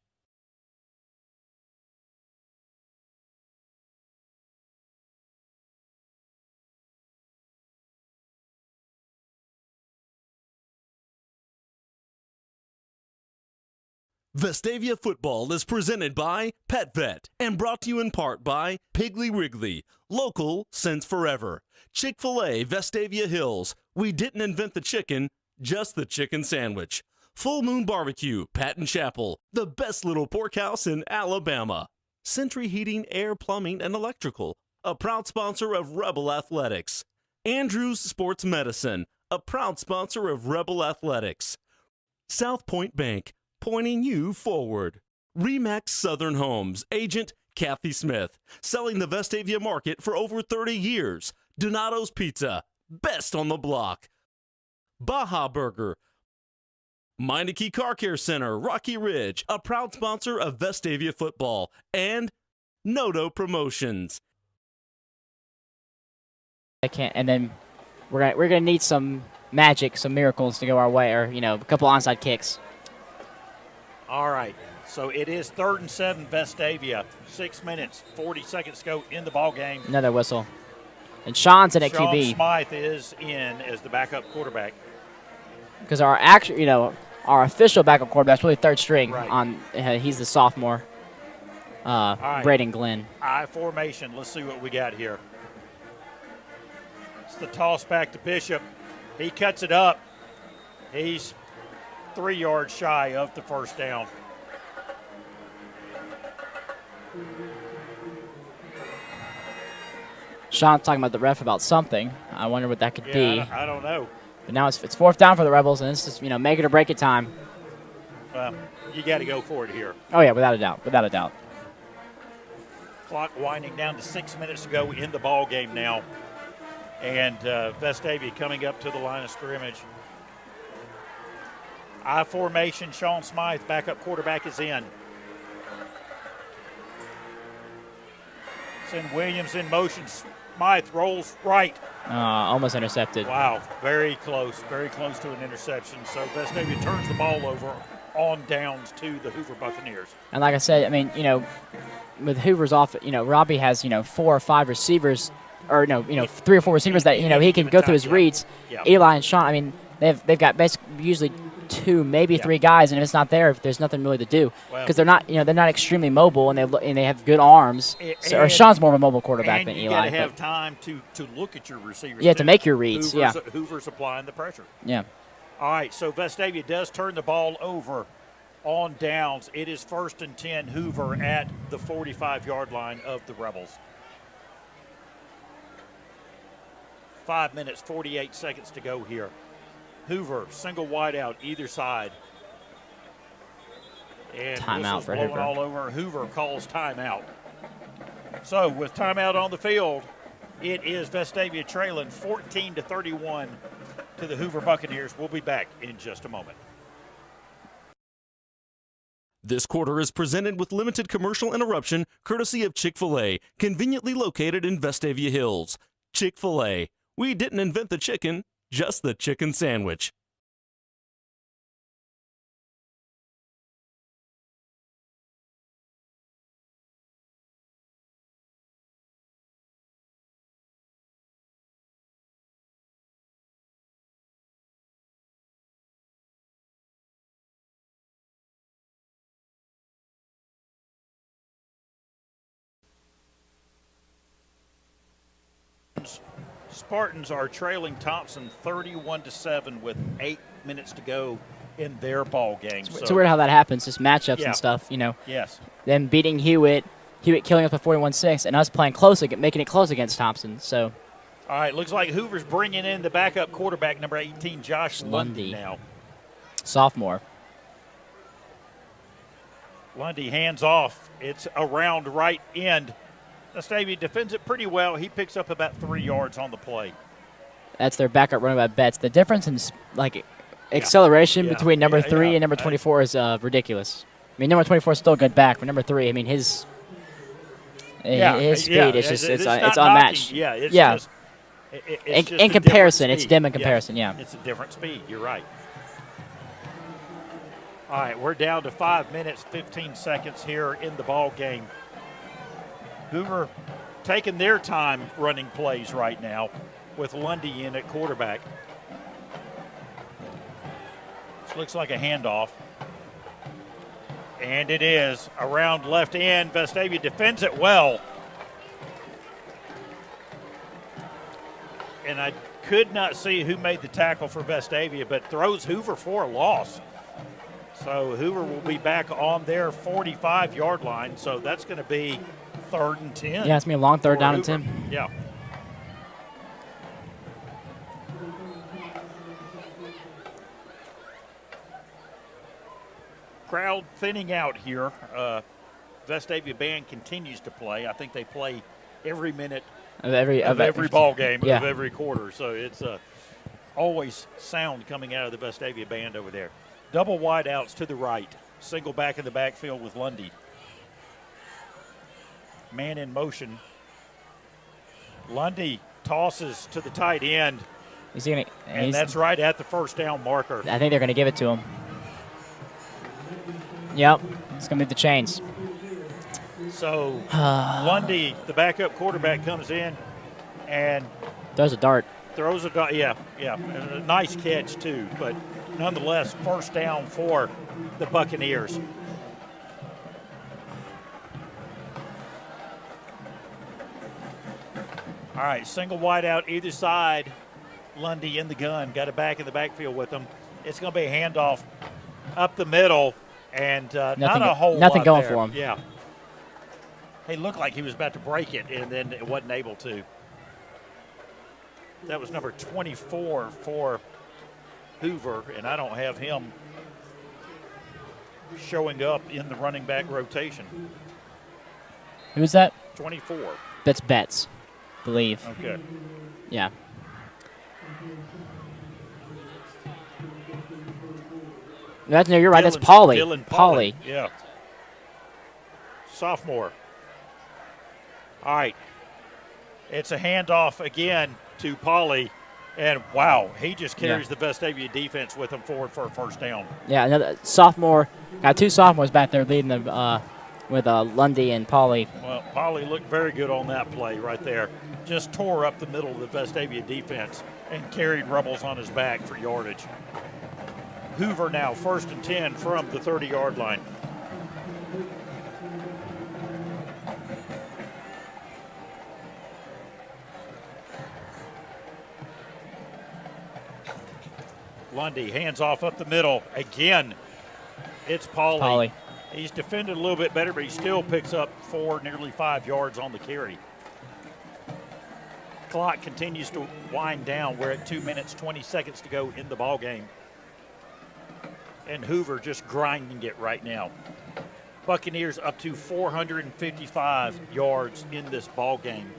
Vestavia football is presented by Pet Vet and brought to you in part by Piggly Wiggly, local since forever. Chick-fil-A, Vestavia Hills. We didn't invent the chicken, just the chicken sandwich. Full Moon Barbecue, Patton Chapel, the best little pork house in Alabama. Century Heating, Air, Plumbing, and Electrical, a proud sponsor of Rebel Athletics. Andrews Sports Medicine, a proud sponsor of Rebel Athletics. South Point Bank, pointing you forward. Remax Southern Homes, agent Kathy Smith, selling the Vestavia market for over 30 years. Donato's Pizza, best on the block. Baja Burger. Meineke Car Care Center, Rocky Ridge, a proud sponsor of Vestavia football. And Noto Promotions. And then we're gonna need some magic, some miracles to go our way, or a couple onside kicks. All right, so it is 3rd and 7, Vestavia. 6 minutes, 40 seconds to go in the ball game. Another whistle. And Sean's in at QB. Sean Smythe is in as the backup quarterback. Because our official backup quarterback's really third string. Right. He's the sophomore, right. Braden Glenn. I formation. Let's see what we got here. It's the toss back to Bishop. He cuts it up. He's 3 yards shy of the first down. Sean's talking about the ref about something. I wonder what that could be. I don't know. But now it's 4th down for the Rebels, and this is make it or break it time. You got to go for it here. Oh yeah, without a doubt, without a doubt. Clock winding down to 6 minutes to go in the ball game now, and Vestavia coming up to the line of scrimmage. I formation, Sean Smythe, backup quarterback, is in. Send Williams in motion. Smythe rolls right. Almost intercepted. Wow, very close to an interception. So Vestavia turns the ball over on downs to the Hoover Buccaneers. And like I said, with Hoover's off, Robbie has 4 or 5 receivers, or 3 or 4 receivers that he can go through his reads. Yeah. Eli and Sean, they've got basically usually 2, maybe 3 guys, and if it's not there, there's nothing really to do because they're not extremely mobile, and they have good arms. Or Sean's more of a mobile quarterback than Eli. You got to have time to look at your receivers. Yeah, to make your reads. Hoover's applying the pressure. Yeah. All right, so Vestavia does turn the ball over on downs. It is 1st and 10, Hoover at the 45-yard line of the Rebels. 5 minutes, 48 seconds to go here. Hoover, single wide out either side. And timeout for blowing Hoover. All over. Hoover calls timeout. So with timeout on the field, it is Vestavia trailing 14-31 to the Hoover Buccaneers. We'll be back in just a moment. This quarter is presented with limited commercial interruption, courtesy of Chick-fil-A, conveniently located in Vestavia Hills. Chick-fil-A. We didn't invent the chicken, just the chicken sandwich. Spartans are trailing Thompson 31-7 with 8 minutes to go in their ball game. It's weird how that happens, just matchups Yeah. and stuff, you know. Yes. Them beating Hewitt killing us by 41-6, and us playing close, making it close against Thompson. So, All right, looks like Hoover's bringing in the backup quarterback, number 18, Josh Lundy now. sophomore. Lundy hands off. It's around right end. Vestavia defends it pretty well. He picks up about 3 yards on the play. That's their backup running back Betts. The difference in acceleration Yeah. between number 3 Yeah. and number 24 is ridiculous. I mean, number 24 is still a good back, but number 3, I mean, his speed is just it's not unmatched. knocking. Yeah, it's Yeah. just it's just In a comparison, different it's speed. dim in comparison, yeah. It's a different speed. You're right. All right, we're down to 5 minutes, 15 seconds here in the ball game. Hoover taking their time running plays right now with Lundy in at quarterback. This looks like a handoff. And it is around left end. Vestavia defends it well. And I could not see who made the tackle for Vestavia, but throws Hoover for a loss. So Hoover will be back on their 45-yard line. So that's going to be 3rd and 10. Yeah, it's going to be a long third for down and Hoover. 10. Yeah. Crowd thinning out here. Vestavia band continues to play. I think they play every minute Of every ball game yeah. of every quarter. So it's always sound coming out of the Vestavia band over there. Double wide outs to the right. Single back in the backfield with Lundy. Man in motion. Lundy tosses to the tight end, and that's right at the first down marker. I think they're going to give it to him. Yep, it's going to move the chains. So Lundy, the backup quarterback, comes in and Throws a dart. throws a dart. Yeah. A nice catch, too. But nonetheless, first down for the Buccaneers. All right, single wide out either side. Lundy in the gun. Got it back in the backfield with him. It's going to be a handoff up the middle, and not a whole nothing lot going there. for him. Yeah. He looked like he was about to break it, and then it wasn't able to. That was number 24 for Hoover, and I don't have him showing up in the running back rotation. Who's that? 24. That's Betts, I believe. Okay. Yeah. No, you're right. That's Pauly. Dylan Pauly. Yeah. Sophomore. All right. It's a handoff again to Pauly. And, wow, he just carries the Vestavia defense with him forward for a first down. Yeah, another sophomore. Got 2 sophomores back there leading the with Lundy and Pauly. Well, Pauly looked very good on that play right there. Just tore up the middle of the Vestavia defense and carried Rebels on his back for yardage. Hoover now 1st and 10 from the 30-yard line. Lundy hands off up the middle again. It's Pauly. He's defended a little bit better, but he still picks up 4, nearly 5 yards on the carry. Clock continues to wind down. We're at 2 minutes, 20 seconds to go in the ball game. And Hoover just grinding it right now. Buccaneers up to 455 yards in this ball game.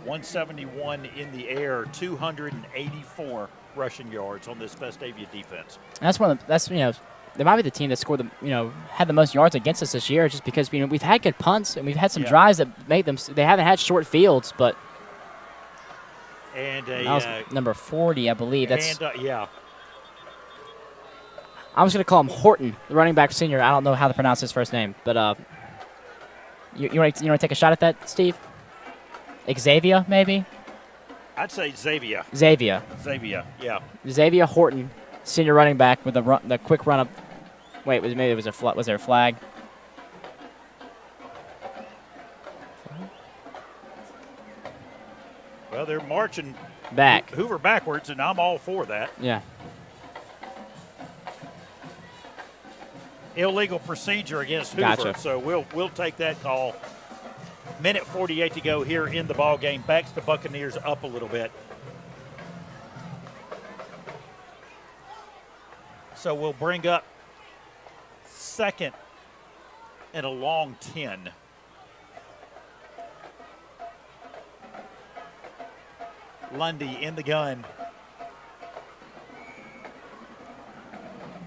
171 in the air, 284 rushing yards on this Vestavia defense. And they might be the team that scored had the most yards against us this year, just because we've had good punts and we've had some drives that made them. They haven't had short fields, but and that was number 40, I believe. That's yeah. I'm just gonna call him Horton, the running back senior. I don't know how to pronounce his first name, but you want to take a shot at that, Steve? Xavier, maybe. I'd say Xavier. Xavier, yeah. Xavier Horton, senior running back with the quick run up. Wait, was there a flag? Well, they're marching back. Hoover backwards, and I'm all for that. Yeah. Illegal procedure against Hoover, Gotcha. so we'll take that call. Minute 48 to go here in the ball game. Backs the Buccaneers up a little bit. So we'll bring up second and a long 10. Lundy in the gun.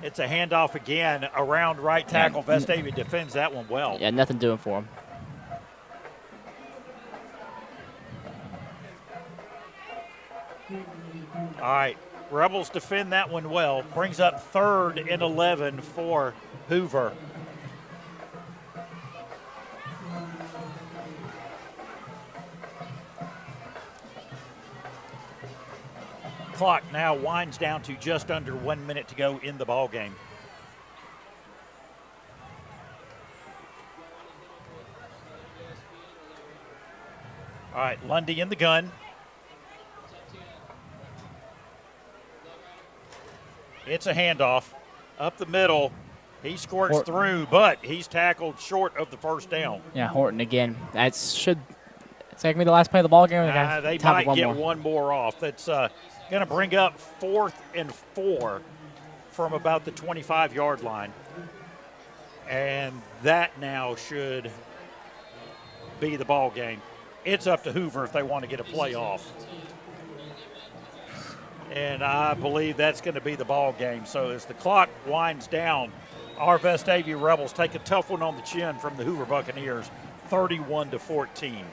It's a handoff again around right tackle. Vestavia defends that one well. Yeah, nothing doing for him. All right, Rebels defend that one well. Brings up third and 11 for Hoover. Clock now winds down to just under 1 minute to go in the ball game. All right, Lundy in the gun. It's a handoff up the middle. He squirts through, but he's tackled short of the first down. Yeah, Horton again. It's going to be the last play of the ball game. They might get one more off. That's going to bring up 4th and 4 from about the 25-yard line. And that now should be the ball game. It's up to Hoover if they want to get a play off. And I believe that's going to be the ball game. So as the clock winds down, our Vestavia Rebels take a tough one on the chin from the Hoover Buccaneers, 31-14.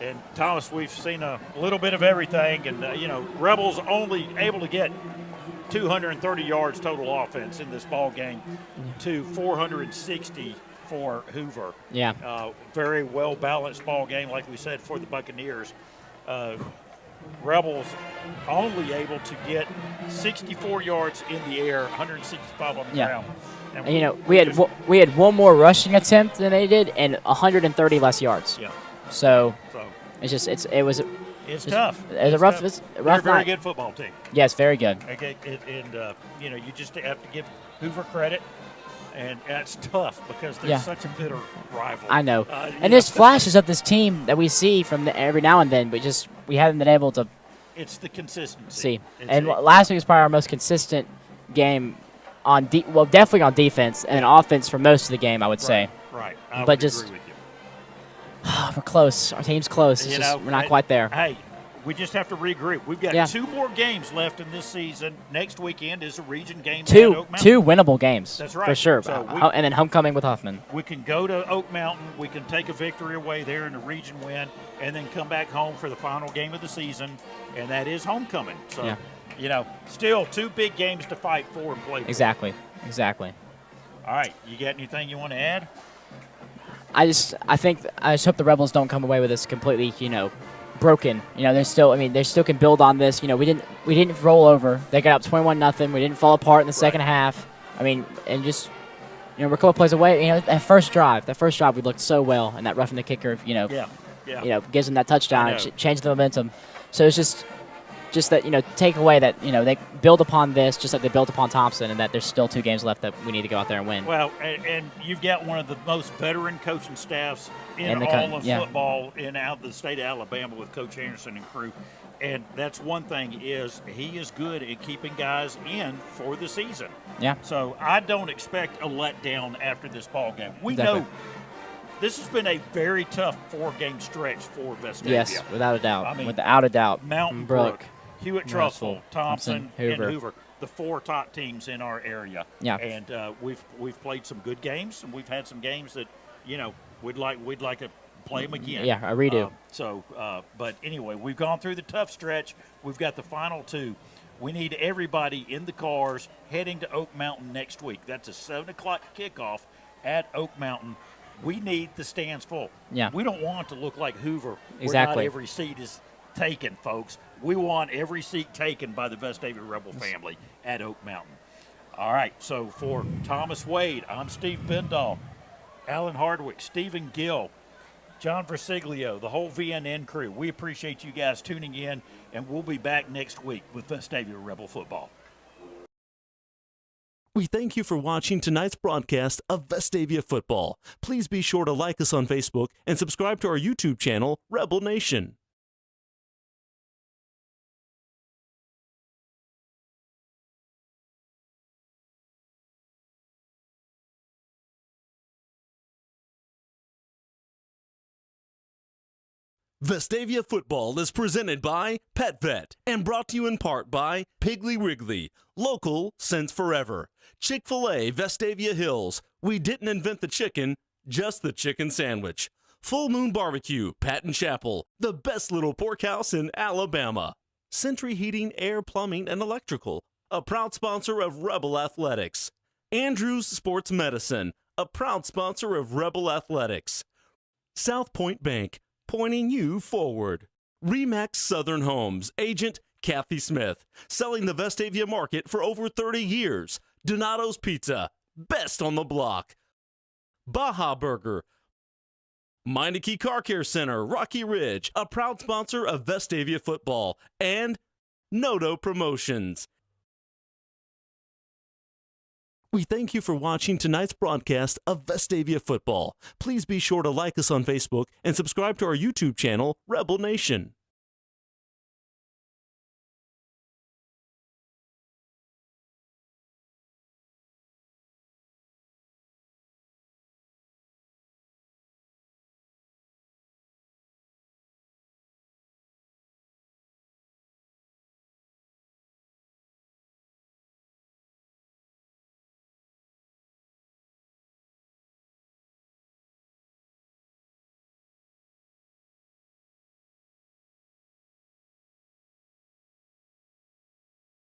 And Thomas, we've seen a little bit of everything, and Rebels only able to get 230 yards total offense in this ball game to 460 for Hoover. Yeah. Very well balanced ball game, like we said, for the Buccaneers. Rebels only able to get 64 yards in the air, 165 on the ground. And we had one more rushing attempt than they did, and 130 less yards. Yeah. So it's tough. It's a rough. It's a rough. They're a very good football team. Yes, very good. Okay, you just have to give Hoover credit. And it's tough because they're such a bitter rival. I know. And there's flashes of this team that we see from every now and then, but we haven't been able to. It's the consistency. See. Last week was probably our most consistent game definitely on defense and offense for most of the game, I would say. Right. I would agree with you. We're close. Our team's close. We're not quite there. Hey, we just have to regroup. We've got 2 more games left in this season. Next weekend is a region game at Oak Mountain. 2 winnable games. That's right. For sure. So and then homecoming with Huffman. We can go to Oak Mountain. We can take a victory away there in the region win, and then come back home for the final game of the season, and that is homecoming. So, still 2 big games to fight for and play for. Exactly. All right. You got anything you want to add? I just hope the Rebels don't come away with this completely, broken. They still can build on this. We didn't roll over. They got up 21-0. We didn't fall apart in the second half. We're a couple plays away. That first drive we looked so well, and that roughing the kicker, gives them that touchdown and changed the momentum. So it's just that take away that they build upon this just like they built upon Thompson, and that there's still 2 games left that we need to go out there and win. Well, and you've got one of the most veteran coaching staffs in all of football out of the state of Alabama with Coach Anderson and crew. And that's one thing is he is good at keeping guys in for the season. Yeah. So I don't expect a letdown after this ball game. We know this has been a very tough 4-game stretch for Vestavia. Yes, without a doubt. Mountain Brook, Hewitt-Trussville, Thompson, and Hoover, the 4 top teams in our area. Yeah. And we've played some good games, and we've had some games that we'd like to play them again. Yeah, a redo. But anyway, we've gone through the tough stretch. We've got the final 2. We need everybody in the cars heading to Oak Mountain next week. That's a 7 o'clock kickoff at Oak Mountain. We need the stands full. Yeah. We don't want it to look like Hoover, where Exactly. not every seat is taken, folks. We want every seat taken by the Vestavia Rebel family at Oak Mountain. All right, so for Thomas Wade, I'm Steve Bendall, Alan Hardwick, Stephen Gill, John Versiglio, the whole VNN crew. We appreciate you guys tuning in, and we'll be back next week with Vestavia Rebel Football. We thank you for watching tonight's broadcast of Vestavia Football. Please be sure to like us on Facebook and subscribe to our YouTube channel, Rebel Nation. Vestavia Football is presented by Pet Vet and brought to you in part by Piggly Wiggly, local since forever. Chick-fil-A, Vestavia Hills, we didn't invent the chicken, just the chicken sandwich. Full Moon Barbecue, Patton Chapel, the best little pork house in Alabama. Century Heating, Air, Plumbing, and Electrical, a proud sponsor of Rebel Athletics. Andrews Sports Medicine, a proud sponsor of Rebel Athletics. South Point Bank, pointing you forward. Remax Southern Homes, agent Kathy Smith, selling the Vestavia market for over 30 years. Donato's Pizza, best on the block. Baja Burger. Meineke Car Care Center, Rocky Ridge, a proud sponsor of Vestavia Football. And Noto Promotions. We thank you for watching tonight's broadcast of Vestavia Football. Please be sure to like us on Facebook and subscribe to our YouTube channel, Rebel Nation.